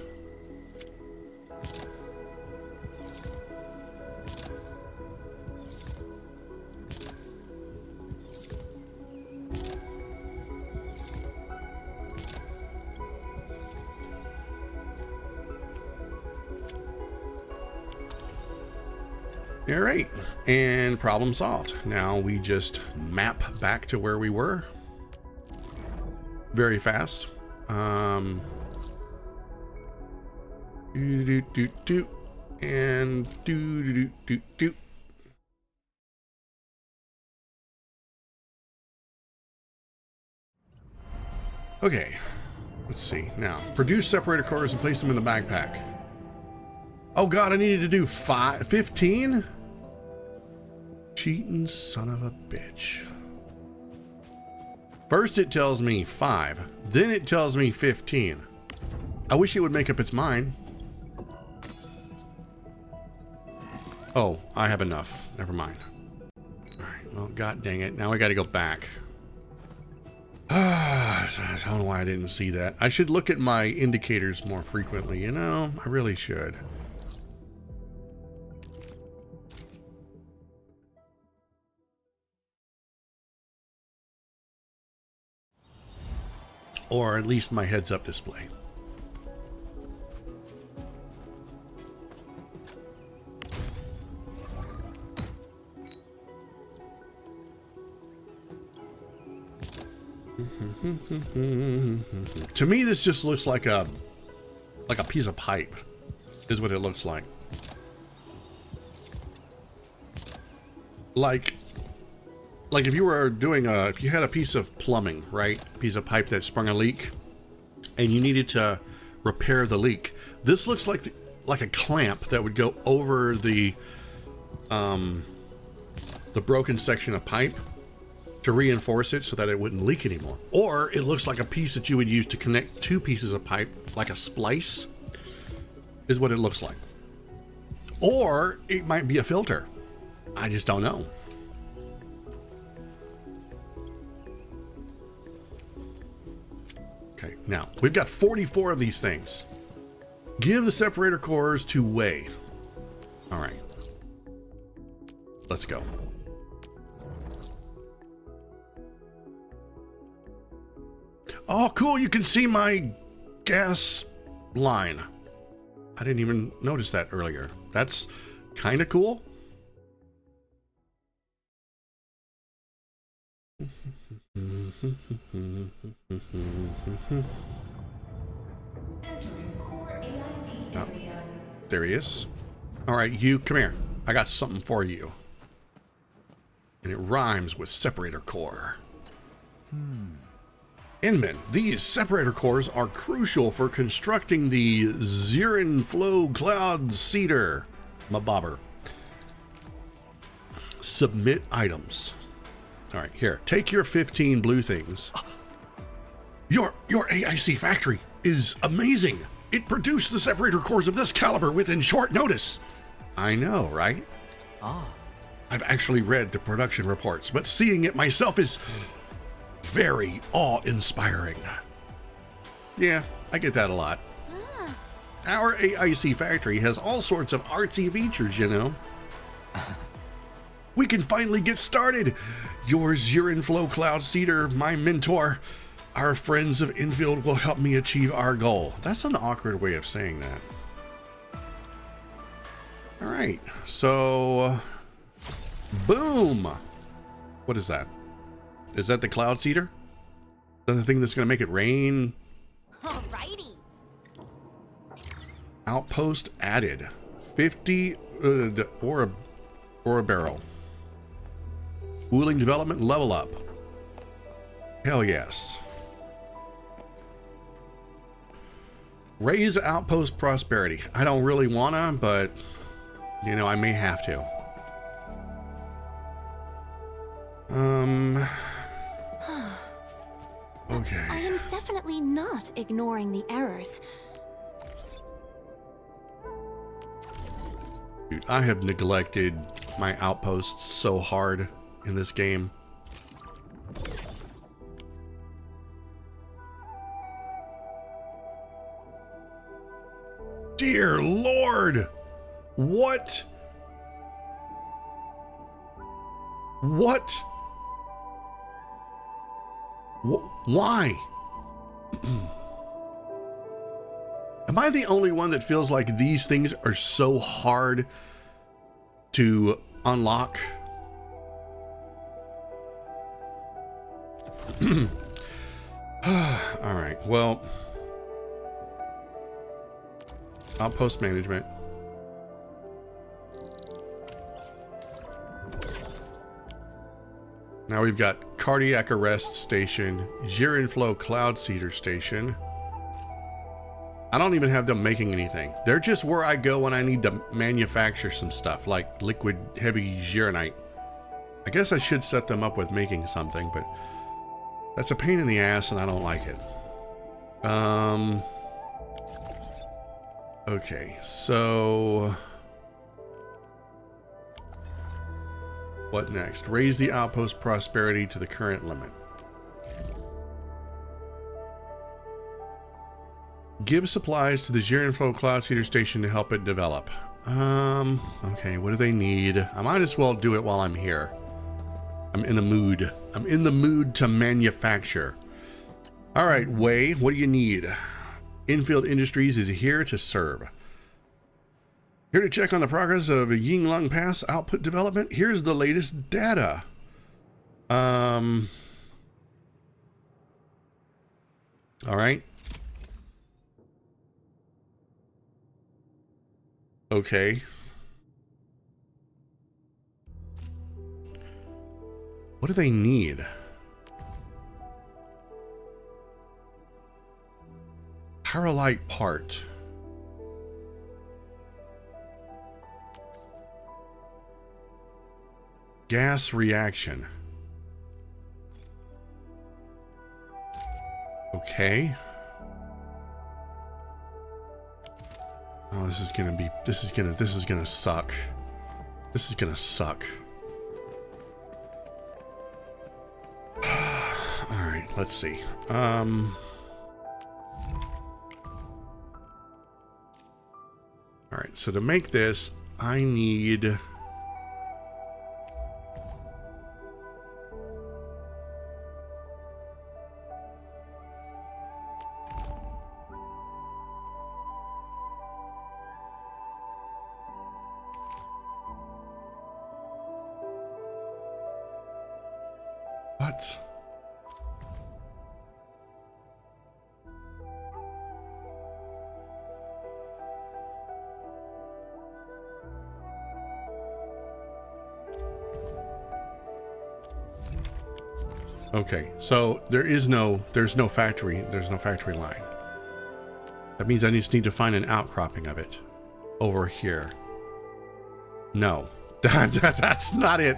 All right, and problem solved. Now we just map back to where we were very fast. And Okay, let's see. Now, produce separator cores and place them in the backpack. Oh god, I needed to do 15? Cheating son of a bitch. First it tells me 5, then it tells me 15. I wish it would make up its mind. Oh, I have enough. Never mind. Alright, well, god dang it. Now I gotta go back. I don't know why I didn't see that. I should look at my indicators more frequently, you know? I really should. Or at least my heads-up display. To me, this just looks like a piece of pipe, is what it looks like. Like if you were doing if you had a piece of plumbing, right? A piece of pipe that sprung a leak, and you needed to repair the leak. This looks like a clamp that would go over the broken section of pipe to reinforce it so that it wouldn't leak anymore. Or it looks like a piece that you would use to connect 2 pieces of pipe, like a splice, is what it looks like. Or it might be a filter. I just don't know. Okay, now we've got 44 of these things. Give the separator cores to Wei. All right, let's go. Oh, cool. You can see my gas line. I didn't even notice that earlier. That's kind of cool. Oh, there he is. All right, you, come here. I got something for you. And it rhymes with separator core. Inman, these separator cores are crucial for constructing the Zirin Flow Cloud Seeder. Mabobber. Submit items. All right, here. Take your 15 blue things. Your AIC factory is amazing. It produced the separator cores of this caliber within short notice. I know, right? I've actually read the production reports, but seeing it myself is very awe-inspiring. Yeah, I get that a lot. Our AIC factory has all sorts of artsy features, you know. We can finally get started. Your Zirin Flow Cloud Seeder, my mentor. Our friends of Endfield will help me achieve our goal. That's an awkward way of saying that. All right, so boom. What is that? Is that the Cloud Seeder? The thing that's going to make it rain? Alrighty. Outpost added. 50 or a barrel. Wuling development level up. Hell yes. Raise outpost prosperity. I don't really wanna, but you know, I may have to. Okay. I am definitely not ignoring the errors. Dude, I have neglected my outposts so hard in this game. Dear Lord! What? What? Why? Am I the only one that feels like these things are so hard to unlock? All right, well, outpost management. Now we've got cardiac arrest station, Zirin Flow Cloud Seeder station. I don't even have them making anything. They're just where I go when I need to manufacture some stuff, like liquid heavy Zirinite. I guess I should set them up with making something, but that's a pain in the ass and I don't like it. Okay, so what next? Raise the outpost prosperity to the current limit. Give supplies to the Zirin Flow Cloud Seeder station to help it develop. Okay, what do they need? I might as well do it while I'm here. I'm in a mood. I'm in the mood to manufacture. All right, Wei, what do you need? Endfield Industries is here to serve. Here to check on the progress of Yinglong Pass output development. Here's the latest data. All right. Okay. What do they need? Pyrolite part. Gas reaction. Okay. Oh, this is gonna suck. This is gonna suck. All right, let's see. All right, so to make this, I need what? Okay, so there's no factory line. That means I just need to find an outcropping of it over here. No, that's not it.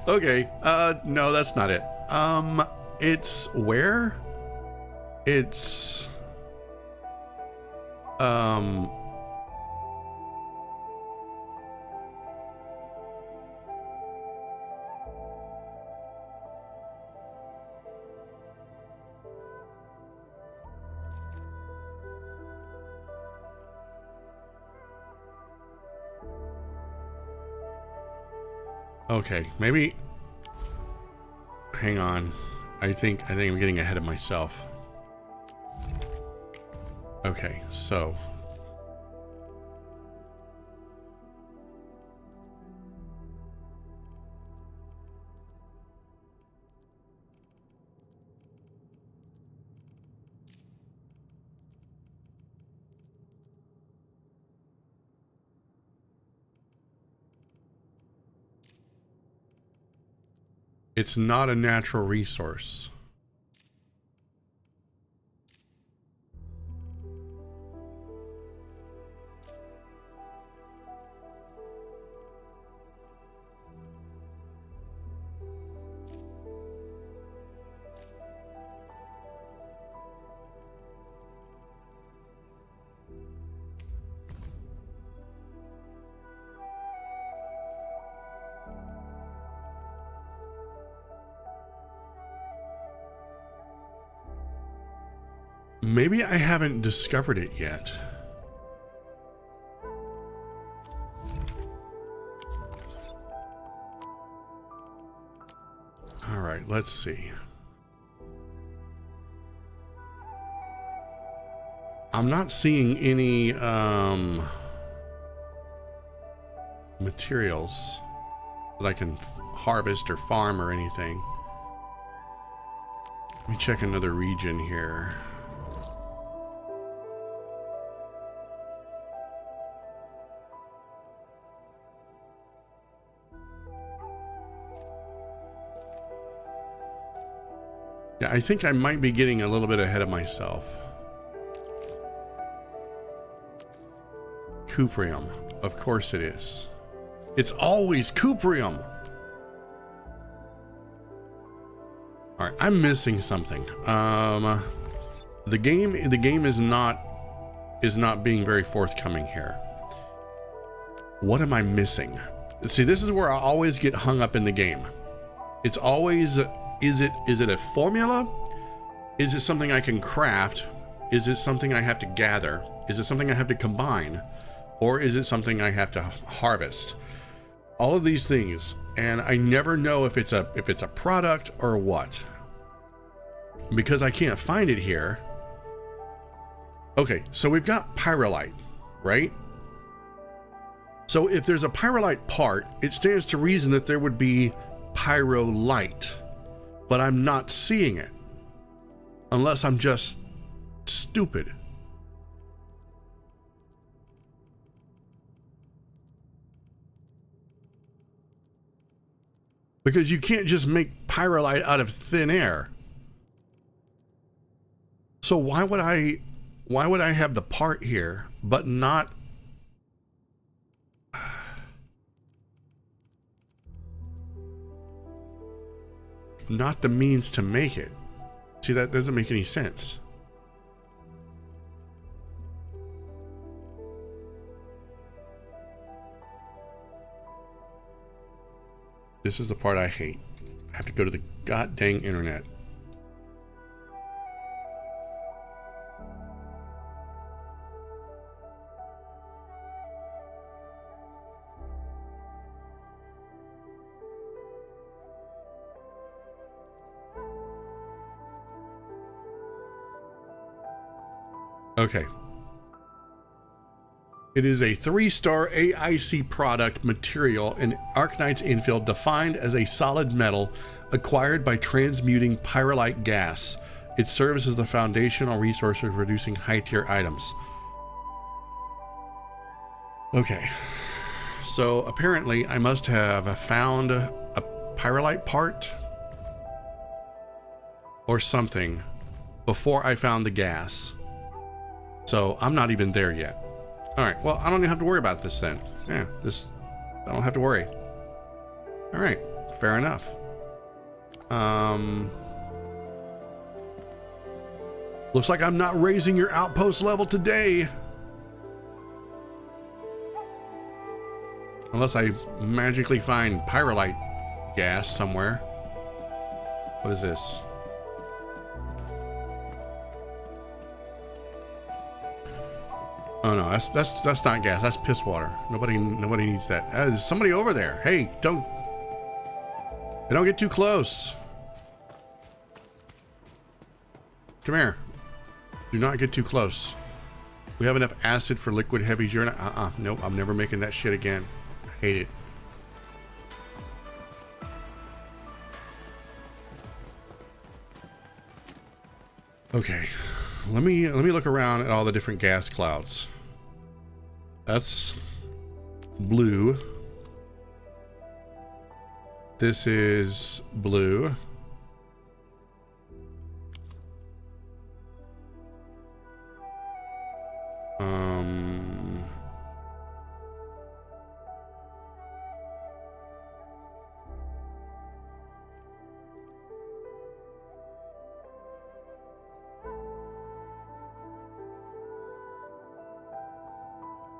Okay, no, that's not it. It's where? It's okay, maybe. Hang on. I think I'm getting ahead of myself. Okay, so it's not a natural resource. Maybe I haven't discovered it yet. All right, let's see. I'm not seeing any materials that I can harvest or farm or anything. Let me check another region here. Yeah, I think I might be getting a little bit ahead of myself. Cuprium. Of course it is. It's always Cuprium. All right, I'm missing something. The game is not being very forthcoming here. What am I missing? See, this is where I always get hung up in the game. It's always, is it a formula? Is it something I can craft? Is it something I have to gather? Is it something I have to combine? Or is it something I have to harvest? All of these things, and I never know if it's a product or what. Because I can't find it here. Okay, so we've got pyrolite, right? So if there's a pyrolite part, it stands to reason that there would be pyrolite, but I'm not seeing it. Unless I'm just stupid. Because you can't just make pyrolite out of thin air. So why would I have the part here, but not the means to make it? See, that doesn't make any sense. This is the part I hate. I have to go to the god dang internet. Okay. It is a 3-star AIC product material in Arknights Endfield, defined as a solid metal acquired by transmuting pyrolite gas. It serves as the foundational resource for producing high-tier items. Okay. So apparently I must have found a pyrolite part. or something before I found the gas. So I'm not even there yet. All right, well, I don't even have to worry about this then. Yeah, I don't have to worry. All right, fair enough. Looks like I'm not raising your outpost level today. Unless I magically find pyrolite gas somewhere. What is this? Oh no, that's not gas. That's piss water. Nobody needs that. There's somebody over there. Hey, don't get too close. Come here. Do not get too close. We have enough acid for liquid heavy urine. Nope, I'm never making that shit again. I hate it. Okay, let me look around at all the different gas clouds. That's blue. This is blue.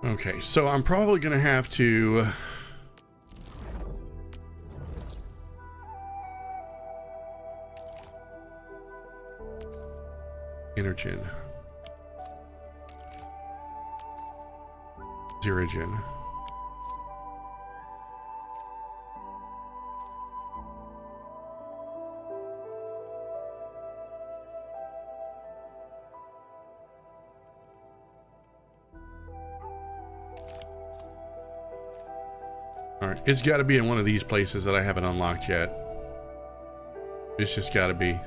Okay, so I'm probably gonna have to Energen. Zerogen. Alright, it's got to be in one of these places that I haven't unlocked yet. It's just got to be.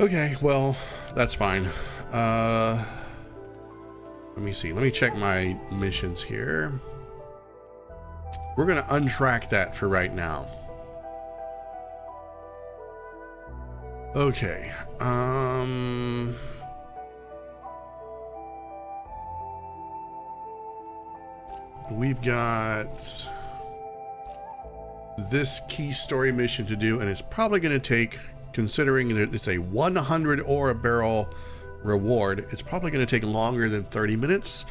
Okay, well, that's fine. Let me see. Let me check my missions here. We're going to untrack that for right now. Okay. We've got this key story mission to do, and it's probably going to take, considering that it's a 100 ore a barrel reward, it's probably going to take longer than 30 minutes.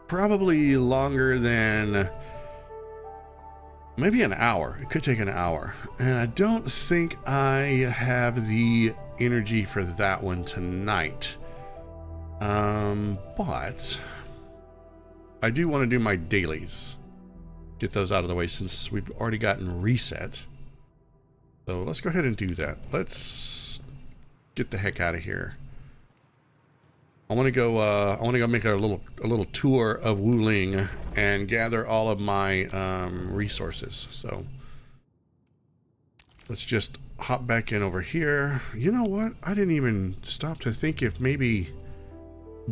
Probably longer than maybe an hour. It could take an hour. And I don't think I have the energy for that one tonight. But I do want to do my dailies. Get those out of the way since we've already gotten reset. So let's go ahead and do that. Let's get the heck out of here. I want to go make a little tour of Wuling and gather all of my resources. So let's just hop back in over here. You know what? I didn't even stop to think if maybe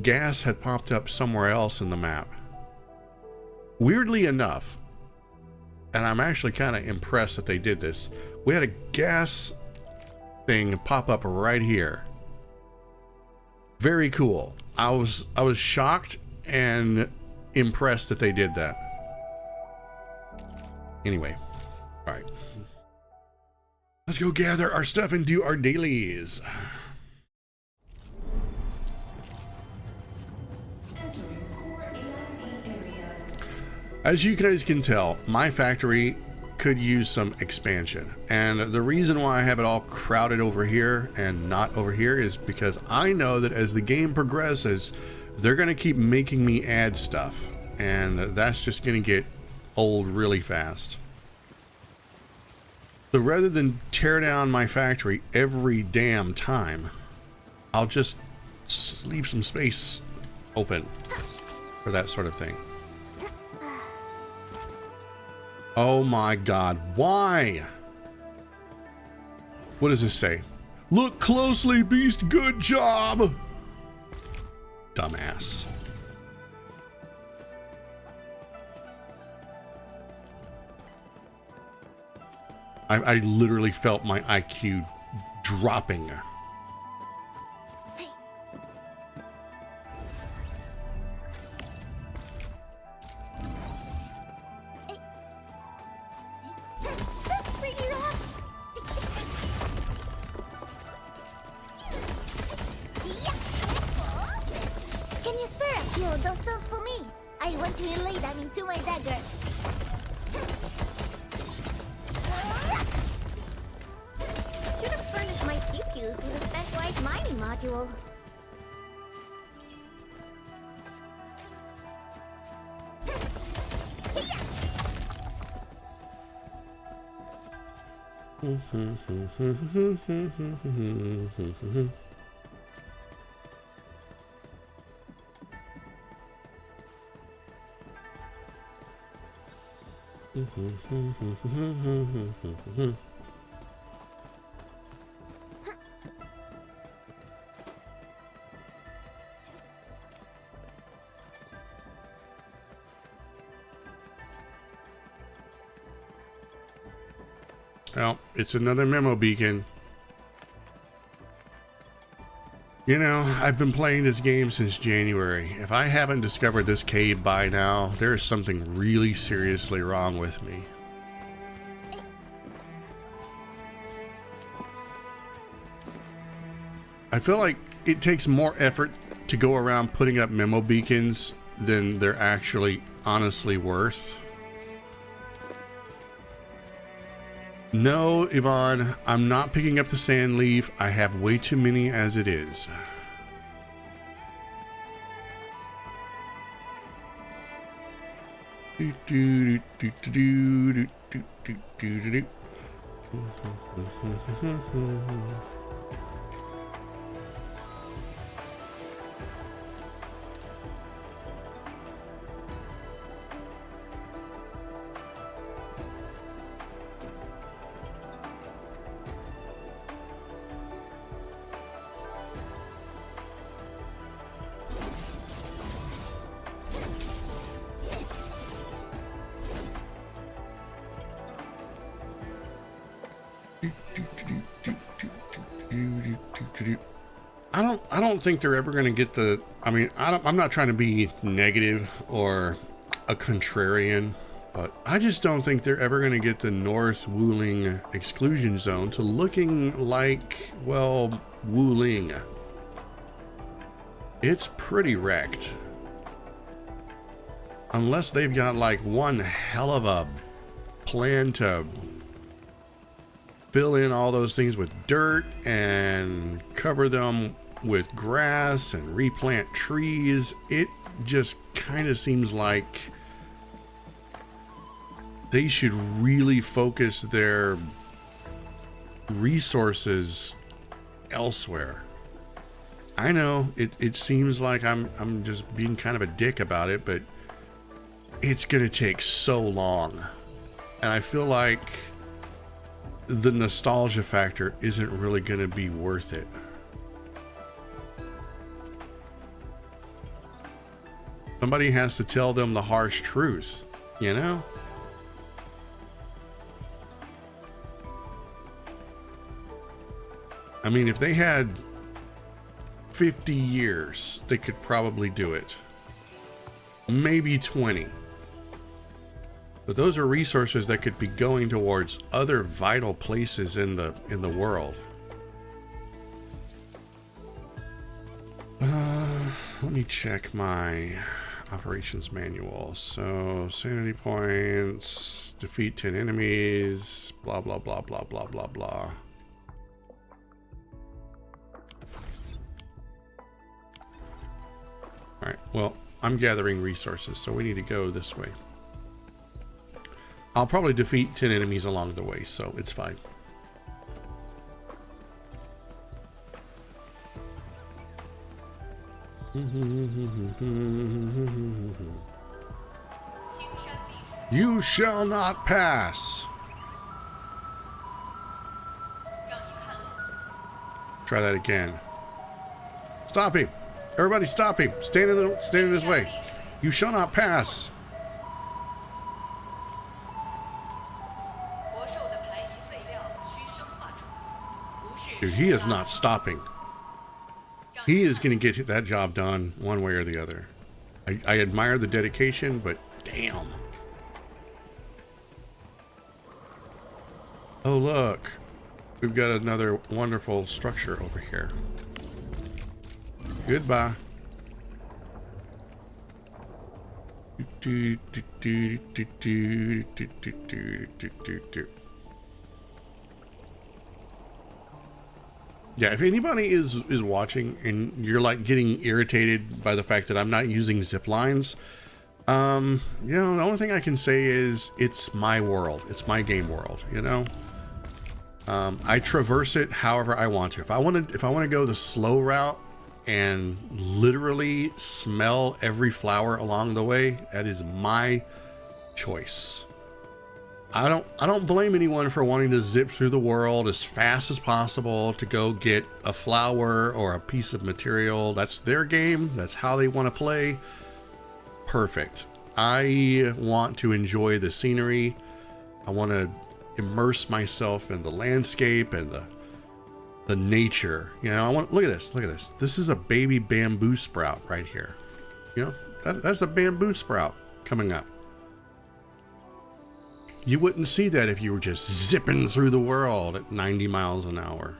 gas had popped up somewhere else in the map. Weirdly enough, and I'm actually kind of impressed that they did this, we had a gas thing pop up right here. Very cool. I was shocked and impressed that they did that. Anyway, all right. Let's go gather our stuff and do our dailies. As you guys can tell, my factory could use some expansion. And the reason why I have it all crowded over here and not over here is because I know that as the game progresses, they're going to keep making me add stuff. And that's just going to get old really fast. So rather than tear down my factory every damn time, I'll just leave some space open for that sort of thing. Oh my god, why? What does this say? Look closely, beast, good job! Dumbass. I literally felt my IQ dropping. Can you spare a few of those stones for me? I want to inlay them into my dagger. Should have furnished my pew-pews with a specialized mining module. Well, it's another memo beacon. You know, I've been playing this game since January. If I haven't discovered this cave by now, there is something really seriously wrong with me. I feel like it takes more effort to go around putting up memo beacons than they're actually honestly worth. No, Yvonne, I'm not picking up the sand leaf. I have way too many as it is. I don't think they're ever going to get the, I mean, I'm not trying to be negative or a contrarian, but I just don't think they're ever going to get the North Wuling exclusion zone to looking like, well, Wuling. It's pretty wrecked. Unless they've got like one hell of a plan to fill in all those things with dirt and cover them with grass and replant trees. It just kind of seems like they should really focus their resources elsewhere. I know it seems like I'm just being kind of a dick about it, but it's gonna take so long, and I feel like the nostalgia factor isn't really gonna be worth it. Somebody has to tell them the harsh truth, you know? I mean, if they had 50 years, they could probably do it. Maybe 20. But those are resources that could be going towards other vital places in the world. Let me check my operations manual. So, sanity points, defeat 10 enemies, blah, blah, blah, blah, blah, blah, blah. All right, well, I'm gathering resources, so we need to go this way. I'll probably defeat 10 enemies along the way, so it's fine. You shall not pass. Try that again. Stop him. Everybody stop him. Stand in his way. You shall not pass. Dude, he is not stopping. He is going to get that job done one way or the other. I admire the dedication, but damn. Oh, look. We've got another wonderful structure over here. Goodbye. Yeah, if anybody is watching and you're like getting irritated by the fact that I'm not using zip lines, you know, the only thing I can say is it's my world. It's my game world, you know? I traverse it however I want to. If I want to go the slow route and literally smell every flower along the way, that is my choice. I don't blame anyone for wanting to zip through the world as fast as possible to go get a flower or a piece of material. That's their game. That's how they want to play. Perfect. I want to enjoy the scenery. I want to immerse myself in the landscape and the nature. You know, I want, look at this. Look at this. This is a baby bamboo sprout right here. You know, that's a bamboo sprout coming up. You wouldn't see that if you were just zipping through the world at 90 miles an hour.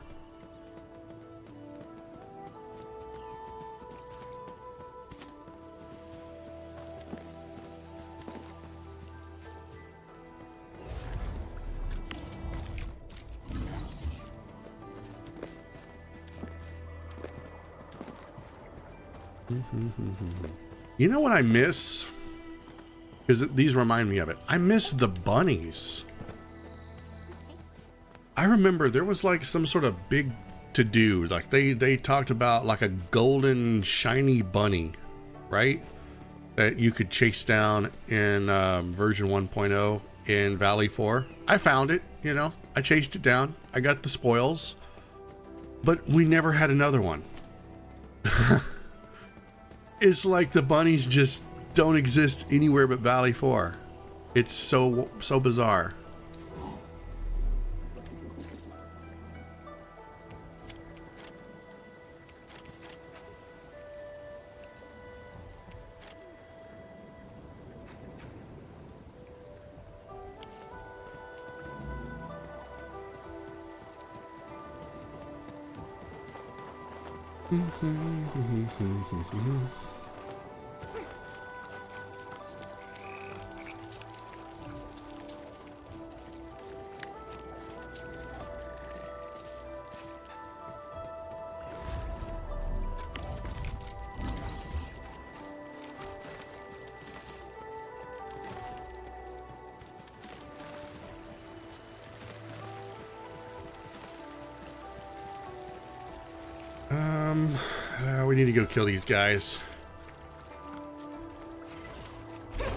You know what I miss? Because these remind me of it. I miss the bunnies. I remember there was like some sort of big to-do. Like they talked about like a golden shiny bunny, right? That you could chase down in version 1.0 in Valley 4. I found it, you know. I chased it down. I got the spoils. But we never had another one. It's like the bunnies just don't exist anywhere but Valley 4. It's so bizarre. We need to go kill these guys.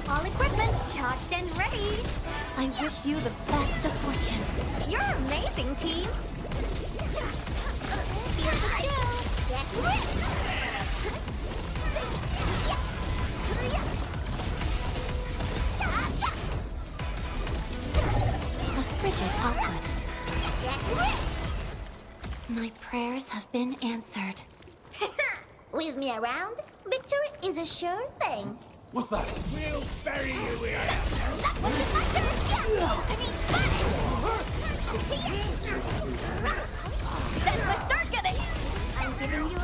All equipment charged and ready. I wish you the best of fortune. You're amazing, team. Feel the chill. Get ready. A frigid output. Get ready. My prayers have been answered. With me around, victory is a sure thing. What's that? We'll bury you here. That wasn't my first That's my start getting. I'm giving you a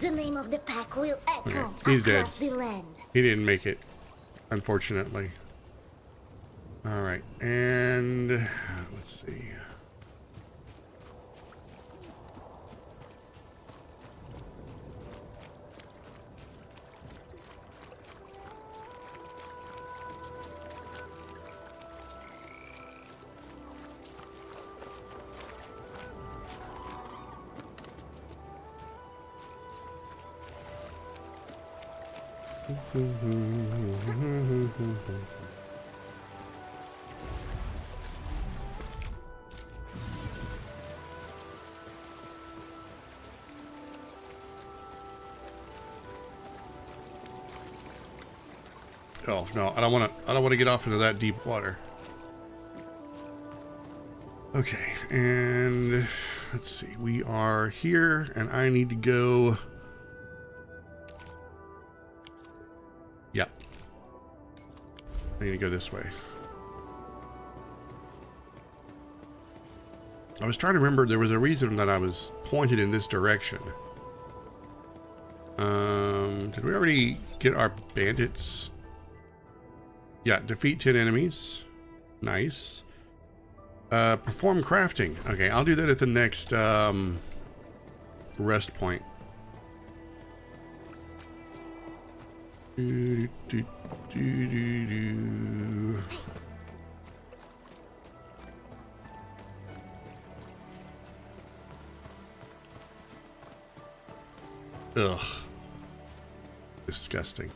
The name of the pack will echo Okay, he's across dead. the land. He didn't make it, unfortunately. All right, and let's see. Oh no, I don't want to get off into that deep water. Okay, and let's see. We are here, and I need to go. Yep. I need to go this way. I was trying to remember, there was a reason that I was pointed in this direction. Did we already get our bandits? Yeah, defeat 10 enemies. Nice. Perform crafting. Okay, I'll do that at the next rest point. Ugh. Disgusting.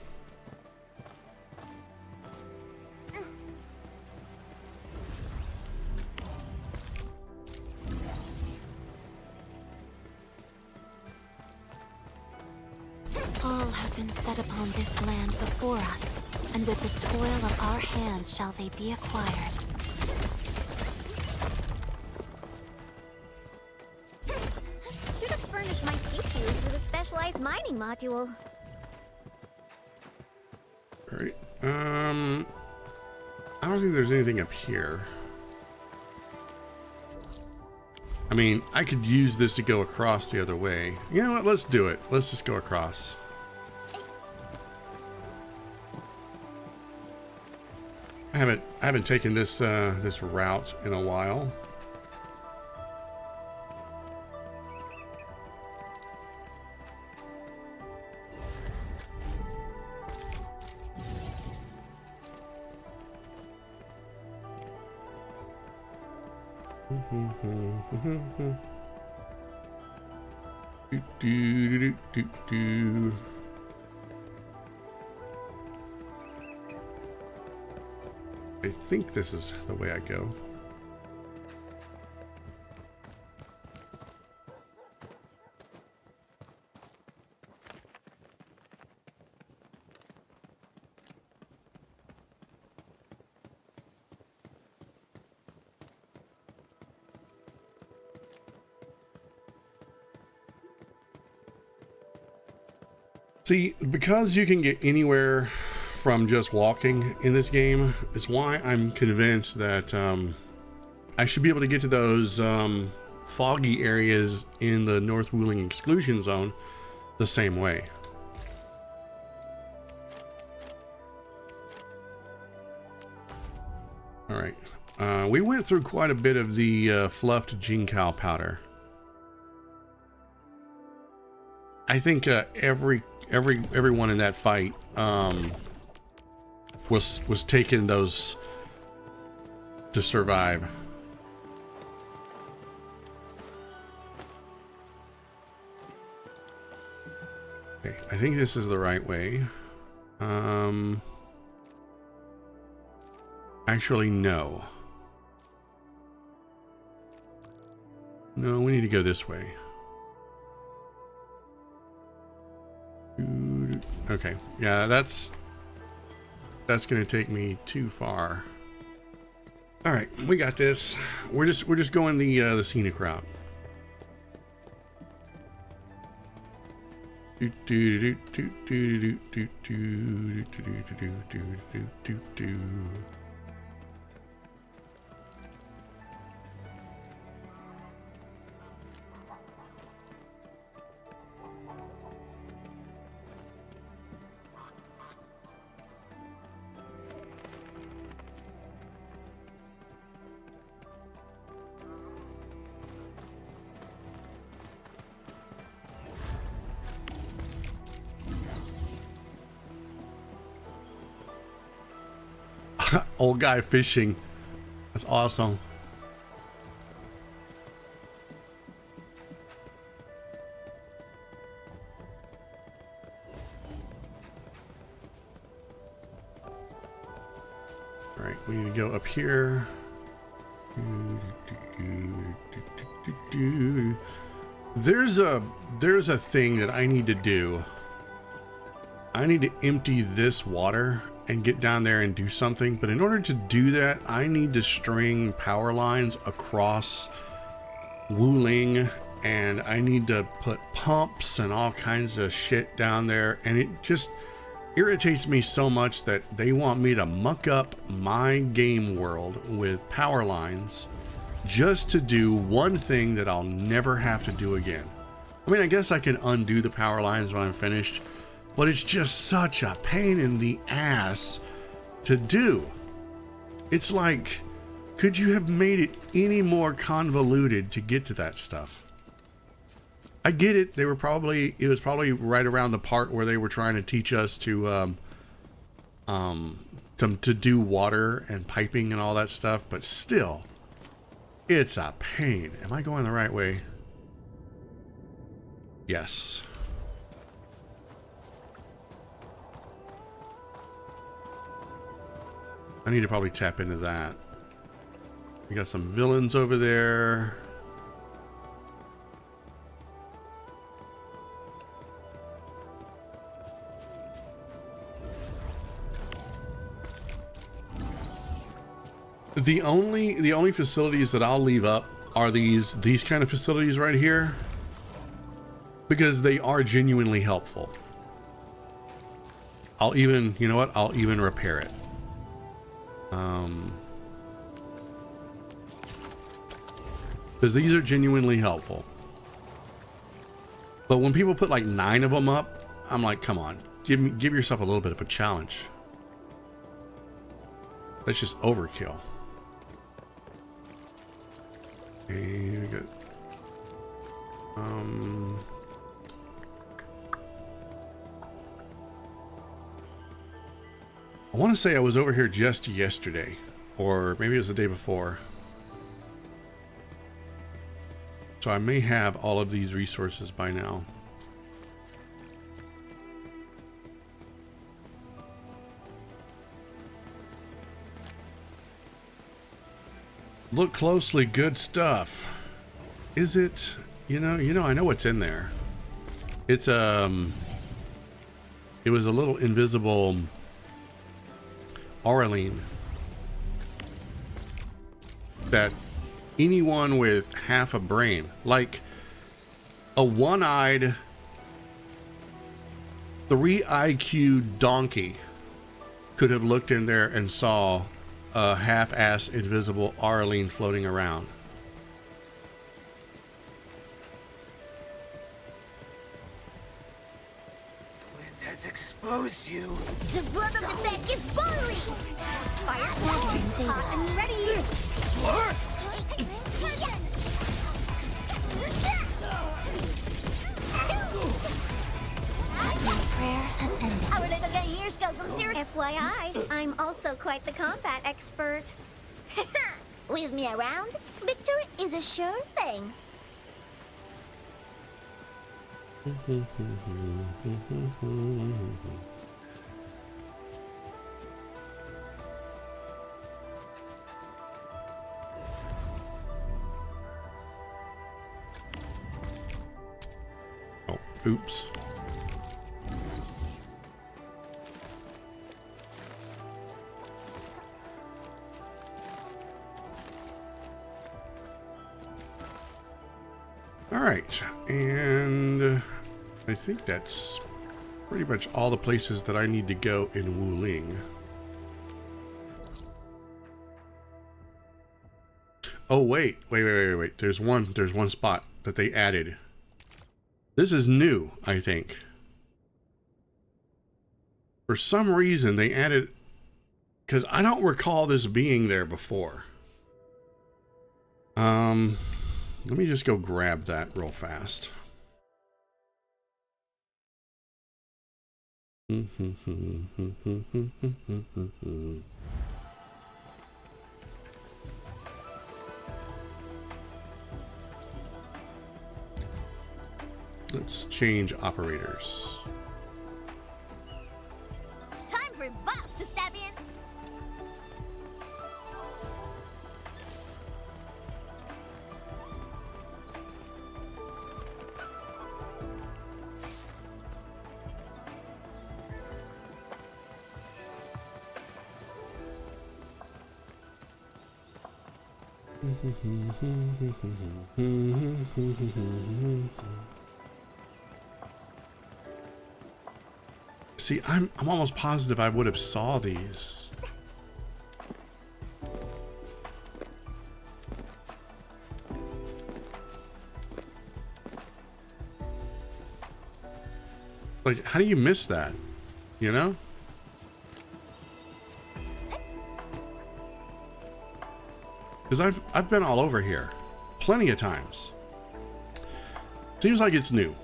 All have been set upon this land before us, and with the toil of our hands shall they be acquired. Should have furnished my GPUs with a specialized mining module. All right. I don't think there's anything up here. I mean, I could use this to go across the other way. You know what? Let's do it. Let's just go across. I haven't taken this this route in a while. Do. I think this is the way I go. See, because you can get anywhere from just walking in this game, is why I'm convinced that I should be able to get to those foggy areas in the North Wuling exclusion zone the same way. All right, we went through quite a bit of the fluffed Jinkow powder. I think everyone in that fight was taking those to survive. Okay, I think this is the right way. Actually, no. No, we need to go this way. Okay, yeah, that's gonna take me too far. All right, we got this. We're just going the scenic route. Old guy fishing. That's awesome. All right, we need to go up here. There's a thing that I need to do. I need to empty this water and get down there and do something. But in order to do that, I need to string power lines across Wuling, and I need to put pumps and all kinds of shit down there. And it just irritates me so much that they want me to muck up my game world with power lines just to do one thing that I'll never have to do again. I mean, I guess I can undo the power lines when I'm finished, but it's just such a pain in the ass to do. It's like, could you have made it any more convoluted to get to that stuff? I get it. It was probably right around the part where they were trying to teach us to do water and piping and all that stuff, but still, it's a pain. Am I going the right way? Yes. I need to probably tap into that. We got some villains over there. The only facilities that I'll leave up are these kind of facilities right here, because they are genuinely helpful. I'll even, you know what? I'll even repair it. Because these are genuinely helpful. But when people put like 9 of them up, I'm like, come on, give yourself a little bit of a challenge. That's just overkill. And we got I want to say I was over here just yesterday, or maybe it was the day before. So I may have all of these resources by now. Look closely, good stuff. Is it? You know, I know what's in there. It's it was a little invisible Auraline that anyone with half a brain, like a one-eyed 3 IQ donkey, could have looked in there and saw a half-ass invisible Auraline floating around. Wind has exposed you. The blood of the back is boiling! Fire hot and ready! Prayer has ended. Our little guy here's got some serious... FYI, I'm also quite the combat expert. With me around, victory is a sure thing. Oh, oops. All right, and I think that's pretty much all the places that I need to go in Wuling. Oh wait. There's one spot that they added. This is new, I think. For some reason they added, because I don't recall this being there before. Let me just go grab that real fast. Let's change operators. Time for boss to step in. See, I'm almost positive I would have saw these. Like, how do you miss that? You know? Because I've been all over here plenty of times. Seems like it's new.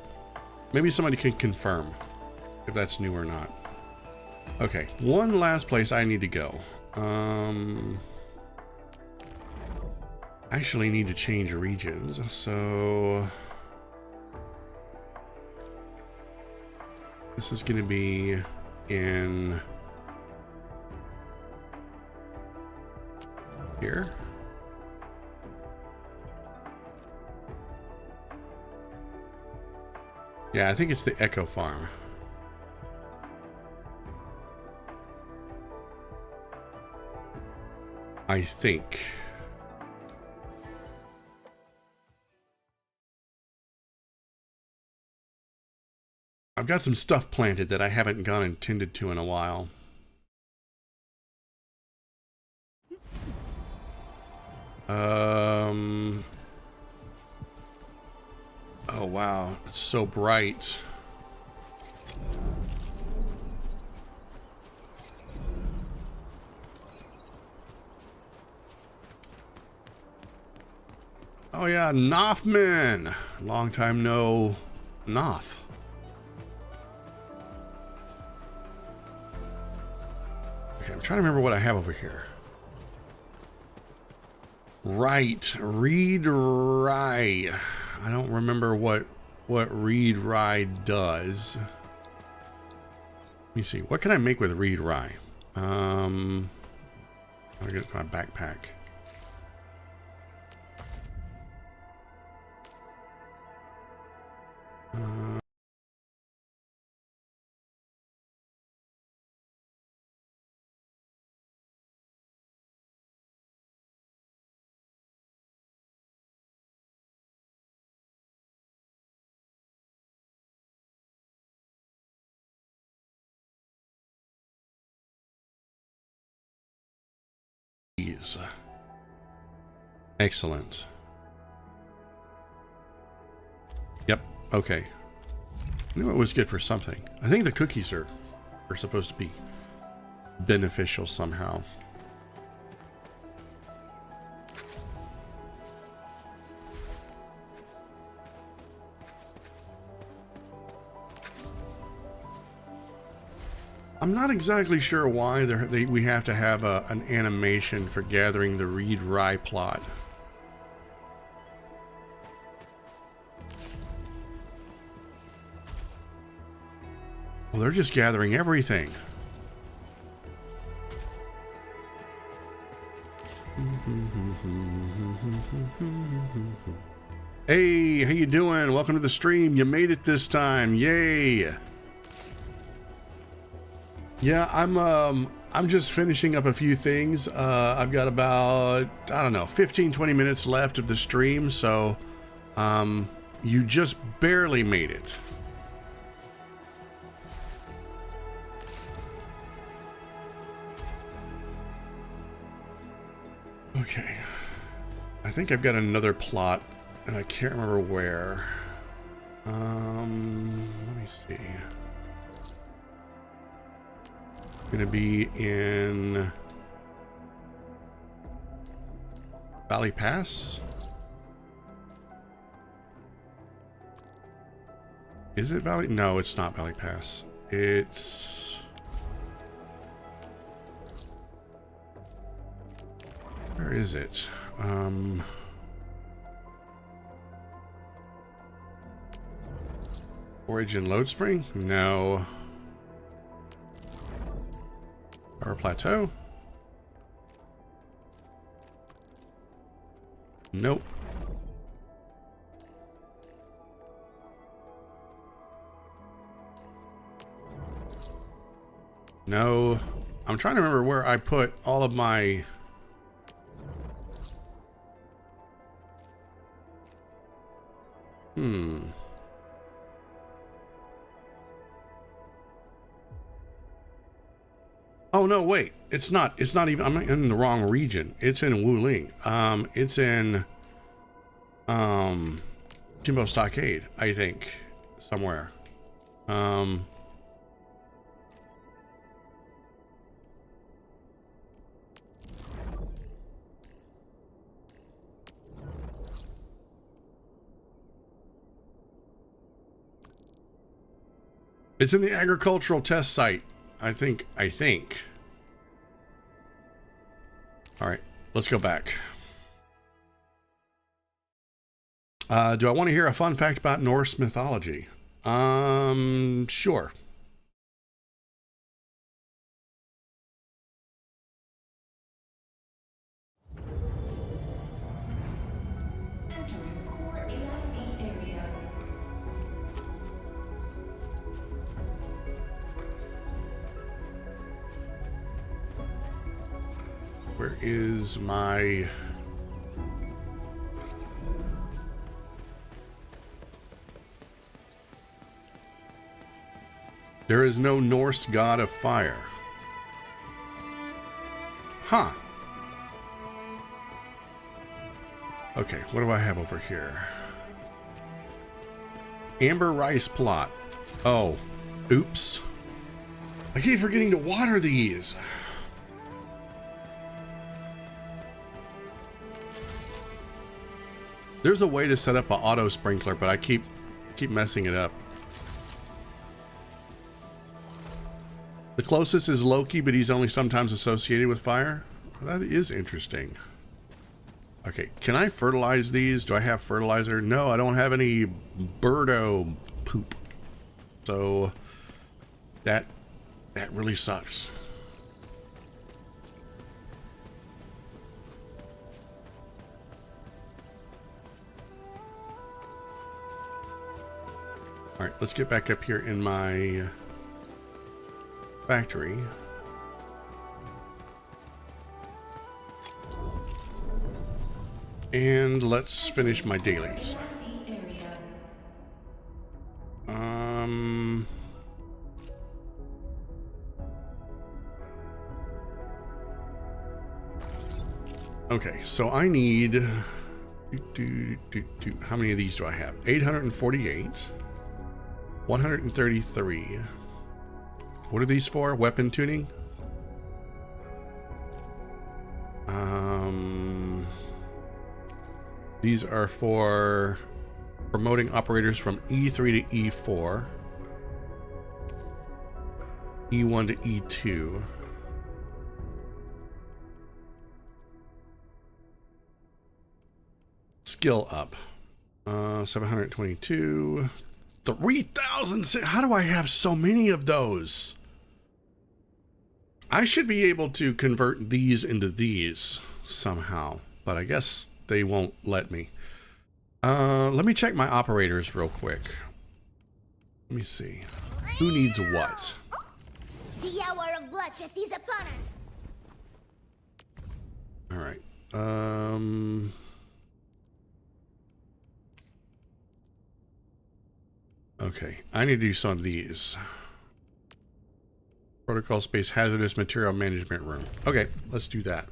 Maybe somebody can confirm if that's new or not. Okay, one last place I need to go. Actually need to change regions, so this is going to be in here. Yeah, I think it's the Echo Farm. I think. I've got some stuff planted that I haven't gone and tended to in a while. Oh wow, it's so bright. Oh yeah, Noffman. Long time no Noff. Okay, I'm trying to remember what I have over here. Right, Reed Rye. I don't remember what Reed Rye does. Let me see. What can I make with Reed Rye? I'll get my backpack. Excellent. Yep. Okay. I knew it was good for something. I think the cookies are supposed to be beneficial somehow. I'm not exactly sure why we have to have an animation for gathering the Reed Rye plot. Well, they're just gathering everything. Hey, how you doing? Welcome to the stream. You made it this time. Yay. Yeah, I'm just finishing up a few things. I've got about, I don't know, 15-20 minutes left of the stream, so you just barely made it. Okay. I think I've got another plot, and I can't remember where. Let me see. Gonna be in Valley Pass. Is it Valley? No, it's not Valley Pass. It's where is it? Origin Load Spring? No. Power Plateau? Nope. No. I'm trying to remember where I put all of my Oh no, wait. It's not even, I'm in the wrong region. It's in Wuling. It's in Jimbo Stockade, I think. Somewhere. It's in the agricultural test site. I think. All right, let's go back. Do I want to hear a fun fact about Norse mythology? Sure. Where is my... There is no Norse god of fire. Huh. Okay, what do I have over here? Amber rice plot. Oh, oops. I keep forgetting to water these. There's a way to set up an auto sprinkler, but I keep messing it up. The closest is Loki, but he's only sometimes associated with fire. That is interesting. Okay, can I fertilize these? Do I have fertilizer? No, I don't have any birdo poop. So that really sucks. All right, let's get back up here in my factory. And let's finish my dailies. Okay, so I need how many of these do I have? 848, 133. What are these for? Weapon tuning? These are for promoting operators from E3 to E4, E1 to E2. Skill up. 722. 3,000. How do I have so many of those? I should be able to convert these into these somehow, but I guess they won't let me. Let me check my operators real quick. Let me see. Who needs what? The hour of bloodshed is upon us. All right. Okay, I need to do some of these. Protocol space hazardous material management room. Okay, let's do that.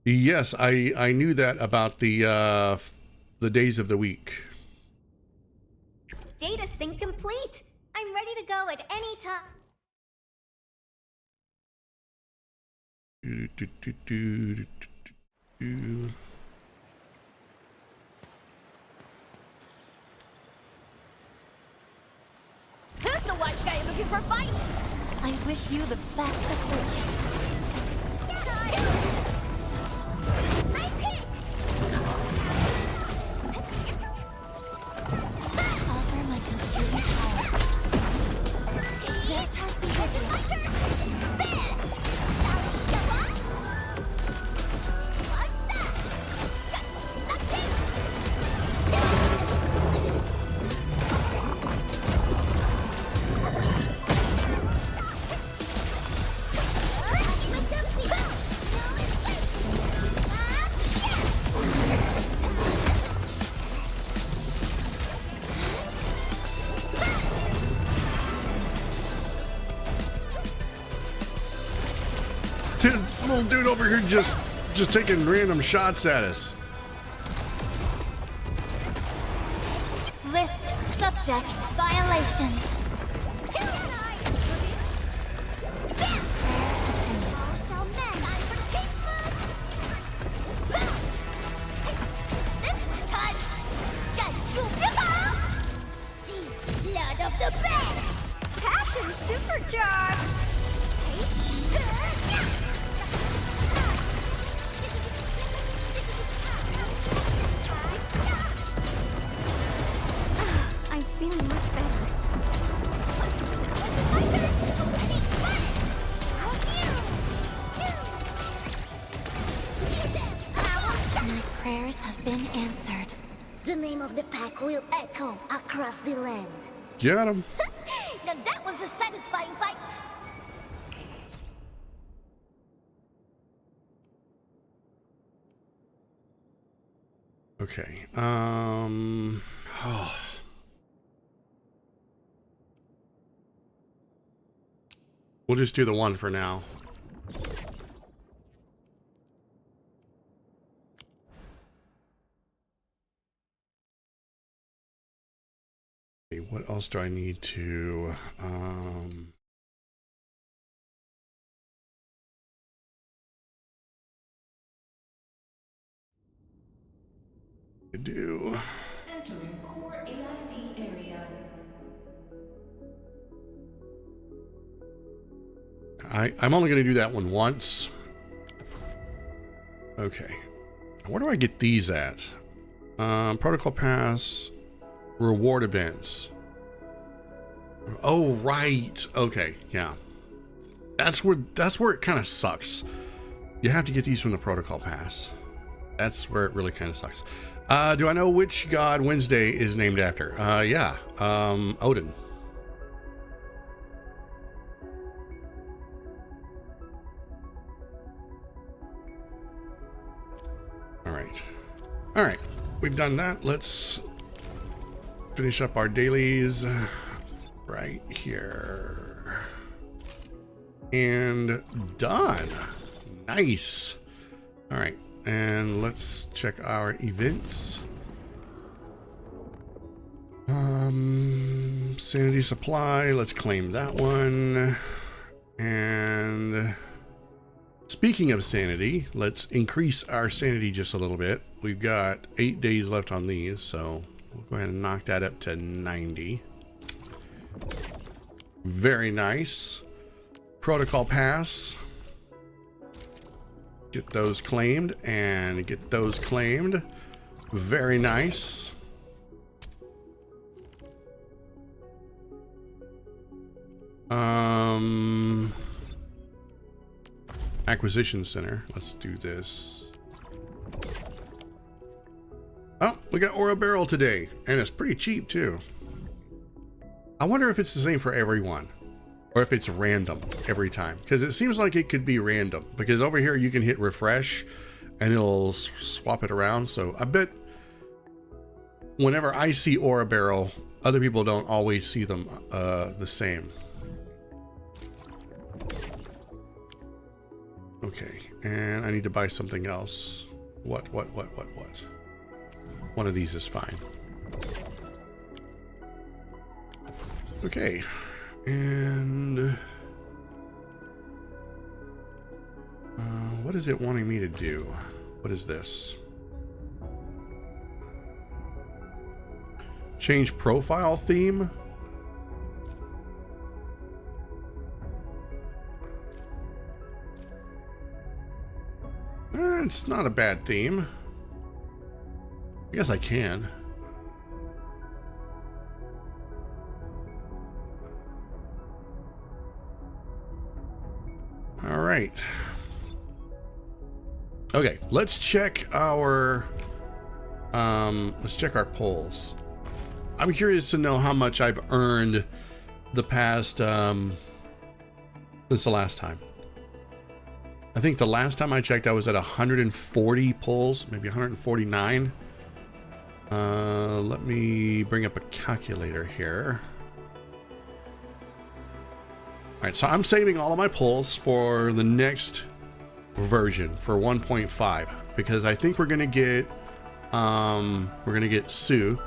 Yes, I knew that about the days of the week. Data sync complete. I'm ready to go at any time. Who's the watch guy looking for fight? I wish you the best of fortune. Nice hit! Offer my computing power. Their task is little dude over here just taking random shots at us. List subject violations. Blood of the best! Passion supercharged! I'm feeling much better. My prayers have been answered. The name of the pack will echo across the land. Got him. Now that was a satisfying fight. Okay. Oh. We'll just do the one for now. What else do I need to do? Entering core AIC area. I'm only going to do that one once. Okay. Where do I get these at? Protocol pass, reward events. Oh, right. Okay, yeah. That's where it kind of sucks. You have to get these from the protocol pass. That's where it really kind of sucks. Do I know which god Wednesday is named after? Yeah. Odin. All right. We've done that. Let's finish up our dailies right here. And done. Nice. All right. And let's check our events. Sanity supply. Let's claim that one. And speaking of sanity, let's increase our sanity just a little bit. We've got 8 days left on these, so we'll go ahead and knock that up to 90. Very nice. Protocol pass. Get those claimed and get those claimed. Very nice. Acquisition center. Let's do this. Oh, we got Aura Barrel today, and it's pretty cheap too. I wonder if it's the same for everyone, or if it's random every time, because it seems like it could be random, because over here you can hit refresh and it'll swap it around. So I bet whenever I see Aura Barrel, other people don't always see them the same. Okay, and I need to buy something else. What? One of these is fine. Okay, and what is it wanting me to do? What is this? Change profile theme? It's not a bad theme. I guess I can. All right. Okay, let's check our polls. I'm curious to know how much I've earned the past since the last time. I think the last time I checked I was at 140 polls, maybe 149. Let me bring up a calculator here. All right, so I'm saving all of my polls for the next version for 1.5 because I think we're gonna get Sue,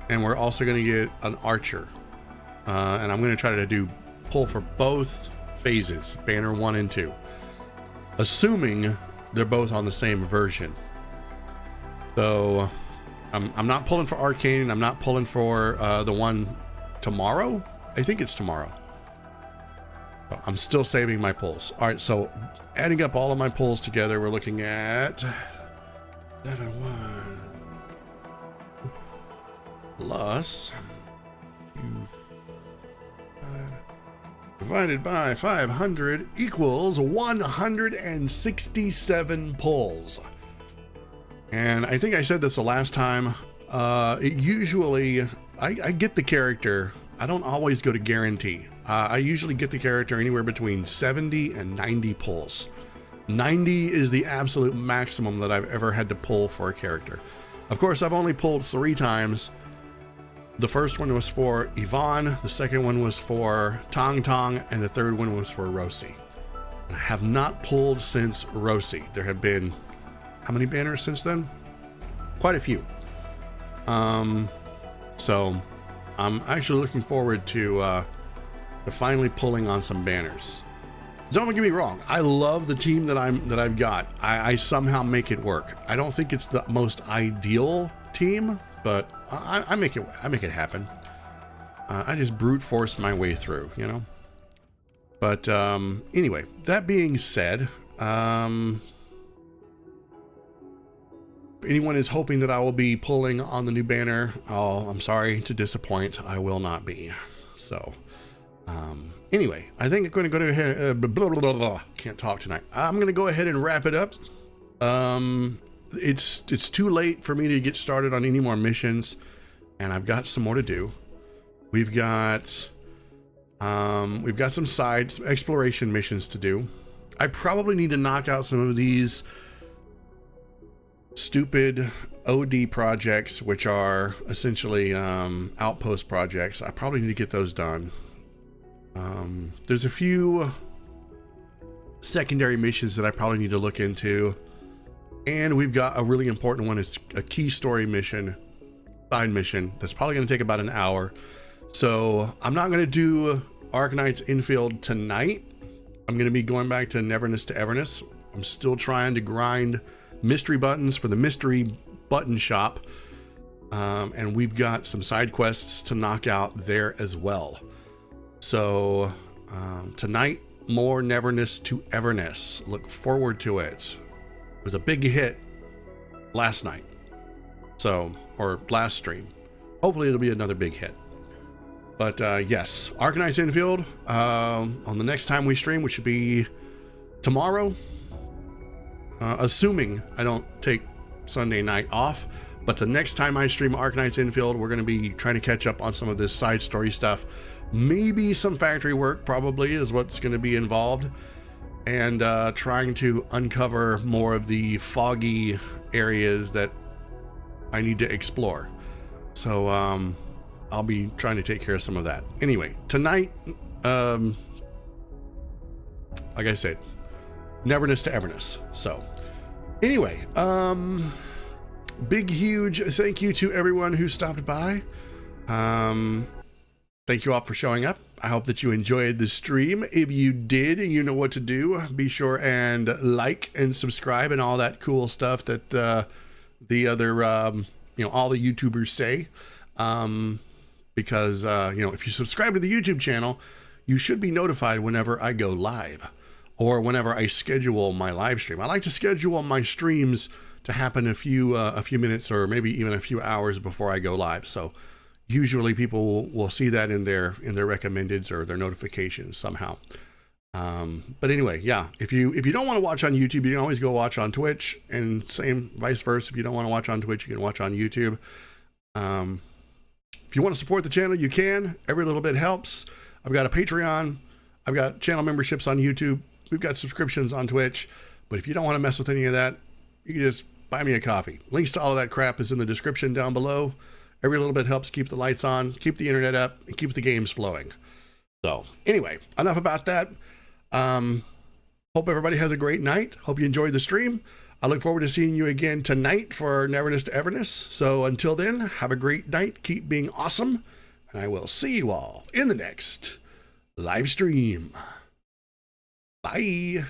and we're also gonna get an archer, and I'm gonna try to do pull for both phases, banner 1 and 2, assuming they're both on the same version. So I'm not pulling for Arcane, and I'm not pulling for the one tomorrow. I think it's tomorrow. So I'm still saving my pulls. All right, so adding up all of my pulls together, we're looking at 7-1 plus divided by 500 equals 167 pulls. And I think I said this the last time. It usually, I get the character. I don't always go to guarantee. I usually get the character anywhere between 70 and 90 pulls. 90 is the absolute maximum that I've ever had to pull for a character. Of course, I've only pulled 3 times. The first one was for Yvonne, the second one was for Tong Tong, and the third one was for Rosie. I have not pulled since Rosie. There have been, how many banners since then? Quite a few. So I'm actually looking forward to finally pulling on some banners. Don't get me wrong, I love the team that I've got. I somehow make it work. I don't think it's the most ideal team, but I make it happen. I just brute force my way through, you know. But anyway, that being said, anyone is hoping that I will be pulling on the new banner, oh, I'm sorry to disappoint. I will not be. So anyway, I think I'm going to go ahead. Can't talk tonight. I'm going to go ahead and wrap it up. It's too late for me to get started on any more missions, and I've got some more to do. We've got some side exploration missions to do. I probably need to knock out some of these stupid OD projects, which are essentially outpost projects. I probably need to get those done. There's a few secondary missions that I probably need to look into, and we've got a really important one. It's a key story mission, side mission, that's probably going to take about an hour. So I'm not going to do Arknights Endfield tonight. I'm going to be going back to Neverness to Everness. I'm still trying to grind mystery buttons for the mystery button shop, and we've got some side quests to knock out there as well. So tonight, more Neverness to Everness. Look forward to it. It was a big hit last night, or last stream. Hopefully it'll be another big hit. But yes, Arknights Endfield on the next time we stream, which should be tomorrow, assuming I don't take Sunday night off. But the next time I stream Arknights Endfield, we're going to be trying to catch up on some of this side story stuff. Maybe some factory work probably is what's going to be involved, and trying to uncover more of the foggy areas that I need to explore. So I'll be trying to take care of some of that. Anyway, tonight, like I said, Neverness to Everness. So anyway, big, huge thank you to everyone who stopped by. Thank you all for showing up. I hope that you enjoyed the stream. If you did, you know what to do. Be sure and like and subscribe and all that cool stuff that the other, all the YouTubers say. Because, if you subscribe to the YouTube channel, you should be notified whenever I go live or whenever I schedule my live stream. I like to schedule my streams to happen a few minutes or maybe even a few hours before I go live. So usually people will see that in their recommendeds or their notifications somehow. But anyway, yeah, if you don't want to watch on YouTube, you can always go watch on Twitch, and same vice versa. If you don't want to watch on Twitch, you can watch on YouTube. If you want to support the channel, you can. Every little bit helps. I've got a Patreon. I've got channel memberships on YouTube. We've got subscriptions on Twitch. But if you don't want to mess with any of that, you can just buy me a coffee. Links to all of that crap is in the description down below. Every little bit helps keep the lights on, keep the internet up, and keep the games flowing. So anyway, enough about that. Hope everybody has a great night. Hope you enjoyed the stream. I look forward to seeing you again tonight for Neverness to Everness. So until then, have a great night. Keep being awesome. And I will see you all in the next live stream. Bye.